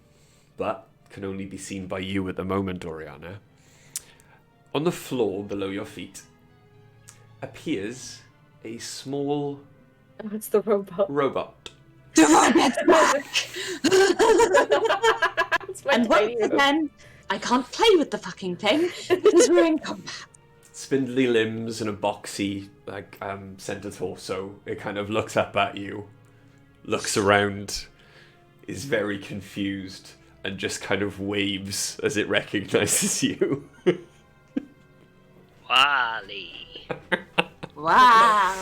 but can only be seen by you at the moment, Oriana. On the floor below your feet appears a small Oh, it's the robot. robot. The robot's back! It's my And tiny once robot. again, I can't play with the fucking thing because we're in combat. Spindly limbs and a boxy, center torso. It kind of looks up at you, looks around, is very confused, and just kind of waves as it recognizes you. Wally. Wow.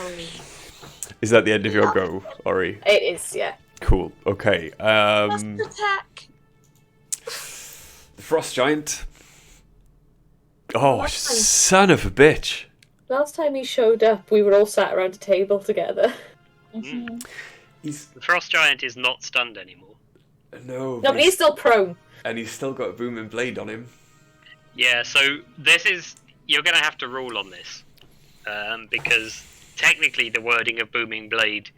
Is that the end of your go, Ori? It is, yeah. Cool. Okay. Must attack. The frost giant. Oh, Last time- son of a bitch! Last time he showed up, we were all sat around a table together. He's The frost giant is not stunned anymore. no, No, but he's still prone. and he's still got a booming blade on him. Yeah, so you're going to have to rule on this. Because technically the wording of Booming Blade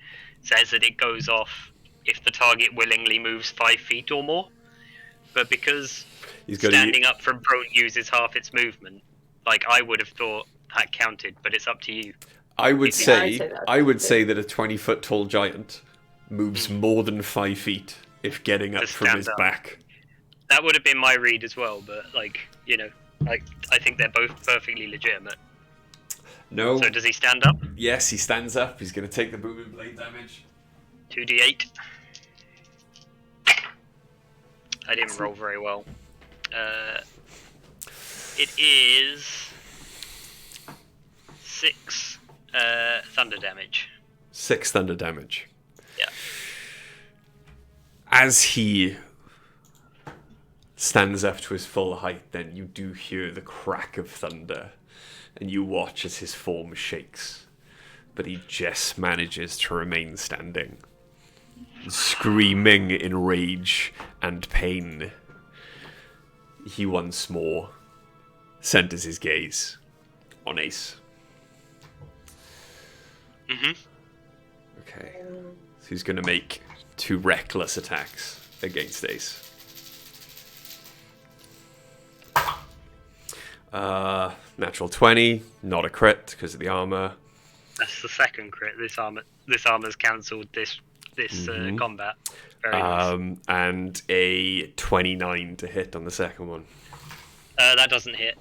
says that it goes off if the target willingly moves 5 feet or more. But because He's got standing up from prone uses half its movement, I would have thought that counted, but it's up to you. I would I'd say, say that. I would say that a 20-foot tall giant moves more than 5 feet if getting up To from stand his up. back. That would have been my read as well, but I think they're both perfectly legitimate. No. So does he stand up? Yes, he stands up. He's going to take the booming blade damage. 2d8. I didn't roll very well. It is 6 thunder damage. 6 thunder damage. Yeah. As he stands up to his full height, then you do hear the crack of thunder, and you watch as his form shakes. but he just manages to remain standing, screaming in rage and pain. He once more centers his gaze on Ace. Okay, so he's going to make 2 reckless attacks against Ace. Natural 20, not a crit because of the armor. That's the second crit. This armor's cancelled this combat. Very nice. And a 29 to hit on the second one. That doesn't hit.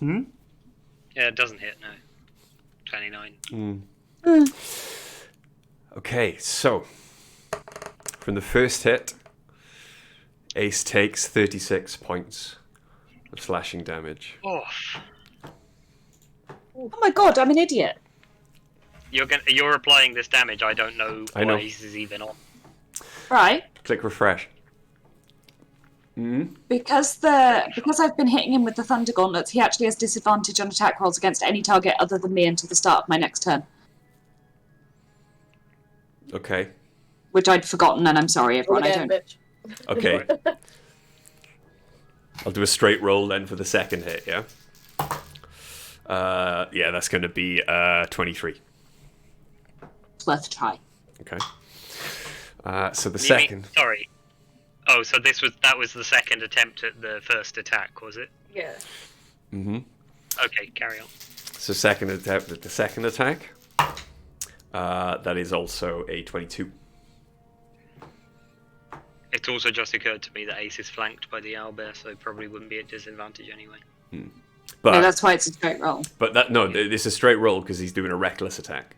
Yeah, it doesn't hit. No, 29. Okay, so from the first hit, Ace takes 36 points of slashing damage. Oh, Oh my god, I'm an idiot. you're applying this damage. I don't know I know. why this is even on. Right. Click refresh. Because I've been hitting him with the Thunder Gauntlets, he actually has disadvantage on attack rolls against any target other than me until the start of my next turn. Okay. Which I'd forgotten, and I'm sorry, everyone. I Again, don't. bitch. Okay. I'll do a straight roll then for the second hit, yeah? Yeah, that's going to be 23. It's worth a try. Okay. So the You second... mean- sorry. Oh, so that was the second attempt at the first attack, was it? Yeah. Okay, carry on. So second attempt at the second attack. That is also a 22. It's also just occurred to me that Ace is flanked by the owlbear, so probably wouldn't be at disadvantage anyway. But No, that's why it's a straight roll. But it's a straight roll because he's doing a reckless attack,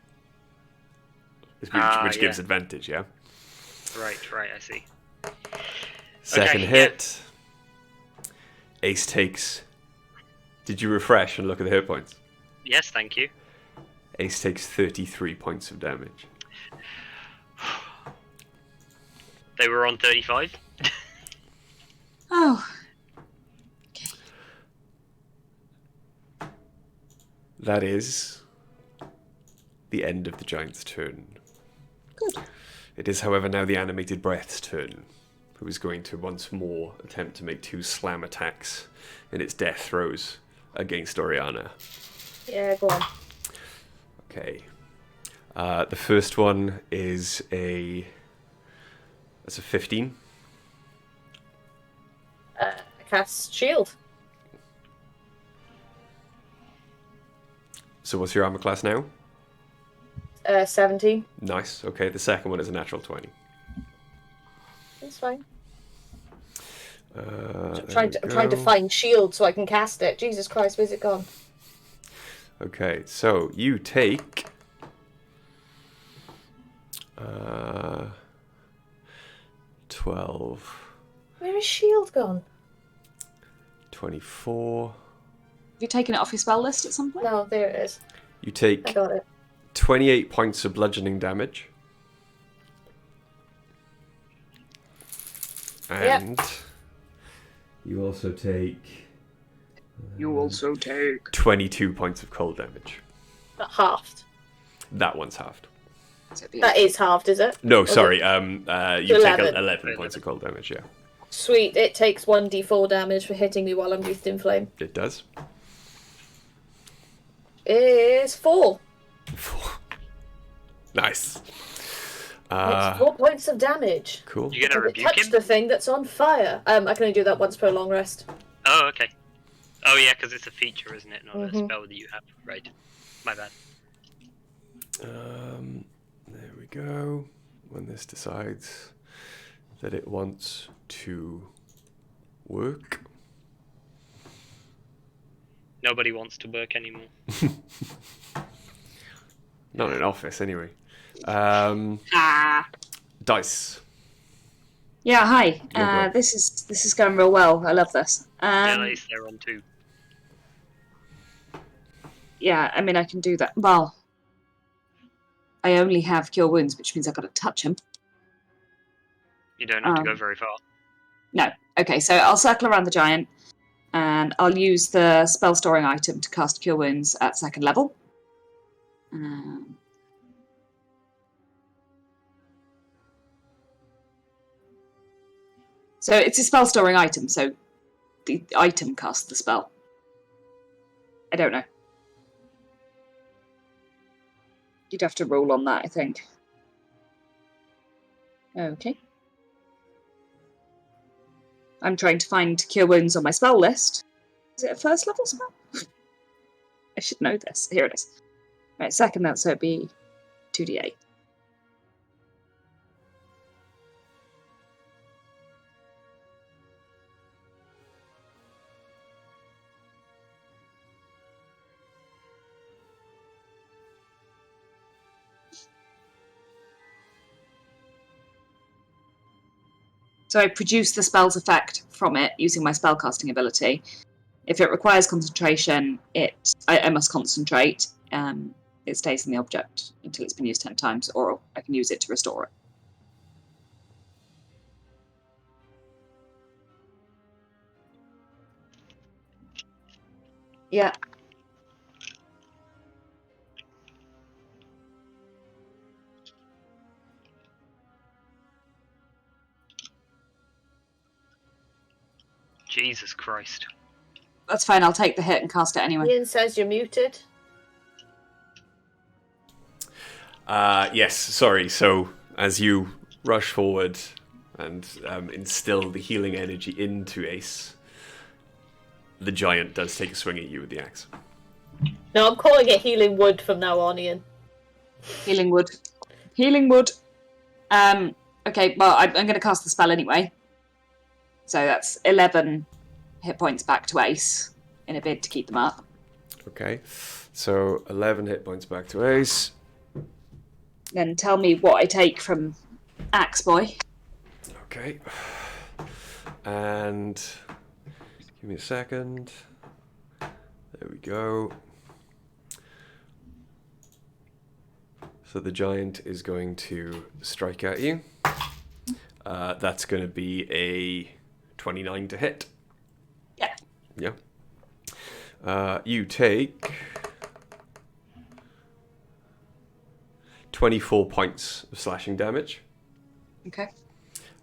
which gives yeah. advantage. Yeah. Right, I see. Second Okay, hit. Ace takes. Did you refresh and look at the hit points? Yes, thank you. Ace takes 33 points of damage. They were on 35. Oh. That is the end of the giant's turn. Good. It is, however, now the animated breath's turn, who is going to once more attempt to make 2 slam attacks in its death throes against Oriana. Yeah, go on. Okay. The first one is that's a 15. Cast shield. So what's your armor class now? 17. Nice. Okay, the second one is a natural 20. That's fine. I'm I'm trying to find shield so I can cast it. Jesus Christ, where's it gone? Okay, so you take 12, Where is shield gone? 24. Have you taken it off your spell list at some point? No, there it is. You I take got it. 28 points of bludgeoning damage. And you also take 22 points of cold damage. Not halved. That one's halved. That is halved, is it? No, Or sorry. is You take 11. 11 points of cold damage, yeah. Sweet. It takes 1d4 damage for hitting me while I'm wreathed in flame. It does. Is 4. Nice. It's 4 points of damage. Cool. You gonna It rebuke touched him? the thing that's on fire. I can only do that once per long rest. Oh, okay. Oh, yeah, because it's a feature, isn't it? Not a Mhm. spell that you have. Right. My bad. There we go. When this decides that it wants to work. Nobody wants to work anymore. Not in office, anyway. Dice. Yeah, hi. You're good. This is going real well. I love this. Yeah, at least they're on 2. Yeah, I mean, I can do that. Well, I only have Cure Wounds, which means I've got to touch him. You don't have to go very far. No. Okay, so I'll circle around the giant. And I'll use the spell storing item to cast Cure Wounds at 2nd level. So it's a spell storing item, so the item casts the spell. I don't know. You'd have to roll on that, I think. Okay. I'm trying to find Cure Wounds on my spell list. Is it a 1st level spell? I should know this. Here it is. Right, 2nd then, so it'd be 2d8. So I produce the spell's effect from it using my spellcasting ability. If it requires concentration, I must concentrate. It stays in the object until it's been used 10 times, or I can use it to restore it. Yeah. Jesus Christ. That's fine, I'll take the hit and cast it anyway. Ian says you're muted. Yes, sorry. So as you rush forward and instill the healing energy into Ace, the giant does take a swing at you with the axe. No, I'm calling it Healing Wood from now on, Ian. Healing Wood. Healing Wood. Okay, well, I'm going to cast the spell anyway. So that's 11 hit points back to Ace in a bid to keep them up. Okay, so 11 hit points back to Ace. Then tell me what I take from Axe Boy. Okay. And give me a second. There we go. So the giant is going to strike at you. That's going to be a 29 to hit. Yeah. Yeah. You take 24 points of slashing damage. Okay.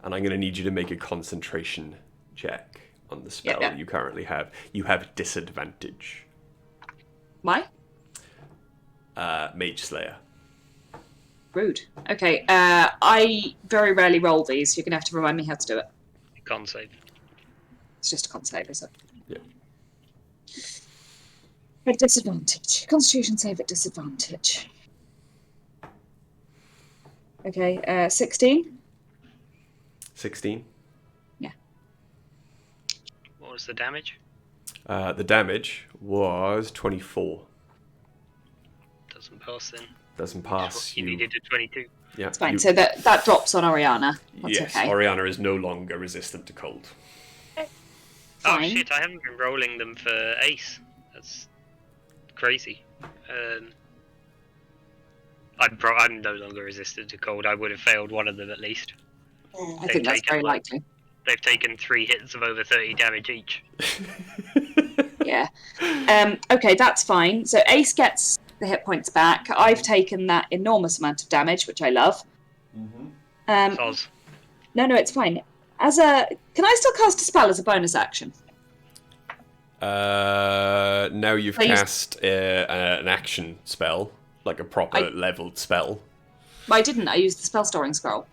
And I'm going to need you to make a concentration check on the spell Yeah. you currently have. You have disadvantage. Why? Mage Slayer. Rude. Okay, I very rarely roll these. You're going to have to remind me how to do it. Con save. It's just a con save, is it? Yeah. At disadvantage. Constitution save at disadvantage. Okay, 16? 16. Yeah. What was the damage? The damage was 24. Doesn't pass then. Doesn't pass. You needed a 22. Yeah, It's fine. So that drops on Oriana. That's yes, okay. Oriana is no longer resistant to cold. Oh Fine. shit, I haven't been rolling them for Ace. That's crazy. I'm no longer resistant to cold. I would have failed one of them at least. I think that's very likely. They've taken 3 hits of over 30 damage each. Yeah. Okay, that's fine. So Ace gets the hit points back. I've taken that enormous amount of damage, which I love. Soz. No, it's fine. Can I still cast a spell as a bonus action? Now you've Please. cast an action spell, like a proper leveled spell. Well, I didn't. I used the spell storing scroll.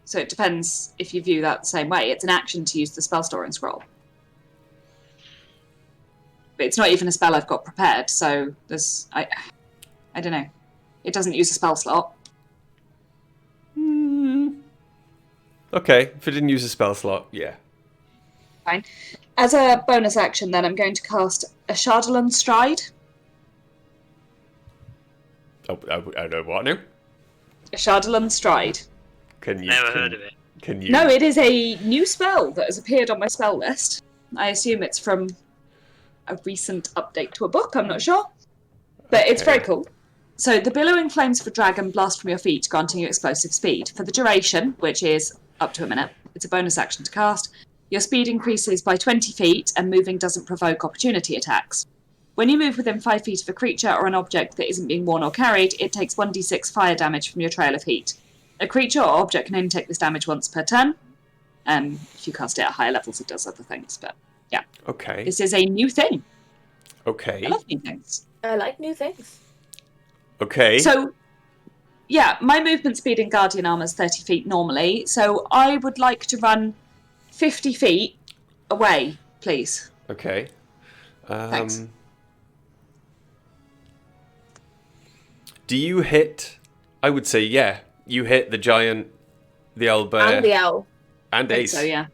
So it depends if you view that the same way. It's an action to use the spell storing scroll. But it's not even a spell I've got prepared, so there's... I don't know. It doesn't use a spell slot. Okay, if it didn't use a spell slot, yeah. Fine. As a bonus action, then, I'm going to cast a Shadowland Stride. Oh, I know what now. A Shadowland Stride. Never heard of it. Can you? No, it is a new spell that has appeared on my spell list. I assume it's from a recent update to a book, I'm not sure. But it's very cool. So, the billowing flames of a dragon blast from your feet, granting you explosive speed. For the duration, which is up to a minute, it's a bonus action to cast. Your speed increases by 20 feet, and moving doesn't provoke opportunity attacks. When you move within 5 feet of a creature or an object that isn't being worn or carried, it takes 1d6 fire damage from your trail of heat. A creature or object can only take this damage once per turn. If you cast it at higher levels, it does other things, but yeah. Okay. This is a new thing. Okay. I love new things. I like new things. Okay. So, yeah, my movement speed in Guardian Armor is 30 feet normally, so I would like to run 50 feet away, please. Okay. Thanks. Do you hit... I would say, yeah. You hit the giant, the owlbear, And the owl. and I think Ace. so, yeah.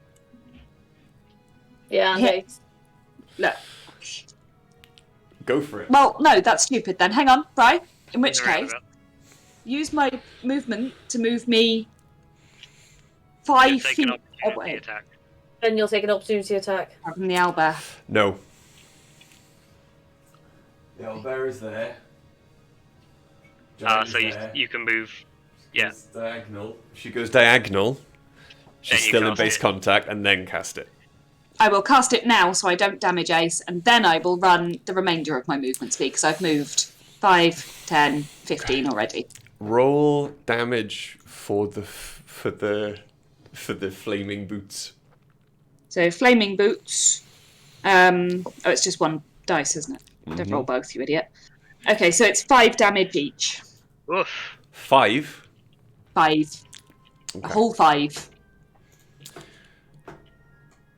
Yeah, and Hit. Ace. Look. Go for it. Well, no, that's stupid then. Hang on, right? In which Around case, about. use my movement to move me You'll 5 take feet an opportunity away attack. Then you'll take an opportunity attack. from the owlbear. No. The owlbear is there. So you can move. Yeah. Goes diagonal. She goes diagonal. She's Then you still in cast base it. contact, and then cast it. I will cast it now so I don't damage Ace, and then I will run the remainder of my movement speed because I've moved 5, 10, 15 already. Roll damage for the flaming boots. So flaming boots. It's just one dice, isn't it? Don't roll both, you idiot. Okay, so it's 5 damage each. Oof. 5. 5. A whole 5.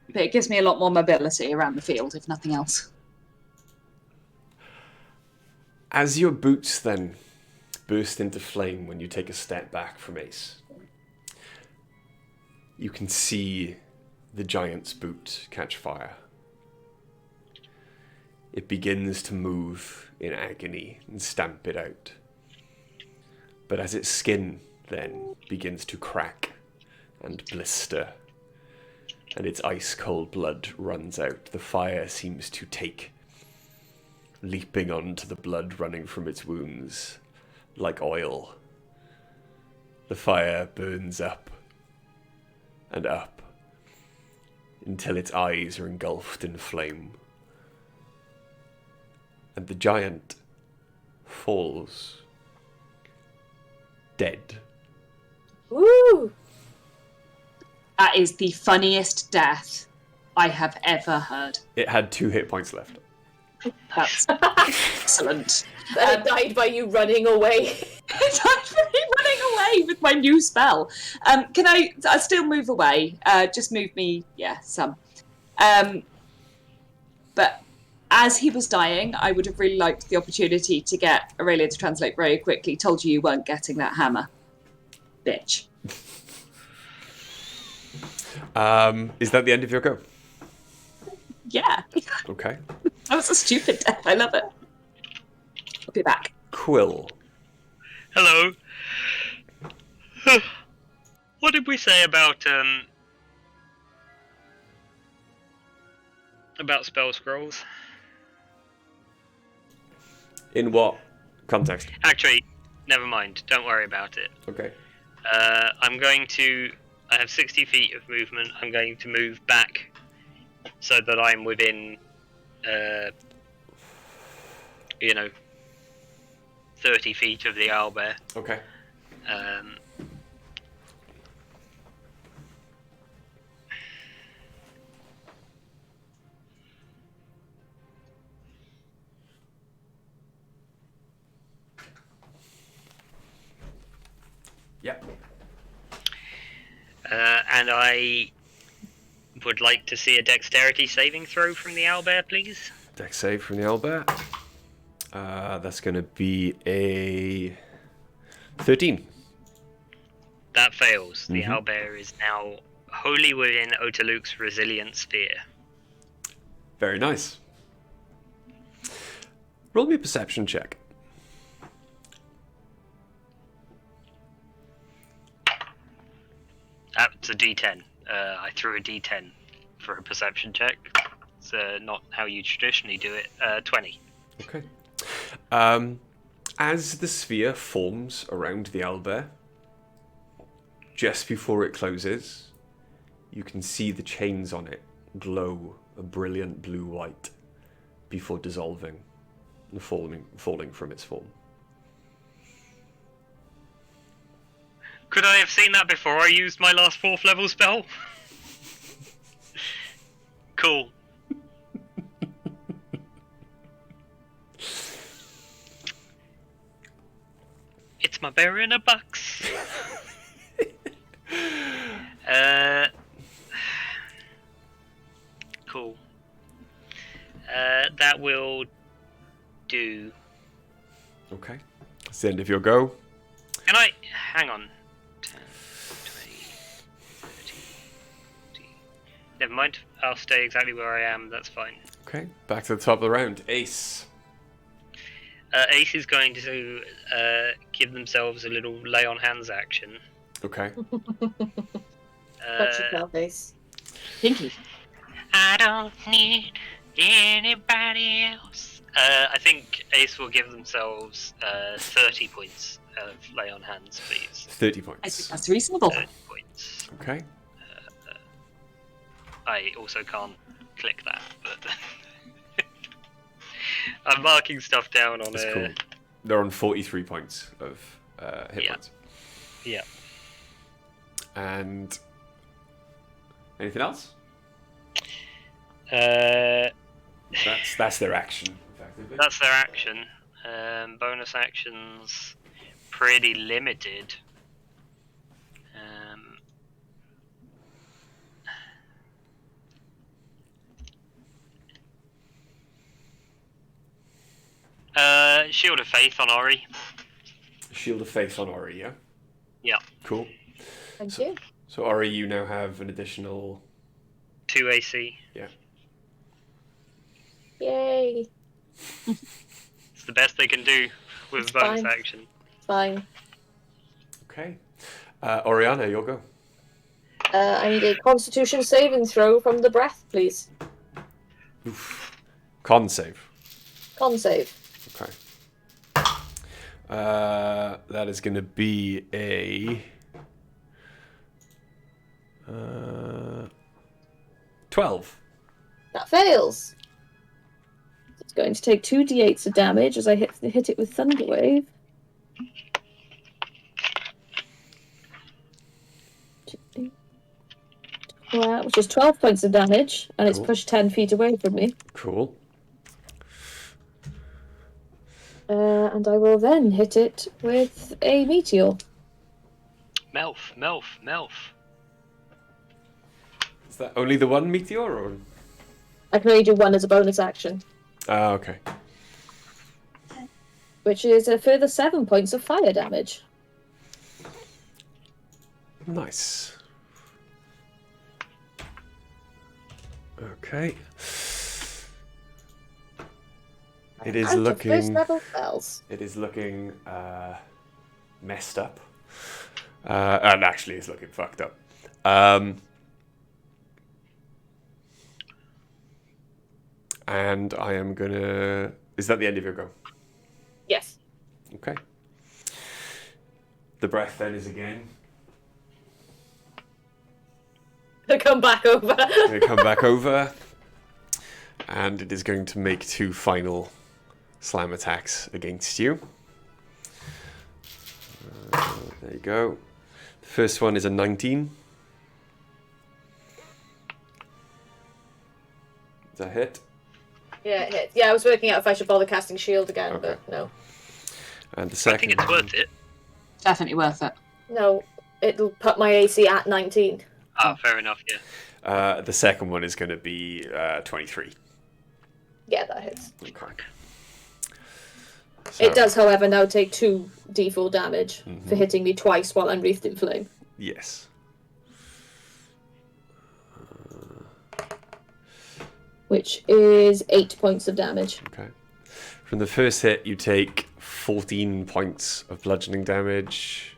But it gives me a lot more mobility around the field, if nothing else. As your boots then burst into flame when you take a step back from Ace, you can see the giant's boot catch fire. It begins to move in agony and stamp it out. But as its skin then begins to crack and blister, and its ice-cold blood runs out, the fire seems to take, leaping onto the blood running from its wounds like oil. The fire burns up and up until its eyes are engulfed in flame. And the giant falls dead. Woo! That is the funniest death I have ever heard. It had 2 hit points left. That's excellent. That died by you running away. I'm running away with my new spell. Can I still move away? Just move me, some. But as he was dying, I would have really liked the opportunity to get Aurelia to translate very quickly. Told you weren't getting that hammer. Bitch. Is that the end of your go? Yeah. Okay. That was a stupid death. I love it. I'll be back. Quill. Hello. What did we say about spell scrolls? In what context? Actually, never mind. Don't worry about it. Okay. I have 60 feet of movement. I'm going to move back so that I'm within, 30 feet of the owlbear. Okay. Yeah. And I would like to see a dexterity saving throw from the owlbear, please. Dex save from the owlbear. That's going to be a 13. That fails. The owlbear is now wholly within Otaluk's resilient sphere. Very nice. Roll me a perception check. That's a D10. I threw a D10 for a perception check. It's not how you traditionally do it. 20. Okay. As the sphere forms around the owlbear, just before it closes, you can see the chains on it glow a brilliant blue white before dissolving and falling from its form. Could I have seen that before I used my last 4th level spell? Cool. It's my berry in a box. Cool. That will do. Okay. That's the end of your go. Can I... Hang on. 10, 20, 30, 40... Never mind. I'll stay exactly where I am. That's fine. Okay. Back to the top of the round. Ace. Ace is going to give themselves a little lay on hands action. Okay. Touch your face. Pinky. I don't need anybody else. I think Ace will give themselves 30 points of lay on hands, please. 30 I points. think that's reasonable. 30 points. Okay. I also can't click that, but I'm marking stuff down on That's a... cool. They're on 43 points of hit points. Yeah. And anything else? That's their action, effectively. That's their action. Bonus actions, pretty limited. Shield of Faith on Ori. Shield of Faith on Ori, yeah? Yeah. Cool. Thank you. So Ori, you now have an additional... 2 AC. Yeah. Yay. It's the best they can do with It's bonus fine. action. Fine. Okay. Oriana, your go. I need a Constitution saving throw from the breath, please. Oof. Con save. Con save. Okay. That is going to be a... 12. That fails. It's going to take 2d8s of damage as I hit it with Thunder Wave. Which is 12 points of damage, and it's Cool. pushed 10 feet away from me. Cool. And I will then hit it with a meteor. Melf. Is that only the one meteor, or...? I can only do one as a bonus action, Okay. which is a further 7 points of fire damage. Nice. Okay. It is Out of first looking... level spells. It is looking messed up. And actually, it's looking fucked up. And I am gonna... Is that the end of your go? Yes. Okay. The breath then is again. Come back over. Going to come back over. And it is going to make 2 final slam attacks against you. There you go. The first one is a 19. Is that a hit? Yeah, it hits. Yeah, I was working out if I should bother casting shield again, Okay. but no. And the I second think it's worth it. Definitely worth it. No, it'll put my AC at 19. Ah, fair enough, yeah. The second one is going to be 23. Yeah, that hits. Okay. It does, however, now take 2d4 damage Mm-hmm. for hitting me twice while I'm wreathed in flame. Yes. Which is 8 points of damage. Okay. From the first hit, you take 14 points of bludgeoning damage.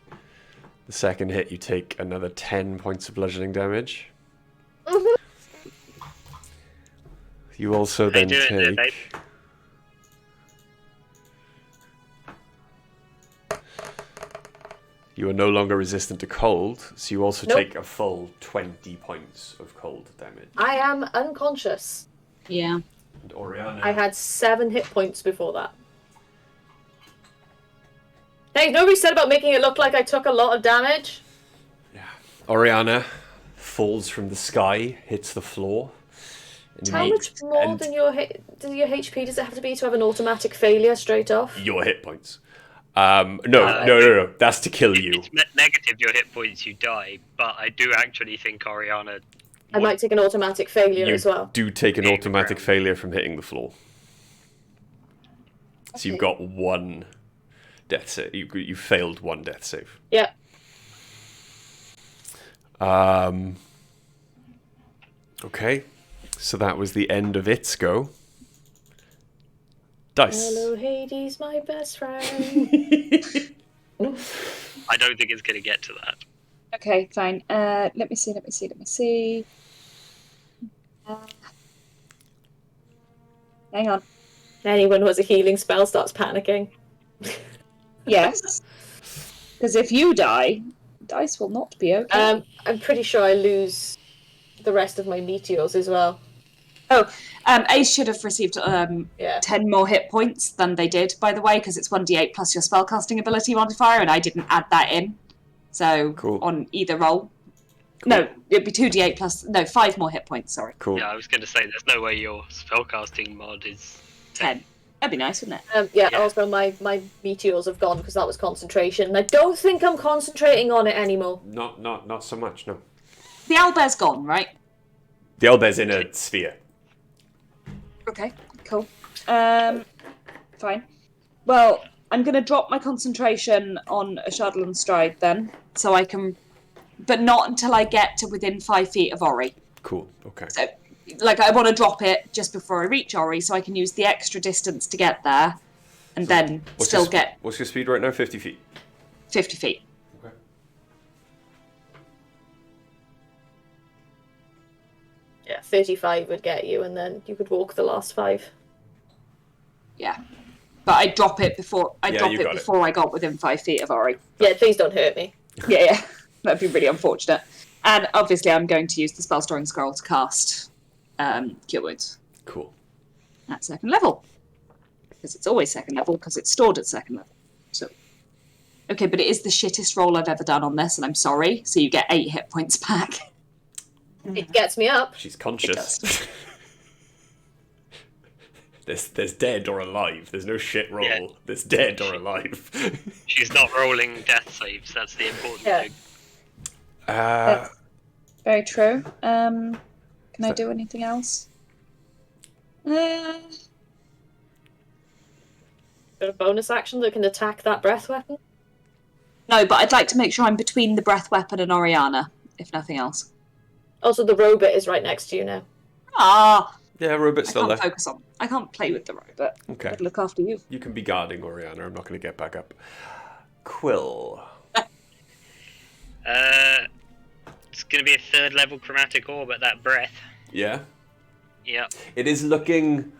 The second hit, you take another 10 points of bludgeoning damage. Mhm. You also They then do it, don't take... You are no longer resistant to cold, so you also Nope. take a full 20 points of cold damage. I am unconscious. Yeah. And Oriana. I had 7 hit points before that. Hey, nobody said about making it look like I took a lot of damage. Oriana falls from the sky, hits the floor. And How much more than your HP does it have to be to have an automatic failure straight off? your hit points? No. That's to kill you. It's negative your hit points, you die. But I do actually think Oriana. I might take an automatic failure You as well. do take an Hitting the automatic ground. failure from hitting the floor. So you've got one death save. You failed one death save. Yeah. Okay. So that was the end of its go. Dice. Hello, Hades, my best friend. I don't think it's going to get to that. Okay, fine. Let me see. Hang on. Anyone who has a healing spell starts panicking. Yes. Because if you die, dice will not be okay. I'm pretty sure I lose the rest of my meteors as well. Ace should have received 10 more hit points than they did, by the way, because it's 1d8 plus your spellcasting ability modifier, and I didn't add that in. So, Cool. on either roll. No, it'd be 2d8 plus... No, 5 more hit points, sorry. Cool. Yeah, I was going to say there's no way your spellcasting mod is 10. That'd be nice, wouldn't it? Yeah. Also my meteors have gone because that was concentration. And I don't think I'm concentrating on it anymore. Not so much, no. The owlbear's gone, right? The owlbear's in a sphere. Okay, cool. Fine. Well, I'm going to drop my concentration on a Shadowland Stride then, so I can... But not until I get to within 5 feet of Ori. Cool, okay. So, I want to drop it just before I reach Ori, so I can use the extra distance to get there, and then still get What's your speed right now? 50 feet. 50 feet. Okay. Yeah, 35 would get you, and then you could walk the last 5. Yeah. But I drop it before I Yeah, you got it. before I got within 5 feet of Ori. Yeah, please don't hurt me. Yeah. That'd be really unfortunate. And obviously I'm going to use the spell storing scroll to cast Cure Wounds Cool. at 2nd level. Because it's always 2nd level, because it's stored at 2nd level. So okay, but it is the shittest roll I've ever done on this, and I'm sorry. So you get 8 hit points back. It gets me up. She's conscious. There's dead or alive. There's no shit roll. Yeah. There's dead or alive. She's not rolling death saves. That's the important thing. Very true. Can I do anything else? Got a bonus action that can attack that breath weapon? No, but I'd like to make sure I'm between the breath weapon and Oriana, if nothing else. Also, the robot is right next to you now. Ah, Yeah, Robot's I still can't there. focus on. I can't play with the robot. Okay. I'd look after you. You can be guarding Oriana. I'm not going to get back up. Quill. It's going to be a 3rd level chromatic orb at that breath. Yeah? Yeah. It is looking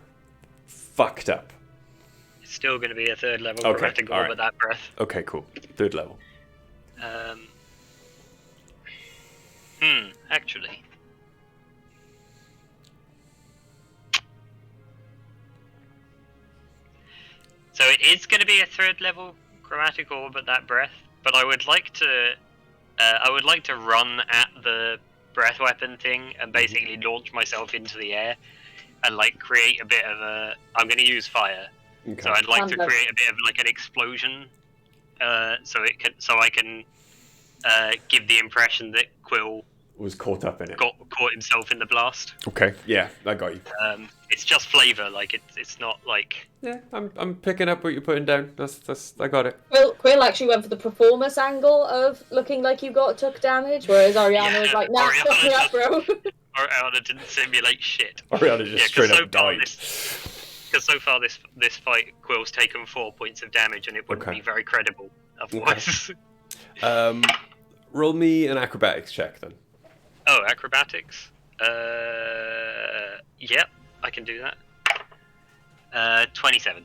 fucked up. It's still going to be a 3rd level Okay, chromatic orb alright. at that breath. Okay, cool. 3rd level. Actually. So it is going to be a 3rd level chromatic orb at that breath, but I would like to run at the breath weapon thing and basically launch myself into the air and create a bit of a. I'm going to use fire, Okay. so I'd like to Thunder. create a bit of an explosion, so I can give the impression that Quill Was caught up in it. caught himself in the blast. Okay, yeah, I got you. It's just flavor, it's not like. Yeah, I'm picking up what you're putting down. That's I got it. Quill actually went for the performance angle of looking like you took damage, whereas Ariana was like, nah, Ariana fuck me up, bro. Oriana didn't simulate shit. Oriana just straight up died. Because so far this fight, Quill's taken 4 points of damage, and it wouldn't Okay. be very credible otherwise. Roll me an acrobatics check then. Oh, acrobatics. Yep, I can do that. 27.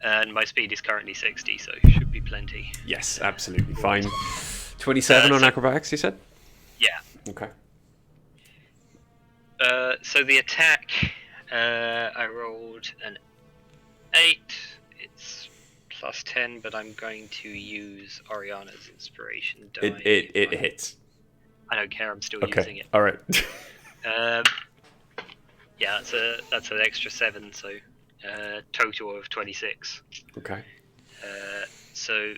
And my speed is currently 60, so should be plenty. Yes, absolutely fine. 27 on acrobatics, you said? Yeah. Okay. So the attack, I rolled an 8. It's plus 10, but I'm going to use Oriana's inspiration die. It hits. I don't care. I'm still Okay. using it. All right. Yeah, that's an extra 7, so total of 26. Okay. So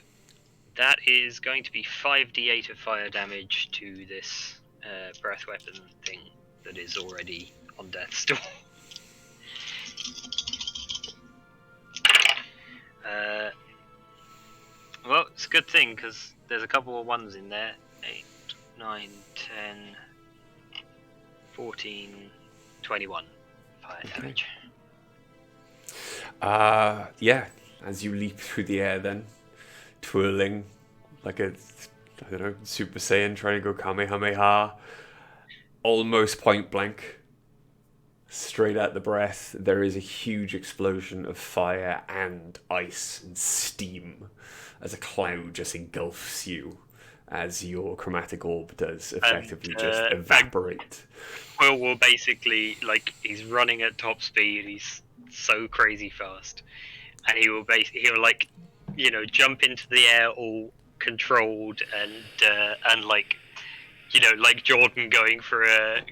that is going to be 5d8 of fire damage to this breath weapon thing that is already on death's door. Well, it's a good thing because there's a couple of ones in there. 8, 9, 10, 14, 21 fire damage. Yeah, as you leap through the air then, twirling like a, I don't know, Super Saiyan trying to go Kamehameha, almost point blank, straight at the breath, there is a huge explosion of fire and ice and steam as a cloud just engulfs you as your chromatic orb does effectively just evaporate. Will basically, like, he's running at top speed, he's so crazy fast, and he'll like, you know, jump into the air all controlled and like, you know, like Jordan going for a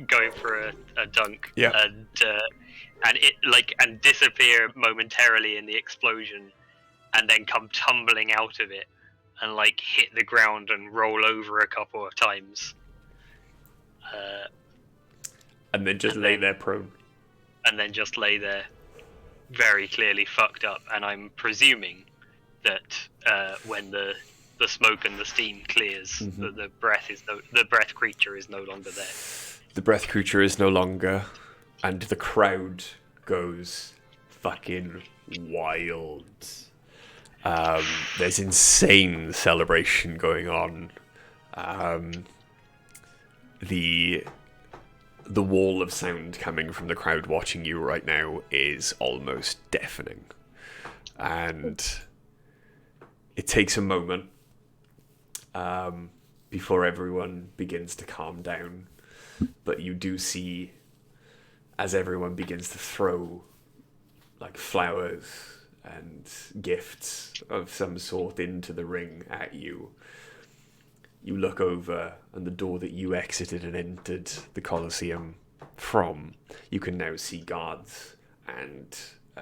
dunk, Yeah. and it like and disappear momentarily in the explosion, and then come tumbling out of it and like hit the ground and roll over a couple of times, and then just lay there prone. And then just lay there, very clearly fucked up. And I'm presuming that when the smoke and the steam clears, that the breath creature is no longer there. The breath creature is no longer, and the crowd goes fucking wild. There's insane celebration going on. The wall of sound coming from the crowd watching you right now is almost deafening. And it takes a moment before everyone begins to calm down. But you do see, as everyone begins to throw like flowers and gifts of some sort into the ring at you, you look over, and the door that you exited and entered the Colosseum from, you can now see guards and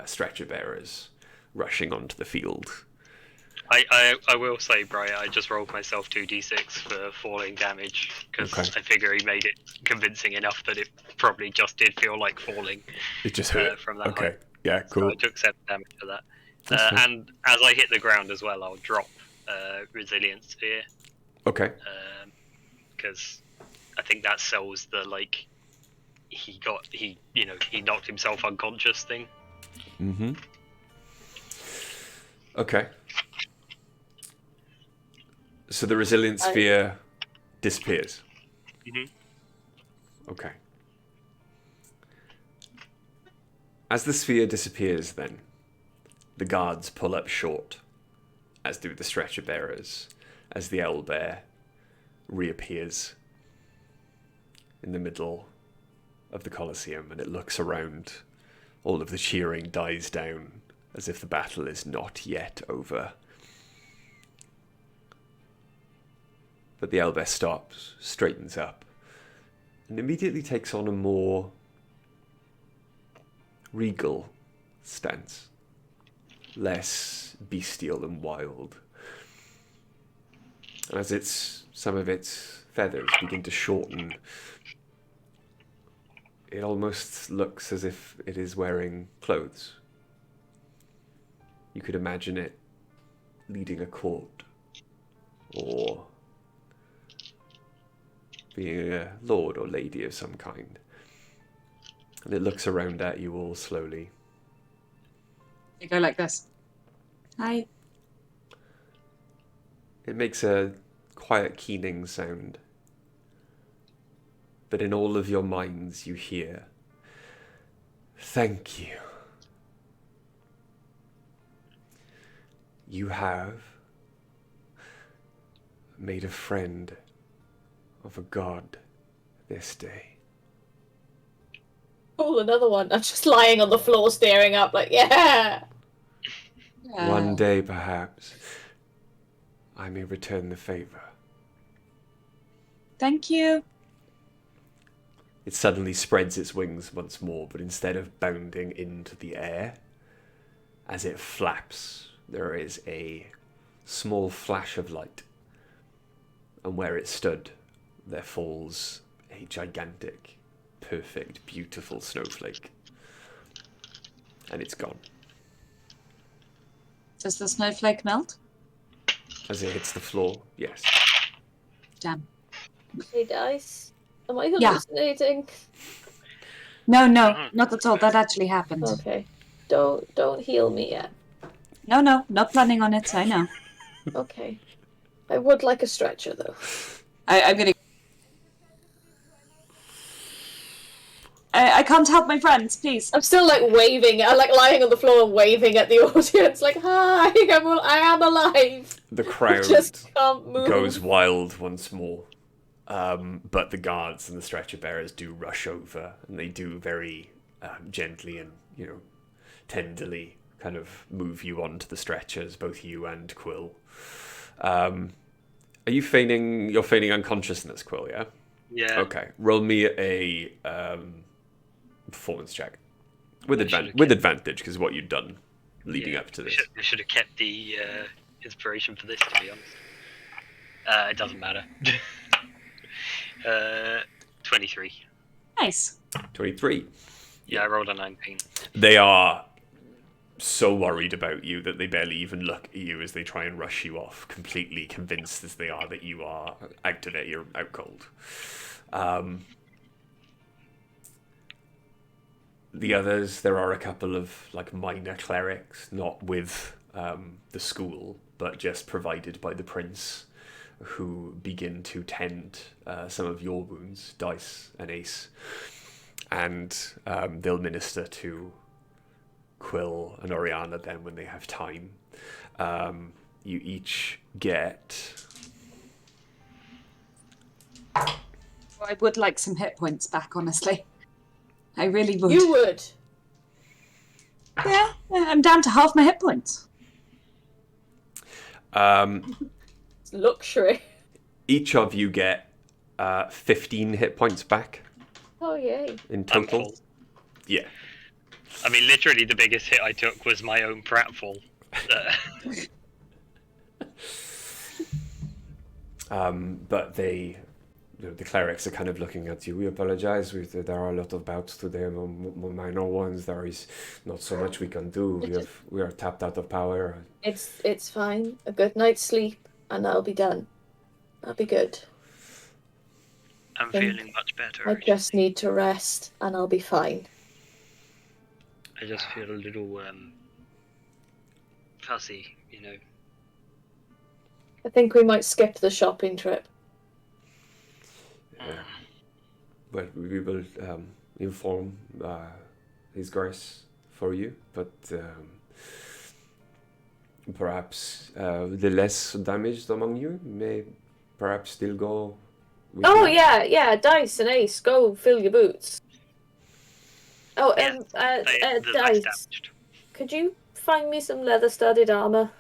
stretcher bearers rushing onto the field. I will say, Brian, I just rolled myself 2d6 for falling damage, because I figure he made it convincing enough that it probably just did feel like falling. It just hurt. From that height. Yeah, cool. So I took 7 damage for that. And as I hit the ground as well, I'll drop Resilience Sphere. Okay. Because I think that sells the, like, he knocked himself unconscious thing. Mm-hmm. Okay. So the resilience sphere disappears. Okay. As the sphere disappears, then, the guards pull up short, as do the stretcher bearers, as the owlbear reappears in the middle of the Colosseum, and it looks around. All of the cheering dies down, as if the battle is not yet over. But the owlbear stops, straightens up, and immediately takes on a more regal stance, less bestial and wild. And as some of its feathers begin to shorten, it almost looks as if it is wearing clothes. You could imagine it leading a court, or being a lord or lady of some kind. And it looks around at you all slowly. You go like this. Hi. It makes a quiet keening sound. But in all of your minds you hear, "Thank you." You have made a friend of a god this day. Oh, another one. I'm just lying on the floor staring up like, yeah! One day, perhaps, I may return the favor. Thank you. It suddenly spreads its wings once more, but instead of bounding into the air, as it flaps, there is a small flash of light. And where it stood, there falls a gigantic, perfect, beautiful snowflake. And it's gone. Does the snowflake melt? As it hits the floor, yes. Damn. Hey, Dice. Am I Yeah. hallucinating? No, not at all. That actually happened. Okay. Don't heal me yet. No, not planning on it. I know. Okay. I would like a stretcher, though. I'm gonna. I can't help my friends, please. I'm still like waving. I'm like lying on the floor and waving at the audience, like, "Hi, I am alive." The crowd Just can't move. goes wild once more. But the guards and the stretcher bearers do rush over, and they do very gently and, tenderly kind of move you onto the stretchers, both you and Quill. Are you feigning? You're feigning unconsciousness, Quill, yeah? Yeah. Okay. Roll me a performance check with advantage, because what you'd done leading up to this. I should have kept the inspiration for this, to be honest. It doesn't matter. 23. Nice. 23. Yeah, I rolled a 19. They are so worried about you that they barely even look at you as they try and rush you off, completely convinced as they are that you are you're out cold. The others, there are a couple of minor clerics, not with the school, but just provided by the prince, who begin to tend some of your wounds, Dice and Ace, and they'll minister to Quill and Oriana then when they have time. You each get... I would like some hit points back, honestly. I really would. You would. Yeah, I'm down to half my hit points. It's luxury. Each of you get 15 hit points back. Oh, yay. In total. Full. Yeah. I mean, literally the biggest hit I took was my own pratfall. But they... the clerics are kind of looking at you. We apologize. There are a lot of bouts today, minor ones. There is not so much we can do. We are tapped out of power. It's fine. A good night's sleep, and I'll be done. I'll be good. I'm feeling much better. I just need to rest, and I'll be fine. I just feel a little fuzzy, I think we might skip the shopping trip. Well, we will inform His Grace for you, but perhaps the less damaged among you may perhaps still go with Oh, you. yeah, Dice and Ace, go fill your boots. Oh, Yeah, the leg's Dice, damaged. could you find me some leather-studded armor?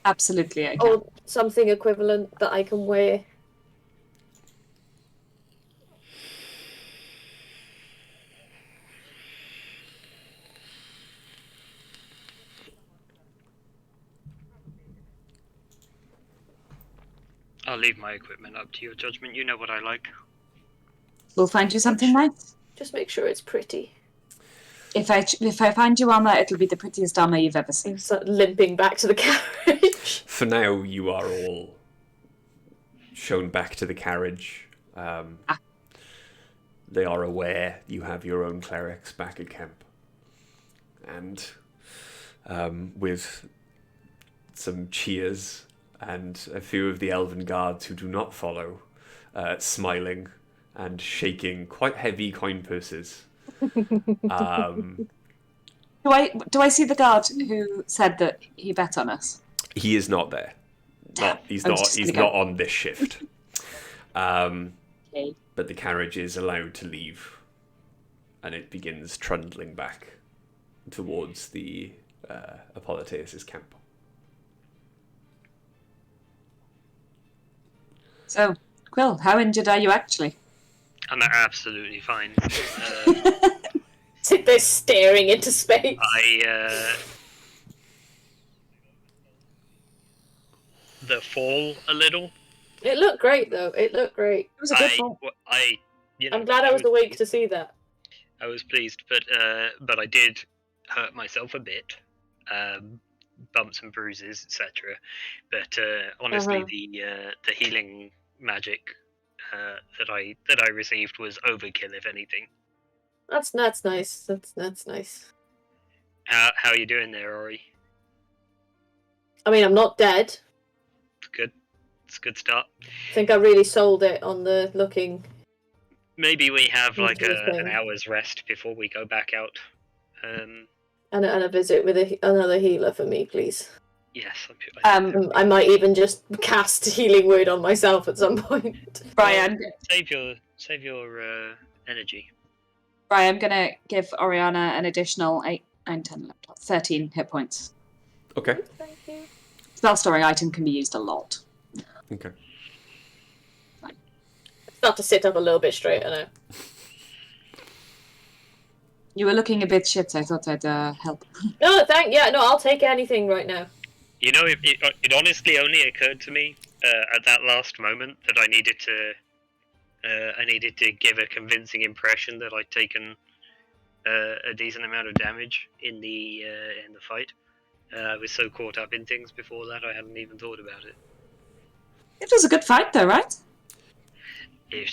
Absolutely, I can. Or something equivalent that I can wear? I'll leave my equipment up to your judgment. You know what I like. We'll find you something nice. Just make sure it's pretty. If I find you armor, it'll be the prettiest armor you've ever seen. I'm sort of limping back to the carriage. For now, you are all shown back to the carriage. They are aware you have your own clerics back at camp. And with some cheers and a few of the elven guards who do not follow, smiling and shaking quite heavy coin purses, Do I see the guard who said that he bet on us? He is not there. Damn. He's I was just not. He's gonna not go. on this shift. Okay. But the carriage is allowed to leave, and it begins trundling back towards the Apolliteus' camp. So, Quill, how injured are you actually? I'm absolutely fine. Sit there staring into space. The fall a little. It looked great, though. It looked great. It was a good fall. I'm glad I was awake to see that. I was pleased, but I did hurt myself a bit, bumps and bruises, etc. But honestly, the healing magic that I received was overkill, if anything. That's nice. That's nice. How are you doing there, Ori? I mean, I'm not dead. Good. It's a good start. I think I really sold it on the looking. Maybe we have like Interesting. an hour's rest before we go back out. And a visit with another healer for me, please. Yes. I might even just cast Healing Word on myself at some point. Brian, Save your energy. I'm gonna give Oriana an additional 8, 9, 10, 11, 12, 13 hit points. Okay. Thank you. Spell storing item can be used a lot. Okay. Start to sit up a little bit straight, I know. You were looking a bit shit, I thought I'd help. No, I'll take anything right now. You know, it honestly only occurred to me at that last moment that I needed to give a convincing impression that I'd taken a decent amount of damage in the fight. I was so caught up in things before that I hadn't even thought about it. It was a good fight, though, right? It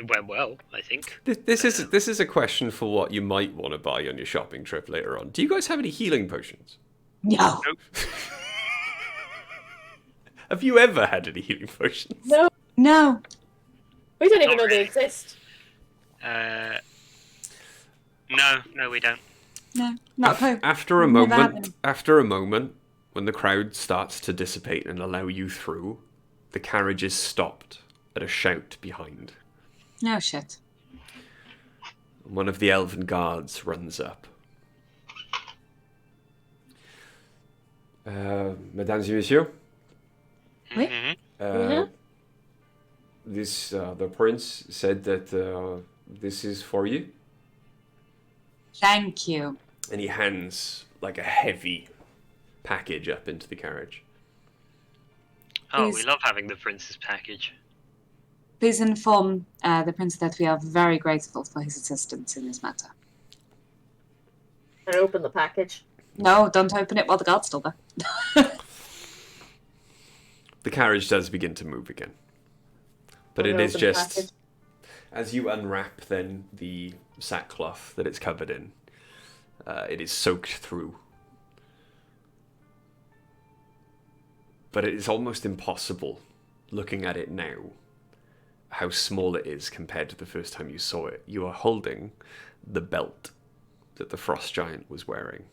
went well, I think. This is a question for what you might want to buy on your shopping trip later on. Do you guys have any healing potions? No. Nope. Have you ever had any healing potions? No. No. We don't even Not know they really. exist. No, we don't. No. Not a clue. After a Never had moment, when the crowd starts to dissipate and allow you through, the carriage is stopped at a shout behind. No shit. One of the elven guards runs up. Mesdames et messieurs, Oui? Mm-hmm. the prince said that this is for you. Thank you. And he hands like a heavy package up into the carriage. Oh, Please. we love having the prince's package. Please inform the prince that we are very grateful for his assistance in this matter. I open the package. No, don't open it while the guard's still there. The carriage does begin to move again. But it is just, as you unwrap then the sackcloth that it's covered in, it is soaked through. But it is almost impossible, looking at it now, how small it is compared to the first time you saw it. You are holding the belt that the frost giant was wearing.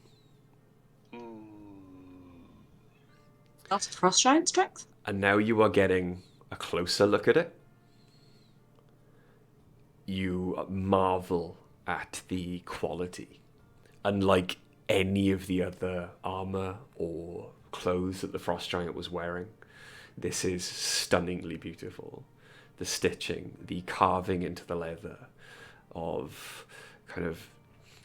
That's frost giant strength? And now you are getting a closer look at it. You marvel at the quality. Unlike any of the other armor or clothes that the frost giant was wearing, this is stunningly beautiful. The stitching, the carving into the leather of kind of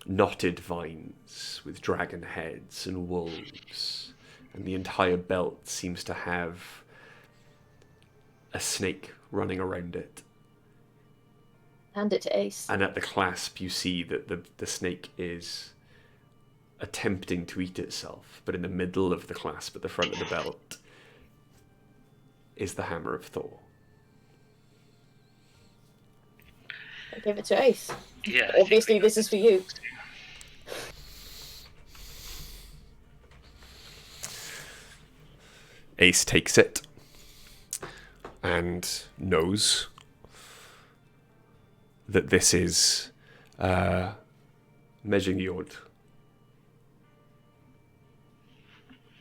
knotted vines with dragon heads and wolves, and the entire belt seems to have a snake running around it. Hand it to Ace. And at the clasp you see that the snake is attempting to eat itself, but in the middle of the clasp at the front of the belt is the hammer of Thor. I give it to Ace. Yeah. Obviously, this is for you. Ace takes it and knows that this is Mejingyord,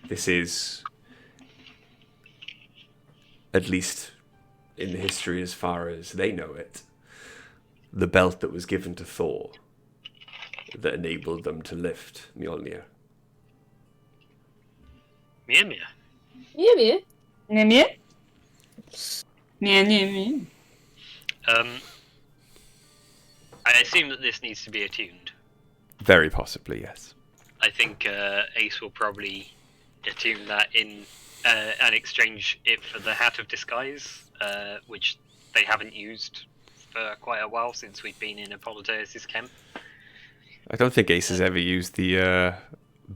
This is, at least in the history as far as they know it, the belt that was given to Thor that enabled them to lift Mjolnir. Mew mew. Mew mew. Mew mew. Mew mew mew. I assume that this needs to be attuned. Very possibly, yes. I think Ace will probably attune that in and exchange it for the Hat of Disguise, which they haven't used for quite a while since we've been in Apollodorus' camp. I don't think Ace has ever used the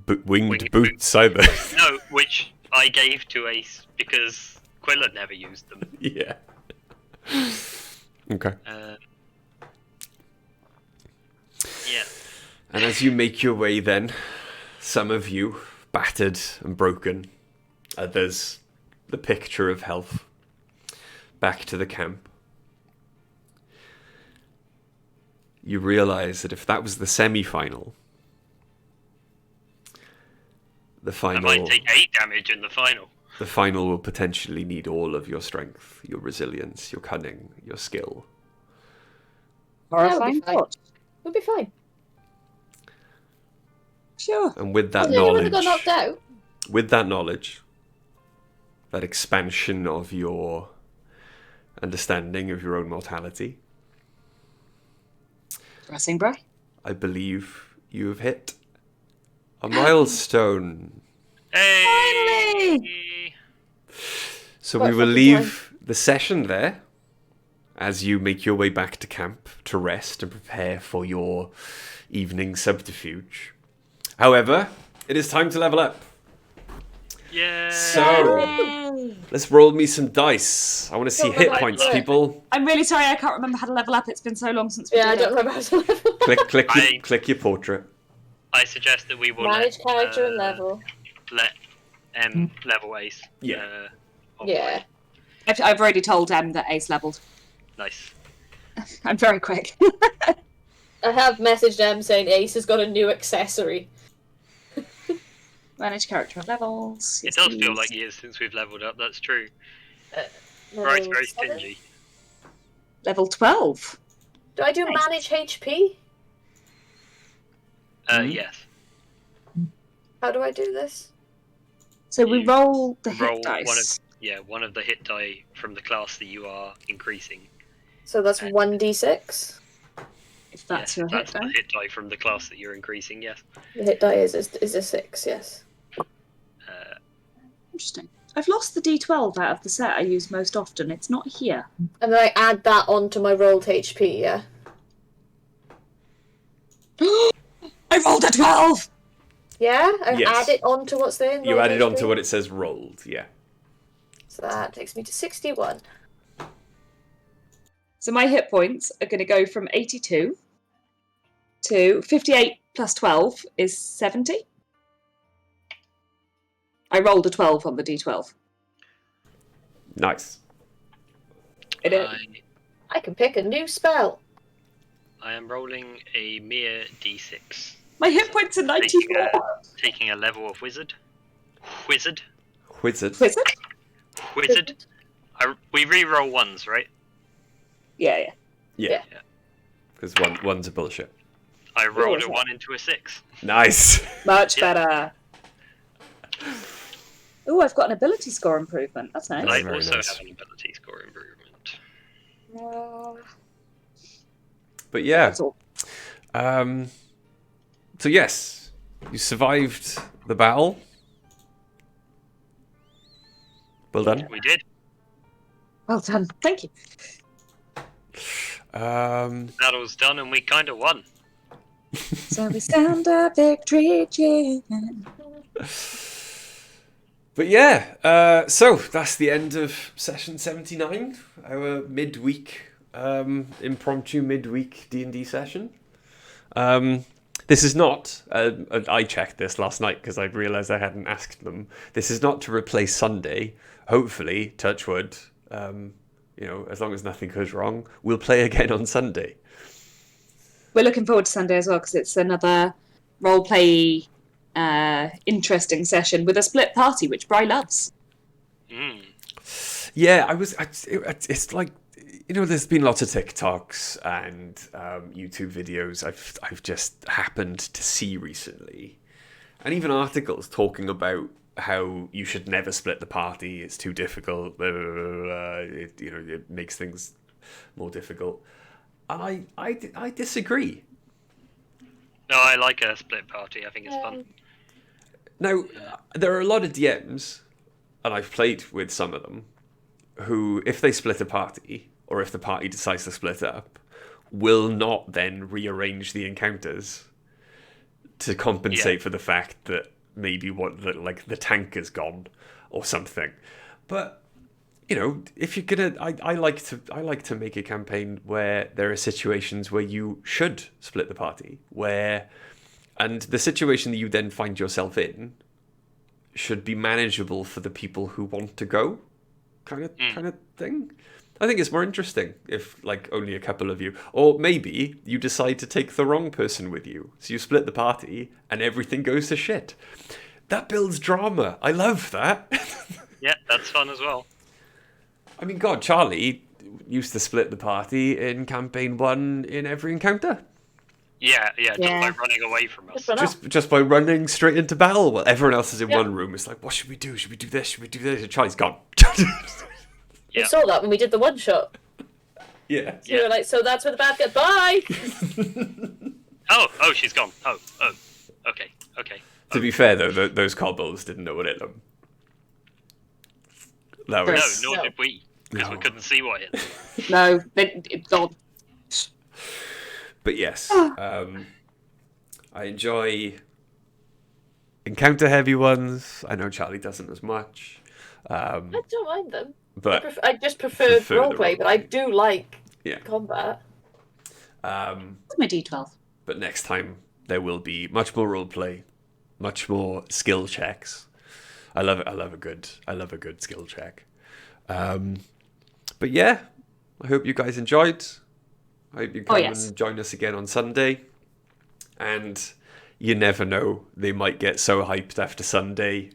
winged Winged boots either. No, which I gave to Ace because Quilla never used them. Yeah. Okay. Yeah. And as you make your way then, some of you battered and broken, others the picture of health, back to the camp. You realise that if that was the semi-final, the I final, might take 8 damage in the final. the final will potentially need all of your strength, your resilience, your cunning, your skill. Horrifying fine. thought. We'll be fine. Sure. And with that Hasn't anyone knowledge, got knocked out? with that knowledge, that expansion of your understanding of your own mortality, Dressing bro. I believe you have hit a milestone. Hey! So Quite we will fucking leave the session there as you make your way back to camp to rest and prepare for your evening subterfuge. However, it is time to level up. Yeah. So let's roll me some dice. I want to see Don't hit remember points, how to do it. people. I'm really sorry I can't remember how to level up. It's been so long since we Yeah, I did don't it. remember how to level. Click your portrait. I suggest that we will Manage let, character and level. Let level Ace. Yeah. operate. Yeah. I've already told Em that Ace leveled. Nice. I'm very quick. I have messaged them saying Ace has got a new accessory. Manage character and levels. It Yes, does feel please. like years since we've leveled up. That's true. Level Right, very 7? stingy. Level 12. Do I do Nice. manage HP? Yes. How do I do this? So we You roll the hit Roll dice. one of the hit die from the class that you are increasing. So that's 1d6. If that's Yes, your that's hit the die. hit die from the class that you're increasing. Yes. The hit die is a 6, yes. Interesting. I've lost the D12 out of the set I use most often. It's not here. And then I add that onto my rolled HP, yeah? I rolled a 12! Yeah? I Yes. add it onto what's there in You rolled added on HP? to what it says rolled, yeah. So that takes me to 61. So my hit points are going to go from 82 to 58 plus 12 is 70. I rolled a 12 on the D12. Nice. It is. I can pick a new spell. I am rolling a mere d6. My hit points are 94. Taking a level of wizard. Wizard. Wizard. Wizard? Wizard. We re-roll ones, right? Yeah. Yeah. Because one's a bullshit. I rolled is a that? 1 into a 6. Nice. Much Yeah. better. Oh, I've got an ability score improvement. That's nice. I Very also nice. have an ability score improvement. But yeah. That's all. So yes, you survived the battle. Well done. We did. Well done. Thank you. Battle's done and we kind of won. So we stand a victory cheering. But yeah, so that's the end of session 79, our midweek, impromptu midweek D&D session. This is not, I checked this last night because I realised I hadn't asked them. This is not to replace Sunday. Hopefully, touch wood, as long as nothing goes wrong, we'll play again on Sunday. We're looking forward to Sunday as well because it's another roleplay interesting session with a split party, which Bri loves. Mm. Yeah, it's like, there's been lots of TikToks and YouTube videos I've just happened to see recently, and even articles talking about how you should never split the party. It's too difficult. Blah, blah, blah, blah. It makes things more difficult. And I disagree. No, I like a split party. I think it's fun. Now, there are a lot of DMs, and I've played with some of them, who, if they split a party, or if the party decides to split up, will not then rearrange the encounters to compensate for the fact that maybe the tank is gone or something. But if you're gonna, I like to make a campaign where there are situations where you should split the party, and the situation that you then find yourself in should be manageable for the people who want to go, kind of thing. I think it's more interesting if only a couple of you, or maybe you decide to take the wrong person with you, so you split the party and everything goes to shit. That builds drama. I love that. Yeah, that's fun as well. I mean, God, Charlie used to split the party in campaign 1 in every encounter. Yeah, just by running away from us. Just by running straight into battle while everyone else is in one room. It's like, what should we do? Should we do this? Should we do this? And Charlie's gone. We saw that when we did the one shot. Yeah. So we were like, so that's where the bad guy. Bye. Oh, she's gone. Oh, okay. To be fair though, those kobolds didn't know what hit them. That was... No, nor did we, because we couldn't see what hit them. No, it's gone. But yes, I enjoy encounter-heavy ones. I know Charlie doesn't as much. I don't mind them. But I just prefer roleplay, but I do like combat. What's my D12? But next time there will be much more roleplay, much more skill checks. I love it. I love a good skill check. But yeah, I hope you guys enjoyed. I hope you come and join us again on Sunday. And you never know, they might get so hyped after Sunday.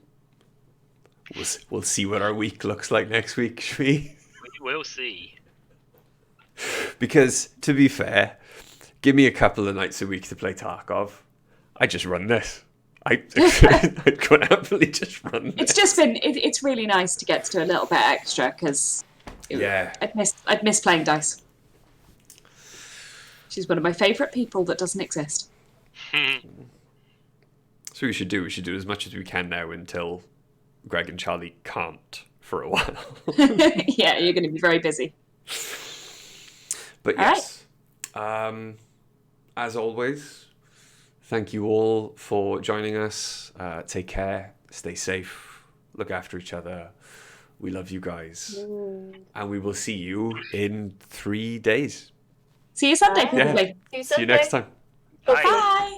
We'll see what our week looks like next week, shall we? We will see. Because, to be fair, give me a couple of nights a week to play Tarkov. I just run this. I'd quite happily just run this. It's just been, it's really nice to get to do a little bit extra, because I'd miss playing dice. She's one of my favourite people that doesn't exist. So we should do as much as we can now until Greg and Charlie can't for a while. Yeah, you're going to be very busy. But yes, as always, thank you all for joining us. Take care, stay safe, look after each other. We love you guys. And we will see you in 3 days. See you Sunday, probably. See you next time. Bye.